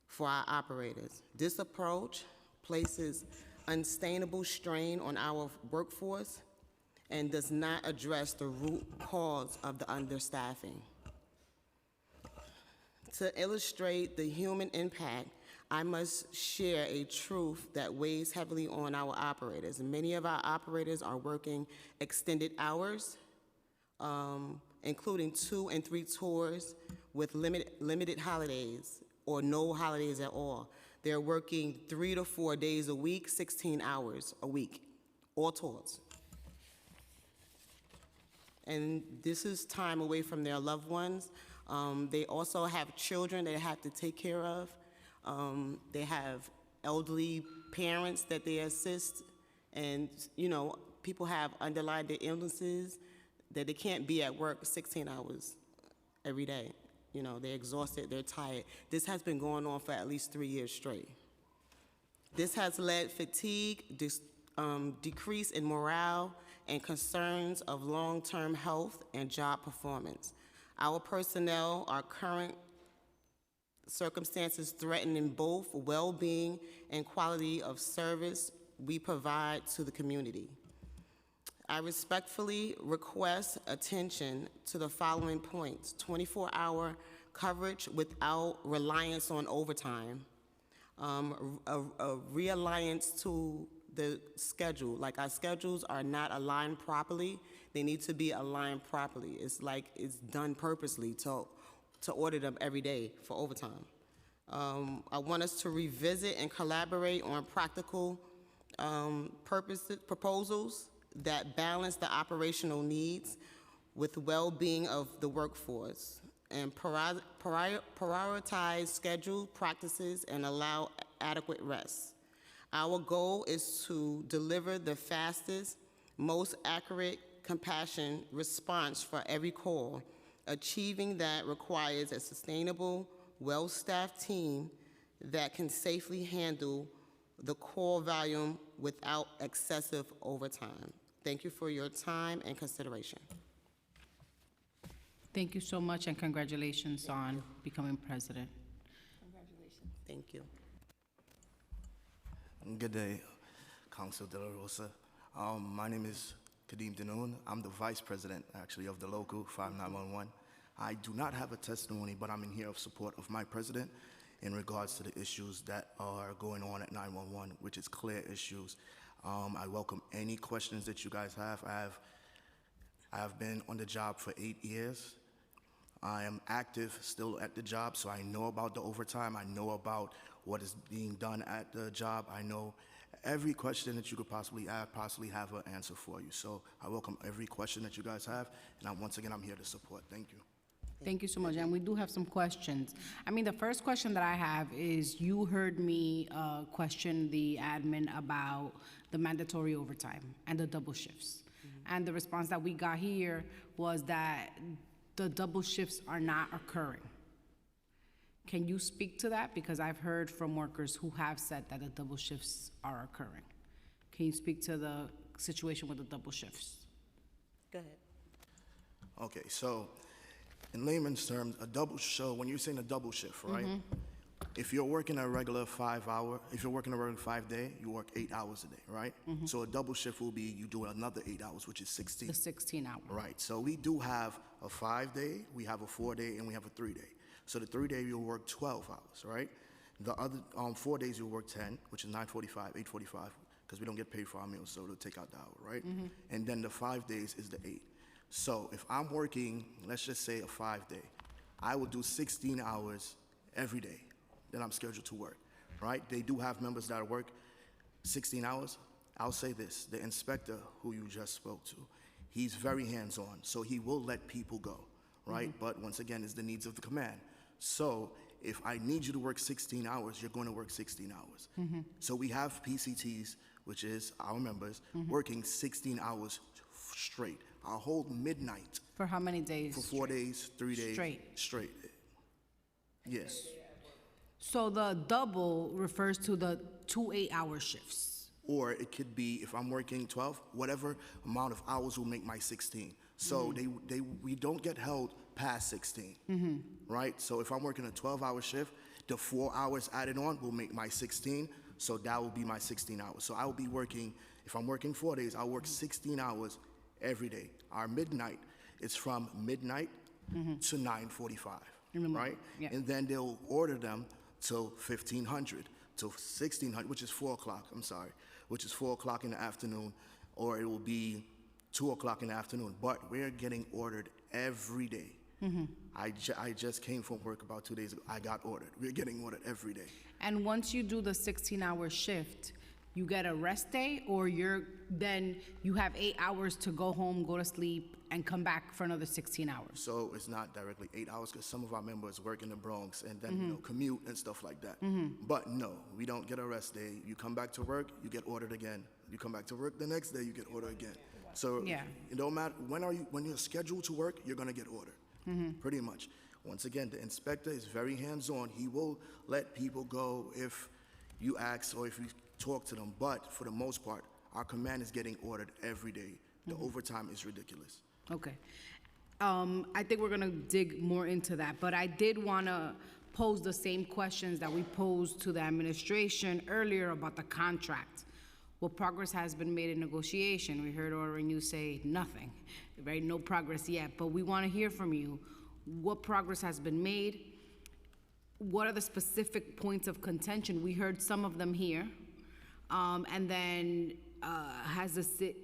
for our operators. This approach places unsustainable strain on our workforce and does not address the root cause of the understaffing. To illustrate the human impact, I must share a truth that weighs heavily on our operators. Many of our operators are working extended hours, including 2 and 3 tours with limited holidays or no holidays at all. They're working 3 to 4 days a week, 16 hours a week, all tours. And this is time away from their loved ones. They also have children they have to take care of. They have elderly parents that they assist, and people have underlying illnesses that they can't be at work 16 hours every day. They're exhausted, they're tired. This has been going on for at least 3 years straight. This has led fatigue, decrease in morale, and concerns of long-term health and job performance. Our personnel are current circumstances threatening both well-being and quality of service we provide to the community. I respectfully request attention to the following points: 24-hour coverage without reliance on overtime, a realignment to the schedule. Like, our schedules are not aligned properly. They need to be aligned properly. It's like it's done purposely to order them every day for overtime. I want us to revisit and collaborate on practical proposals that balance the operational needs with well-being of the workforce, and prioritize scheduled practices and allow adequate rest. Our goal is to deliver the fastest, most accurate compassion response for every call. Achieving that requires a sustainable, well-staffed team that can safely handle the call volume without excessive overtime. Thank you for your time and consideration. Thank you so much, and congratulations on becoming president. Congratulations. Thank you. Good day, Council De La Rosa. My name is Kadeem Danoon. I'm the vice president, actually, of the local 5911. I do not have a testimony, but I'm in here of support of my president in regards to the issues that are going on at 911, which is clear issues. I welcome any questions that you guys have. I have been on the job for 8 years. I am active still at the job, so I know about the overtime. I know about what is being done at the job. I know every question that you could possibly have an answer for you. So I welcome every question that you guys have, and once again, I'm here to support. Thank you. Thank you so much, and we do have some questions. The first question that I have is, you heard me question the admin about the mandatory overtime and the double shifts. And the response that we got here was that the double shifts are not occurring. Can you speak to that? Because I've heard from workers who have said that the double shifts are occurring. Can you speak to the situation with the double shifts? Go ahead. Okay, so in layman's terms, a double show, when you're saying a double shift, right? If you're working a regular 5 hour, if you're working a regular 5 day, you work 8 hours a day, right? So a double shift will be you do another 8 hours, which is 16. The 16 hour. Right, so we do have a 5 day, we have a 4 day, and we have a 3 day. So the 3 day you'll work 12 hours, right? The other 4 days you'll work 10, which is 9:45, 8:45, because we don't get paid for our meals, so they'll take out the hour, right? And then the 5 days is the 8. So if I'm working, let's just say a 5 day, I will do 16 hours every day that I'm scheduled to work, right? They do have members that work 16 hours. I'll say this, the inspector who you just spoke to, he's very hands-on, so he will let people go, right? But once again, it's the needs of the command. So if I need you to work 16 hours, you're going to work 16 hours. So we have PCTs, which is our members, working 16 hours straight, a whole midnight. For how many days? For 4 days, 3 days. Straight. Yes. So the double refers to the 2 8-hour shifts. Or it could be, if I'm working 12, whatever amount of hours will make my 16. So we don't get held past 16, right? So if I'm working a 12-hour shift, the 4 hours added on will make my 16, so that will be my 16 hours. So I will be working, if I'm working 4 days, I'll work 16 hours every day. Our midnight is from midnight to 9:45, right? Yeah. And then they'll order them till 1500, till 1600, which is 4 o'clock, I'm sorry, which is 4 o'clock in the afternoon, or it will be 2 o'clock in the afternoon. But we're getting ordered every day. I just came from work about 2 days ago. I got ordered. We're getting ordered every day. And once you do the 16-hour shift, you get a rest day, or then you have 8 hours to go home, go to sleep, and come back for another 16 hours. So it's not directly 8 hours, because some of our members work in the Bronx and then commute and stuff like that. But no, we don't get a rest day. You come back to work, you get ordered again. You come back to work the next day, you get ordered again. So it don't matter when you're scheduled to work, you're gonna get ordered. Pretty much. Once again, the inspector is very hands-on. He will let people go if you ask or if you talk to them. But for the most part, our command is getting ordered every day. The overtime is ridiculous. Okay. I think we're gonna dig more into that, but I did wanna pose the same questions that we posed to the administration earlier about the contract. What progress has been made in negotiation? We heard Order and you say nothing, right? No progress yet, but we wanna hear from you. What progress has been made? What are the specific points of contention? We heard some of them here. And then has the city,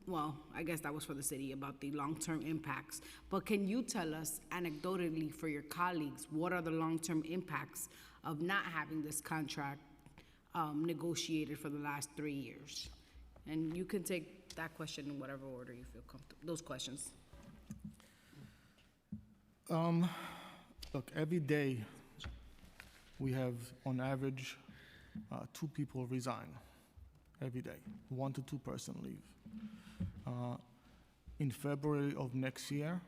well, I guess that was for the city about the long-term impacts. But can you tell us anecdotally for your colleagues, what are the long-term impacts of not having this contract negotiated for the last 3 years? And you can take that question in whatever order you feel comfortable, those questions. Look, every day we have, on average, 2 people resign every day, 1 to 2 person leave. In February of next year,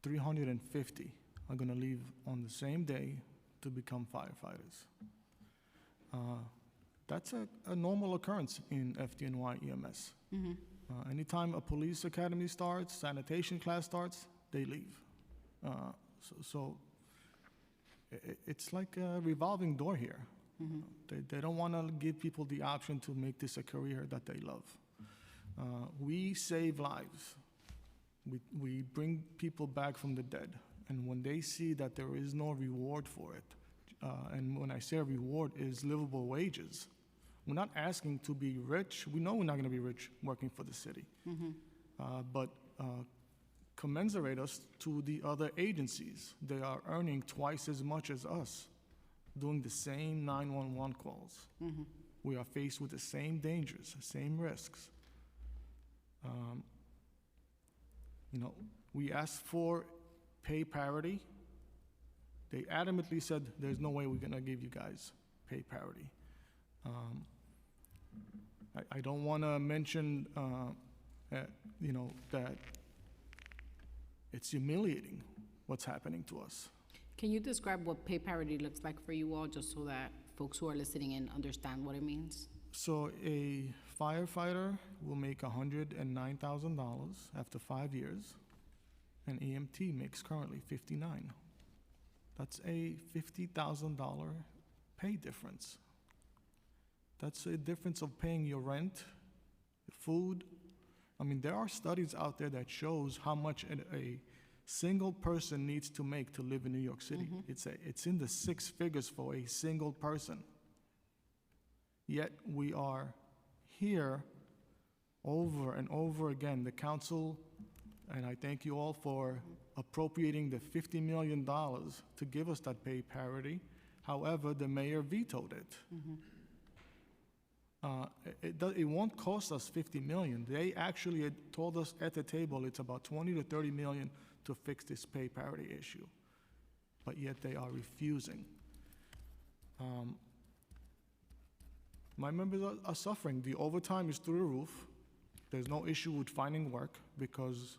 350 are going to leave on the same day to become firefighters. That's a normal occurrence in FDNY EMS. Anytime a police academy starts, sanitation class starts, they leave. So it's like a revolving door here. They don't want to give people the option to make this a career that they love. We save lives. We bring people back from the dead. And when they see that there is no reward for it, and when I say reward is livable wages, we're not asking to be rich. We know we're not going to be rich working for the city. But commensurate us to the other agencies. They are earning twice as much as us, doing the same 911 calls. We are faced with the same dangers, the same risks. We asked for pay parity. They adamantly said, there's no way we're gonna give you guys pay parity. I don't wanna mention that it's humiliating what's happening to us. Can you describe what pay parity looks like for you all, just so that folks who are listening in understand what it means? So a firefighter will make $109,000 after 5 years. An EMT makes currently $59,000. That's a $50,000 pay difference. That's a difference of paying your rent, food. I mean, there are studies out there that shows how much a single person needs to make to live in New York City. It's in the six figures for a single person. Yet we are here over and over again. The council, and I thank you all for appropriating the $50 million to give us that pay parity. However, the mayor vetoed it. It won't cost us $50 million. They actually had told us at the table it's about $20 to $30 million to fix this pay parity issue, but yet they are refusing. My members are suffering. The overtime is through the roof. There's no issue with finding work because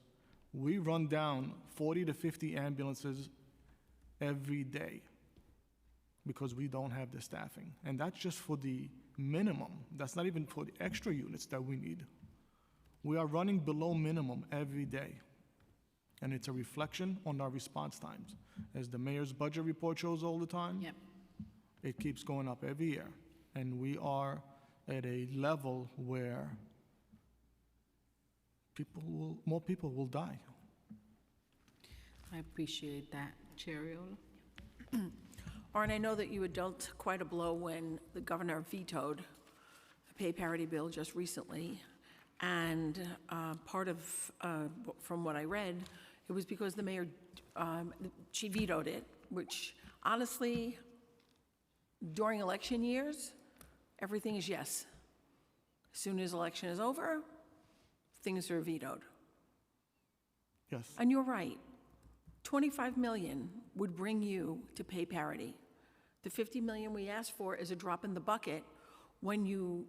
we run down 40 to 50 ambulances every day because we don't have the staffing. And that's just for the minimum. That's not even for the extra units that we need. We are running below minimum every day. And it's a reflection on our response times. As the mayor's budget report shows all the time, it keeps going up every year. And we are at a level where more people will die. I appreciate that. Chair Ariola? Orin, I know that you had dealt quite a blow when the governor vetoed the pay parity bill just recently. And part of, from what I read, it was because the mayor, she vetoed it, which honestly, during election years, everything is yes. As soon as election is over, things are vetoed. Yes. And you're right. 25 million would bring you to pay parity. The 50 million we asked for is a drop in the bucket when you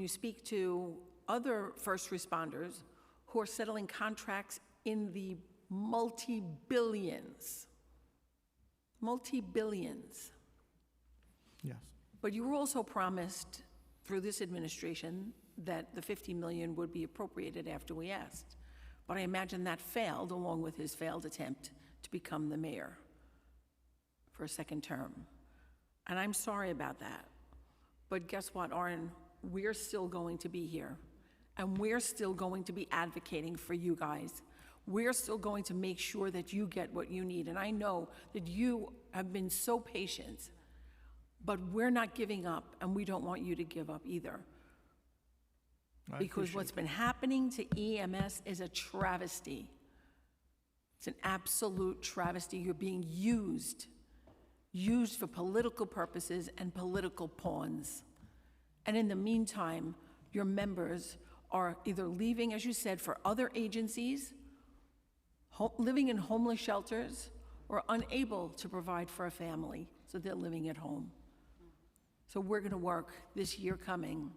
speak to other first responders who are settling contracts in the multi-billions. Multi-billions. Yes. But you were also promised through this administration that the 50 million would be appropriated after we asked. But I imagine that failed along with his failed attempt to become the mayor for a second term. And I'm sorry about that. But guess what, Orin? We're still going to be here. And we're still going to be advocating for you guys. We're still going to make sure that you get what you need. And I know that you have been so patient, but we're not giving up, and we don't want you to give up either. Because what's been happening to EMS is a travesty. It's an absolute travesty. You're being used for political purposes and political pawns. And in the meantime, your members are either leaving, as you said, for other agencies, living in homeless shelters, or unable to provide for a family, so they're living at home. So we're going to work this year coming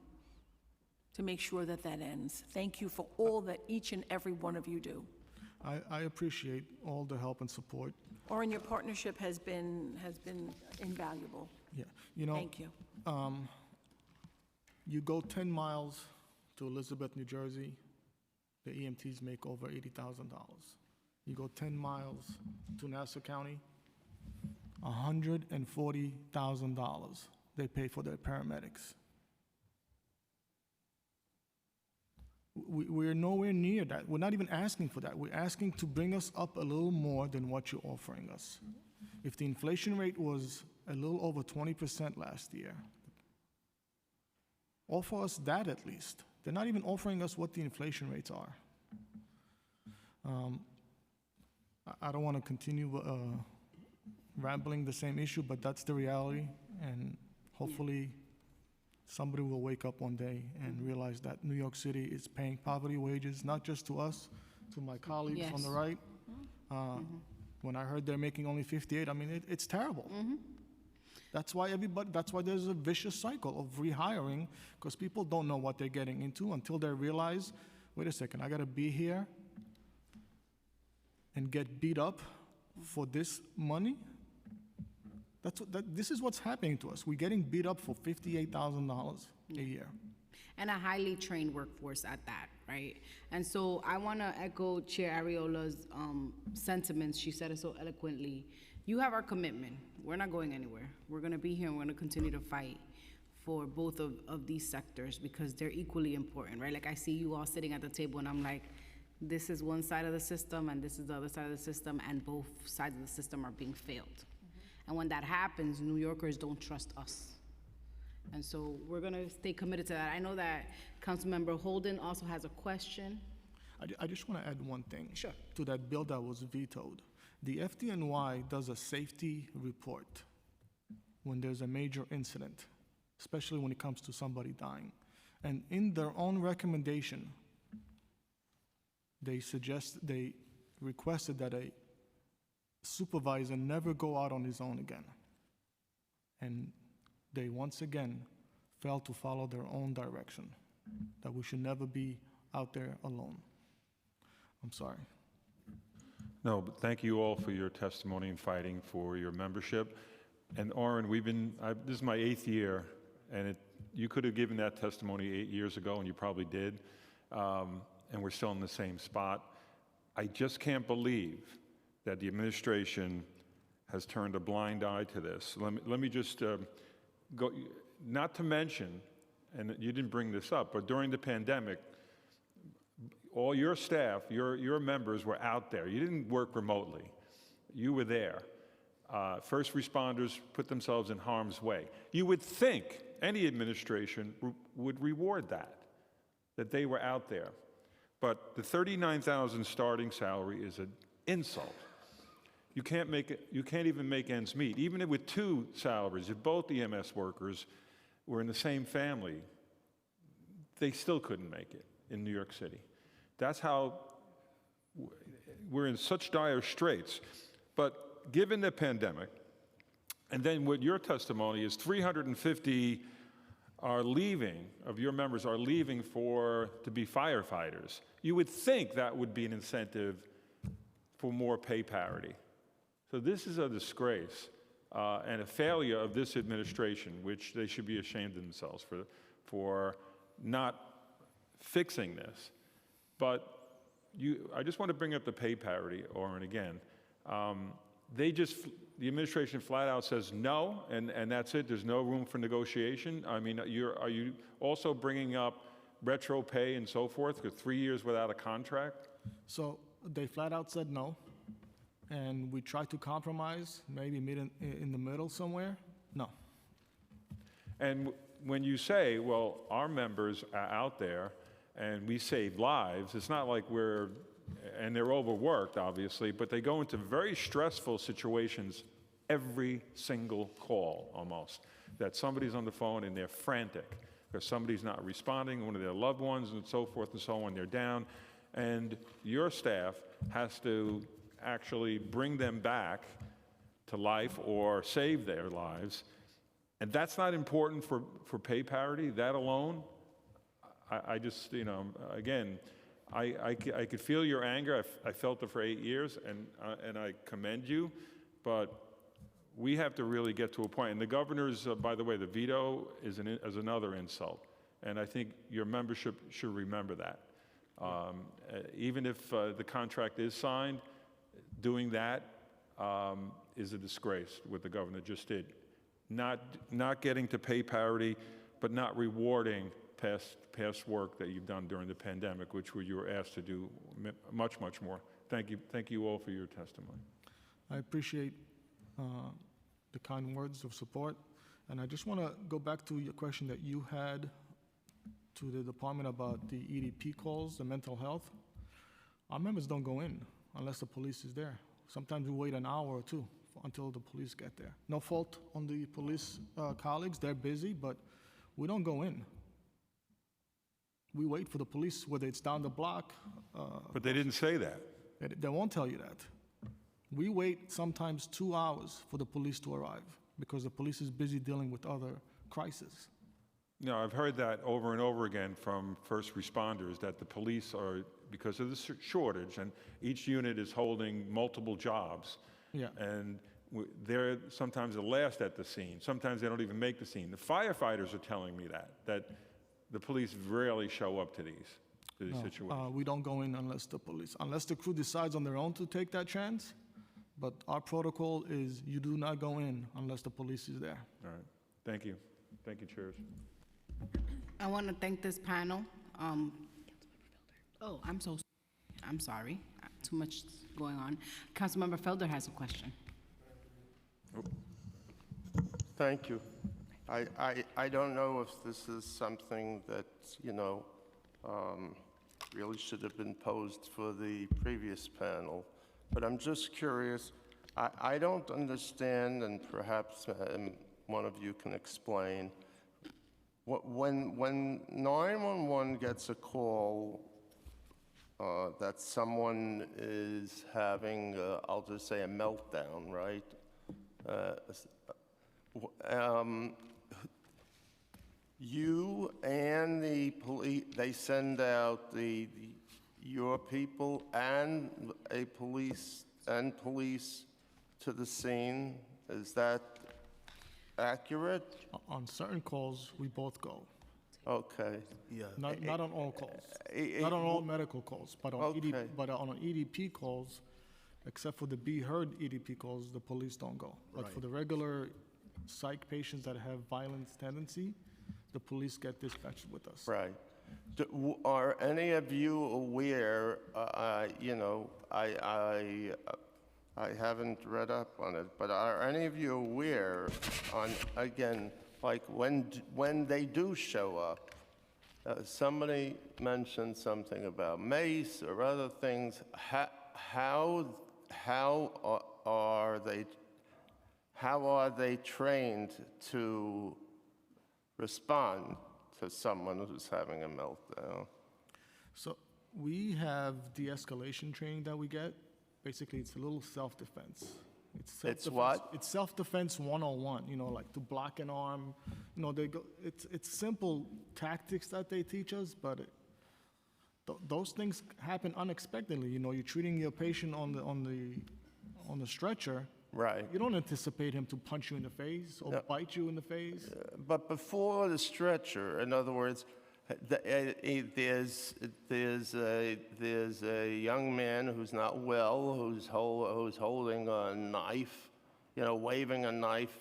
to make sure that that ends. Thank you for all that each and every one of you do. I appreciate all the help and support. Orin, your partnership has been invaluable. Yeah, you know. Thank you. You go 10 miles to Elizabeth, New Jersey, the EMTs make over $80,000. You go 10 miles to Nassau County, $140,000 they pay for their paramedics. We're nowhere near that. We're not even asking for that. We're asking to bring us up a little more than what you're offering us. If the inflation rate was a little over 20% last year, offer us that at least. They're not even offering us what the inflation rates are. I don't want to continue rambling the same issue, but that's the reality, and hopefully somebody will wake up one day and realize that New York City is paying poverty wages, not just to us, to my colleagues on the right. When I heard they're making only 58, I mean, it's terrible. That's why there's a vicious cycle of rehiring, because people don't know what they're getting into until they realize wait a second, I gotta be here and get beat up for this money? This is what's happening to us. We're getting beat up for $58,000 a year. And a highly trained workforce at that, right? And so I want to echo Chair Ariola's sentiments. She said it so eloquently. You have our commitment. We're not going anywhere. We're going to be here and we're going to continue to fight for both of these sectors because they're equally important, right? Like I see you all sitting at the table and I'm like, this is one side of the system and this is the other side of the system, and both sides of the system are being failed. And when that happens, New Yorkers don't trust us. And so we're gonna stay committed to that. I know that Councilmember Holden also has a question. I just want to add one thing. Sure. To that bill that was vetoed. The FDNY does a safety report when there's a major incident, especially when it comes to somebody dying. And in their own recommendation, they requested that a supervisor never go out on his own again. And they once again failed to follow their own direction, that we should never be out there alone. I'm sorry. No, but thank you all for your testimony and fighting for your membership. And Oren, this is my 8th year, and you could have given that testimony 8 years ago, and you probably did, and we're still in the same spot. I just can't believe that the administration has turned a blind eye to this. Let me just go, not to mention, and you didn't bring this up, but during the pandemic, all your staff, your members were out there. You didn't work remotely. You were there. First responders put themselves in harm's way. You would think any administration would reward that they were out there. But the $39,000 starting salary is an insult. You can't even make ends meet. Even with 2 salaries, if both EMS workers were in the same family, they still couldn't make it in New York City. That's how we're in such dire straits. But given the pandemic, and then what your testimony is, 350 are leaving, of your members are leaving to be firefighters. You would think that would be an incentive for more pay parity. So this is a disgrace and a failure of this administration, which they should be ashamed of themselves for not fixing this. But I just want to bring up the pay parity, Oren, again. The administration flat out says no, and that's it. There's no room for negotiation. I mean, are you also bringing up retro pay and so forth, 3 years without a contract? So they flat out said no, and we tried to compromise, maybe meet in the middle somewhere. No. And when you say, well, our members are out there and we save lives, it's not like and they're overworked, obviously, but they go into very stressful situations every single call, almost, that somebody's on the phone and they're frantic because somebody's not responding, one of their loved ones, and so forth and so on, they're down. And your staff has to actually bring them back to life or save their lives. And that's not important for pay parity, that alone. I just, again, I could feel your anger. I felt it for 8 years, and I commend you. But we have to really get to a point. And the governor's, by the way, the veto is another insult. And I think your membership should remember that. Even if the contract is signed, doing that is a disgrace, what the governor just did. Not getting to pay parity, but not rewarding past work that you've done during the pandemic, which you were asked to do much, much more. Thank you all for your testimony. I appreciate the kind words of support. And I just want to go back to your question that you had to the department about the EDP calls, the mental health. Our members don't go in unless the police is there. Sometimes we wait an hour or 2 until the police get there. No fault on the police colleagues, they're busy, but we don't go in. We wait for the police, whether it's down the block. But they didn't say that. They won't tell you that. We wait sometimes 2 hours for the police to arrive because the police is busy dealing with other crises. I've heard that over and over again from first responders, that the police are, because of the shortage, and each unit is holding multiple jobs. Yeah. And they're sometimes the last at the scene. Sometimes they don't even make the scene. The firefighters are telling me that the police rarely show up to these No, situations. we don't go in unless the crew decides on their own to take that chance. But our protocol is you do not go in unless the police is there. All right. Thank you. Thank you, chairs. I want to thank this panel. Oh, I'm sorry. Too much going on. Councilmember Felder has a question. Thank you. I don't know if this is something that, really should have been posed for the previous panel, but I'm just curious. I don't understand, and perhaps one of you can explain, when 911 gets a call that someone is having, I'll just say, a meltdown, right? You and the police, they send out your people and police to the scene. Is that accurate? On certain calls, we both go. Okay. Yeah. Not on all calls. Not on all medical calls, but on EDP calls, except for the Be Heard EDP calls, the police don't go. But for the regular psych patients that have violence tendency, the police get dispatched with us. Right. Are any of you aware, I haven't read up on it, but are any of you aware on, again, like when they do show up, somebody mentioned something about mace or other things. How are they trained to respond to someone who's having a meltdown? So we have de-escalation training that we get. Basically, it's a little self-defense. It's what? It's self-defense 101, like to block an arm. It's simple tactics that they teach us, but those things happen unexpectedly. You're treating your patient on the stretcher. Right. You don't anticipate him to punch you in the face or bite you in the face. But before the stretcher, in other words, there's a young man who's not well, who's holding a knife, waving a knife,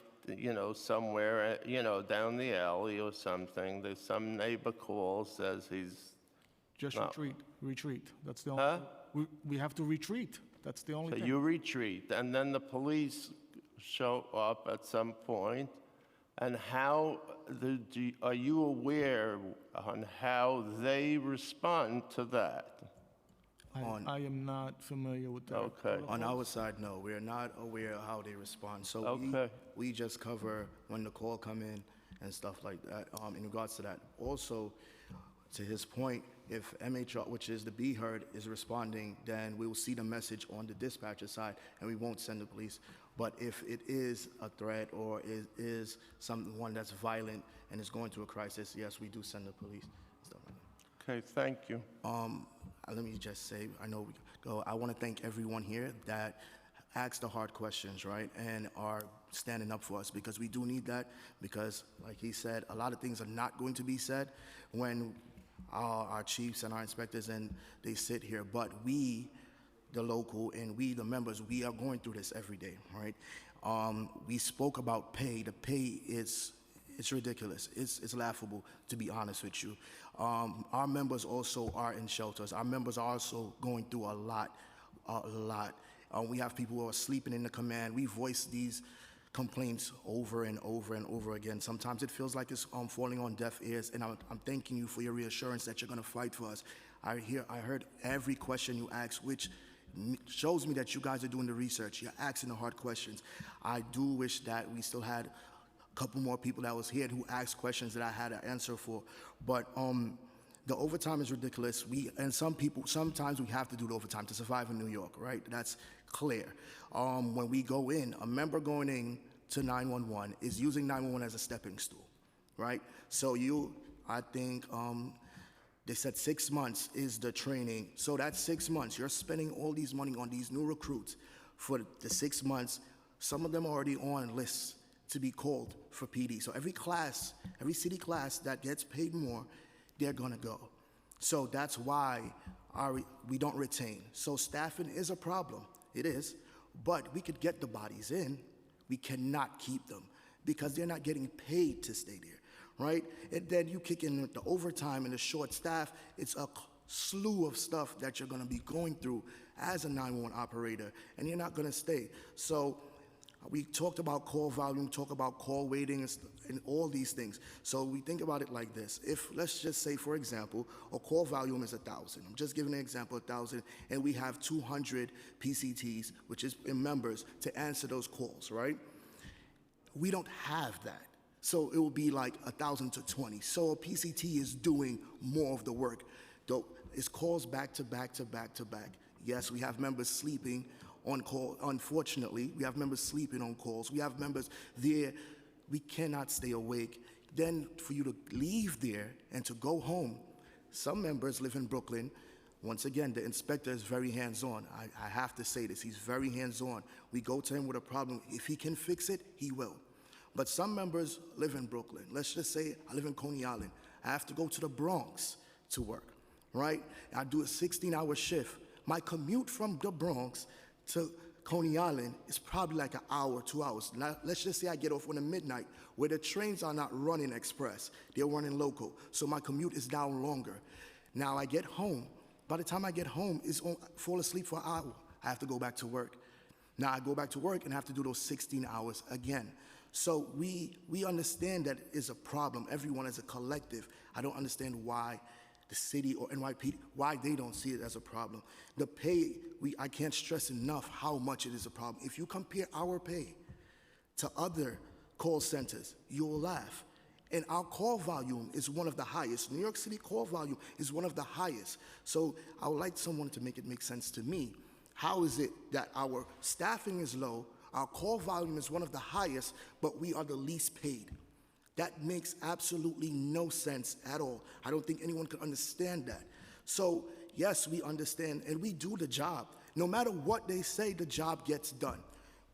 somewhere, down the alley or something. There's some neighbor calls, says he's just not, retreat. That's the only. We have to retreat. That's the only so thing. you retreat, and then the police show up at some point. And how are you aware on how they respond to that? I am not familiar with that. Okay. On our side, no, we're not aware of how they respond. So we just cover when the call come in and stuff like that in regards to that. Also, to his point, if MHR, which is the Be Heard, is responding, then we will see the message on the dispatcher side and we won't send the police. But if it is a threat or it is someone that's violent and is going through a crisis, yes, we do send the police. Stuff like that. Okay, thank you. Let me just say, I want to thank everyone here that asked the hard questions, right, and are standing up for us, because we do need that, because like he said, a lot of things are not going to be said when our chiefs and our inspectors and they sit here, but we, the local, and we, the members, we are going through this every day, right? We spoke about pay. The pay it's ridiculous. It's laughable, to be honest with you. Our members also are in shelters. Our members are also going through a lot. We have people who are sleeping in the command. We voice these complaints over and over and over again. Sometimes it feels like it's falling on deaf ears, and I'm thanking you for your reassurance that you're going to fight for us. I heard every question you asked, which shows me that you guys are doing the research. You're asking the hard questions. I do wish that we still had a couple more people that was here who asked questions that I had an answer for. But the overtime is ridiculous. Sometimes we have to do the overtime to survive in New York, right? That's clear. When we go in, a member going in to 911 is using 911 as a stepping stool. right? So I think they said 6 months is the training. So that's 6 months. You're spending all these money on these new recruits for the 6 months. Some of them are already on lists to be called for PD. So every class, every city class that gets paid more, they're gonna go. So that's why we don't retain. So staffing is a problem, it is, but we could get the bodies in, we cannot keep them because they're not getting paid to stay there, right? And then you kick in the overtime and the short staff, it's a slew of stuff that you're gonna be going through as a 911 operator, and you're not gonna stay. So we talked about call volume, talk about call waiting, and all these things. So we think about it like this. If, let's just say, for example, a call volume is 1,000. I'm just giving an example, 1,000, and we have 200 PCTs, which is members, to answer those calls, right? We don't have that. So it will be like 1,000 to 20. So a PCT is doing more of the work. Though it's calls back to back to back to back. Yes, we have members sleeping on call. Unfortunately, we have members sleeping on calls. We have members there. We cannot stay awake. Then for you to leave there and to go home, some members live in Brooklyn. Once again, the inspector is very hands-on. I have to say this, he's very hands-on. We go to him with a problem. If he can fix it, he will. But some members live in Brooklyn. Let's just say I live in Coney Island. I have to go to the Bronx to work, right? I do a 16-hour shift. My commute from the Bronx to Coney Island is probably like an hour, 2 hours. Now, let's just say I get off on a midnight where the trains are not running express. They're running local. So my commute is down longer. Now I get home. By the time I get home, fall asleep for an hour. I have to go back to work. Now I go back to work and have to do those 16 hours again. So we understand that is a problem. Everyone as a collective. I don't understand why the city or NYPD, why they don't see it as a problem. The pay, I can't stress enough how much it is a problem. If you compare our pay to other call centers, you'll laugh. And our call volume is one of the highest. New York City call volume is one of the highest. So I would like someone to make it make sense to me. How is it that our staffing is low, our call volume is one of the highest, but we are the least paid? That makes absolutely no sense at all. I don't think anyone can understand that. So yes, we understand, and we do the job. No matter what they say, the job gets done.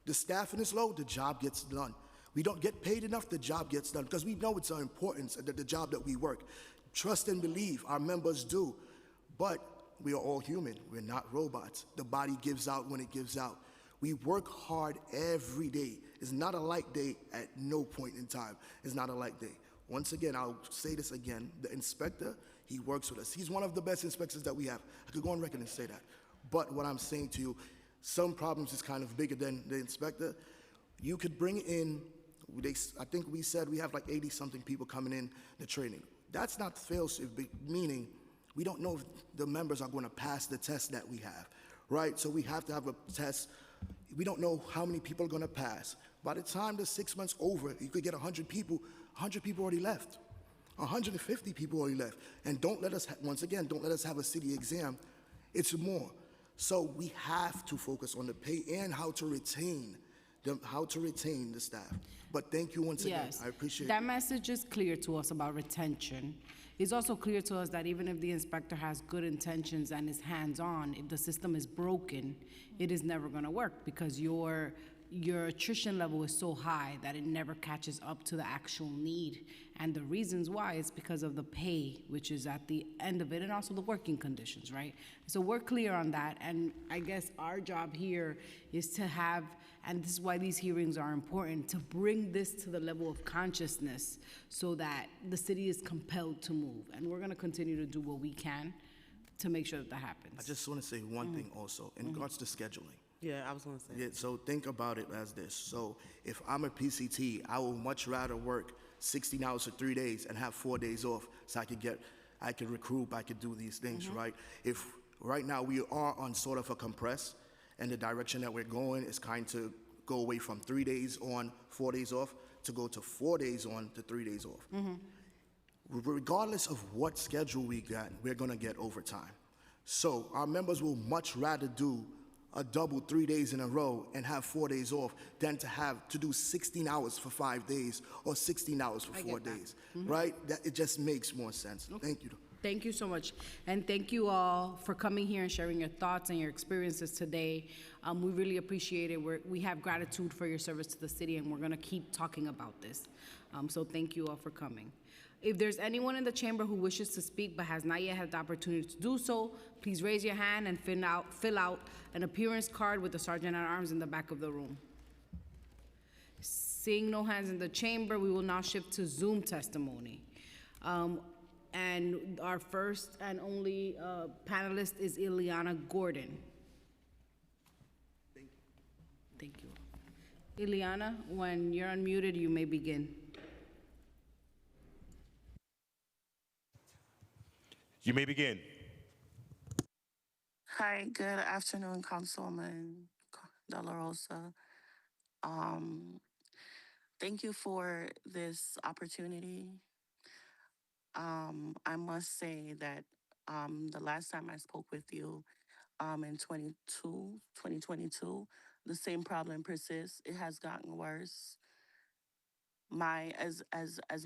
The staffing is low, the job gets done. We don't get paid enough, the job gets done, because we know it's our importance, the job that we work. Trust and believe, our members do. But we are all human, we're not robots. The body gives out when it gives out. We work hard every day. It's not a light day at no point in time. It's not a light day. Once again, I'll say this again, the inspector, he works with us. He's one of the best inspectors that we have. I could go on record and say that. But what I'm saying to you, some problems is kind of bigger than the inspector. You could bring in, I think we said we have like 80-something people coming in the training. That's not fail-safe, meaning we don't know if the members are going to pass the test that we have, right? So we have to have a test. We don't know how many people are going to pass. By the time the 6 months over, you could get 100 people already left. 150 people already left. And don't let us, once again, don't let us have a city exam. It's more. So we have to focus on the pay and how to retain the staff. But thank you once again. Yes. I appreciate that it. message is clear to us about retention. It's also clear to us that even if the inspector has good intentions and is hands-on, if the system is broken, it is never going to work because your attrition level is so high that it never catches up to the actual need. And the reasons why is because of the pay, which is at the end of it, and also the working conditions, right? So we're clear on that. And I guess our job here is to have, and this is why these hearings are important, to bring this to the level of consciousness so that the city is compelled to move. And we're going to continue to do what we can to make sure that happens. I just want to say one thing also in regards to scheduling. Yeah, I was going to say. Yeah, so think about it as this. So if I'm a PCT, I would much rather work 16 hours for 3 days and have 4 days off so I could recruit, I could do these things, right? If right now we are on sort of a compress and the direction that we're going is kind to go away from 3 days on, 4 days off to go to 4 days on to 3 days off. Regardless of what schedule we got, we're gonna get overtime. So our members will much rather do a double 3 days in a row and have 4 days off than to have to do 16 hours for 5 days or 16 hours for I 4 get that. days, right? That, it just makes more sense. Thank you. Thank you so much. And thank you all for coming here and sharing your thoughts and your experiences today. We really appreciate it. We have gratitude for your service to the city, and we're going to keep talking about this. So thank you all for coming. If there's anyone in the chamber who wishes to speak but has not yet had the opportunity to do so, please raise your hand and fill out an appearance card with the Sergeant at Arms in the back of the room. Seeing no hands in the chamber, we will now shift to Zoom testimony. And our first and only panelist is Ileana Gordon. Thank you. Ileana, when you're unmuted, you may begin. You may begin. Hi, good afternoon, Councilman De La Rosa. Thank you for this opportunity. I must say that the last time I spoke with you in 2022, the same problem persists. It has gotten worse. As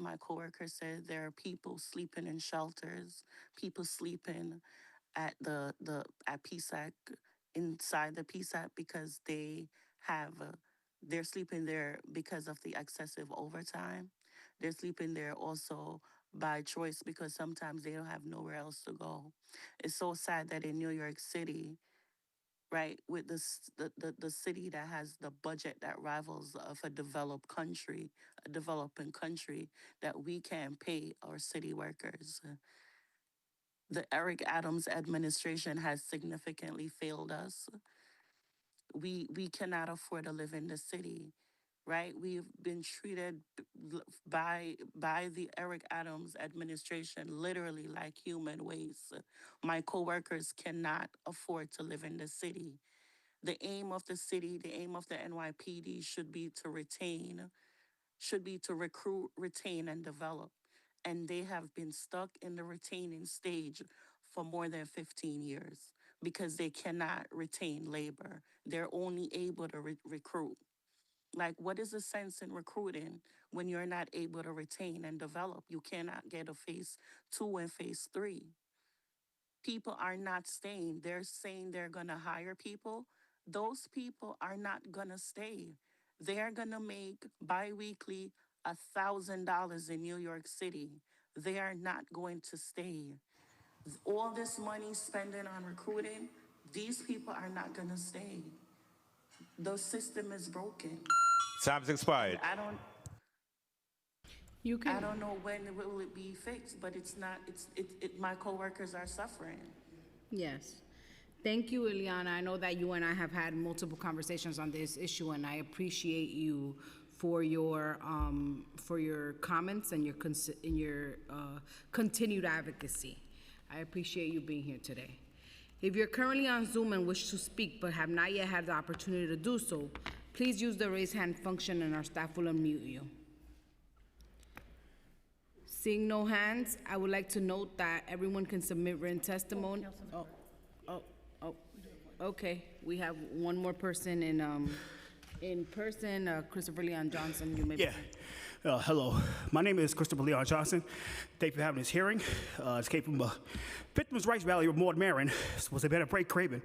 my coworker said, there are people sleeping in shelters, people sleeping at at PSAC, inside the PSAC, because they're sleeping there because of the excessive overtime. They're sleeping there also by choice because sometimes they don't have nowhere else to go. It's so sad that in New York City, right, with the city that has the budget that rivals of a developing country, that we can't pay our city workers. The Eric Adams administration has significantly failed us. We cannot afford to live in the city, right? We've been treated by the Eric Adams administration literally like human waste. My coworkers cannot afford to live in the city. The aim of the city, the aim of the NYPD should be to recruit, retain, and develop. And they have been stuck in the retaining stage for more than 15 years because they cannot retain labor. They're only able to recruit. Like, what is the sense in recruiting when you're not able to retain and develop? You cannot get a phase 2 and phase 3. People are not staying. They're saying they're going to hire people. Those people are not going to stay. They're going to make biweekly $1,000 in New York City. They are not going to stay. All this money spending on recruiting, these people are not going to stay. The system is broken. Time's expired. I don't know when will it be fixed, but it's not. My coworkers are suffering. Yes. Thank you, Ileana. I know that you and I have had multiple conversations on this issue, and I appreciate you for your comments and your continued advocacy. I appreciate you being here today. If you're currently on Zoom and wish to speak but have not yet had the opportunity to do so, please use the raise hand function and our staff will unmute you. Seeing no hands, I would like to note that everyone can submit written testimony. Okay. We have one more person in person, Christopher Leon Johnson. You may begin. Hello, my name is Christopher Leon Johnson. Thank you for having this hearing. It came from Victims' Rights Valley of Maud Marin. Was a better break Craven.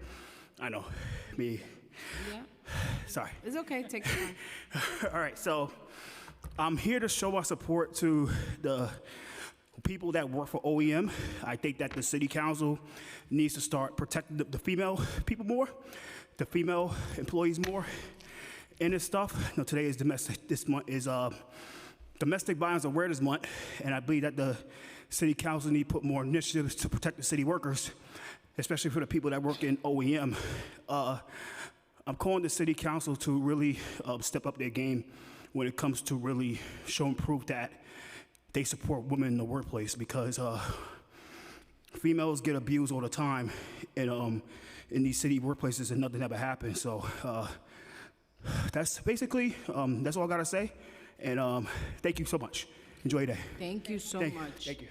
I know, me. Yeah. Sorry. It's okay, take your time. All right, so I'm here to show my support to the people that work for OEM. I think that the city council needs to start protecting the female people more, the female employees more, and this stuff. You know, today is this month is Domestic Violence Awareness Month, and I believe that the city council need to put more initiatives to protect the city workers, especially for the people that work in OEM. I'm calling the city council to really step up their game when it comes to really showing proof that they support women in the workplace, because females get abused all the time in these city workplaces and nothing ever happens. So that's basically, that's all I gotta say. And thank you so much. Enjoy your day. Thank you so much. Thank you.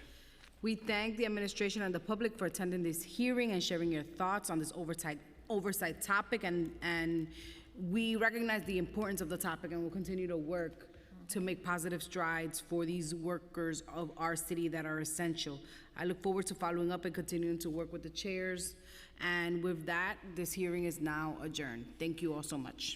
We thank the administration and the public for attending this hearing and sharing your thoughts on this oversight topic, and we recognize the importance of the topic, and will continue to work to make positive strides for these workers of our city that are essential. I look forward to following up and continuing to work with the chairs. And with that, this hearing is now adjourned. Thank you all so much.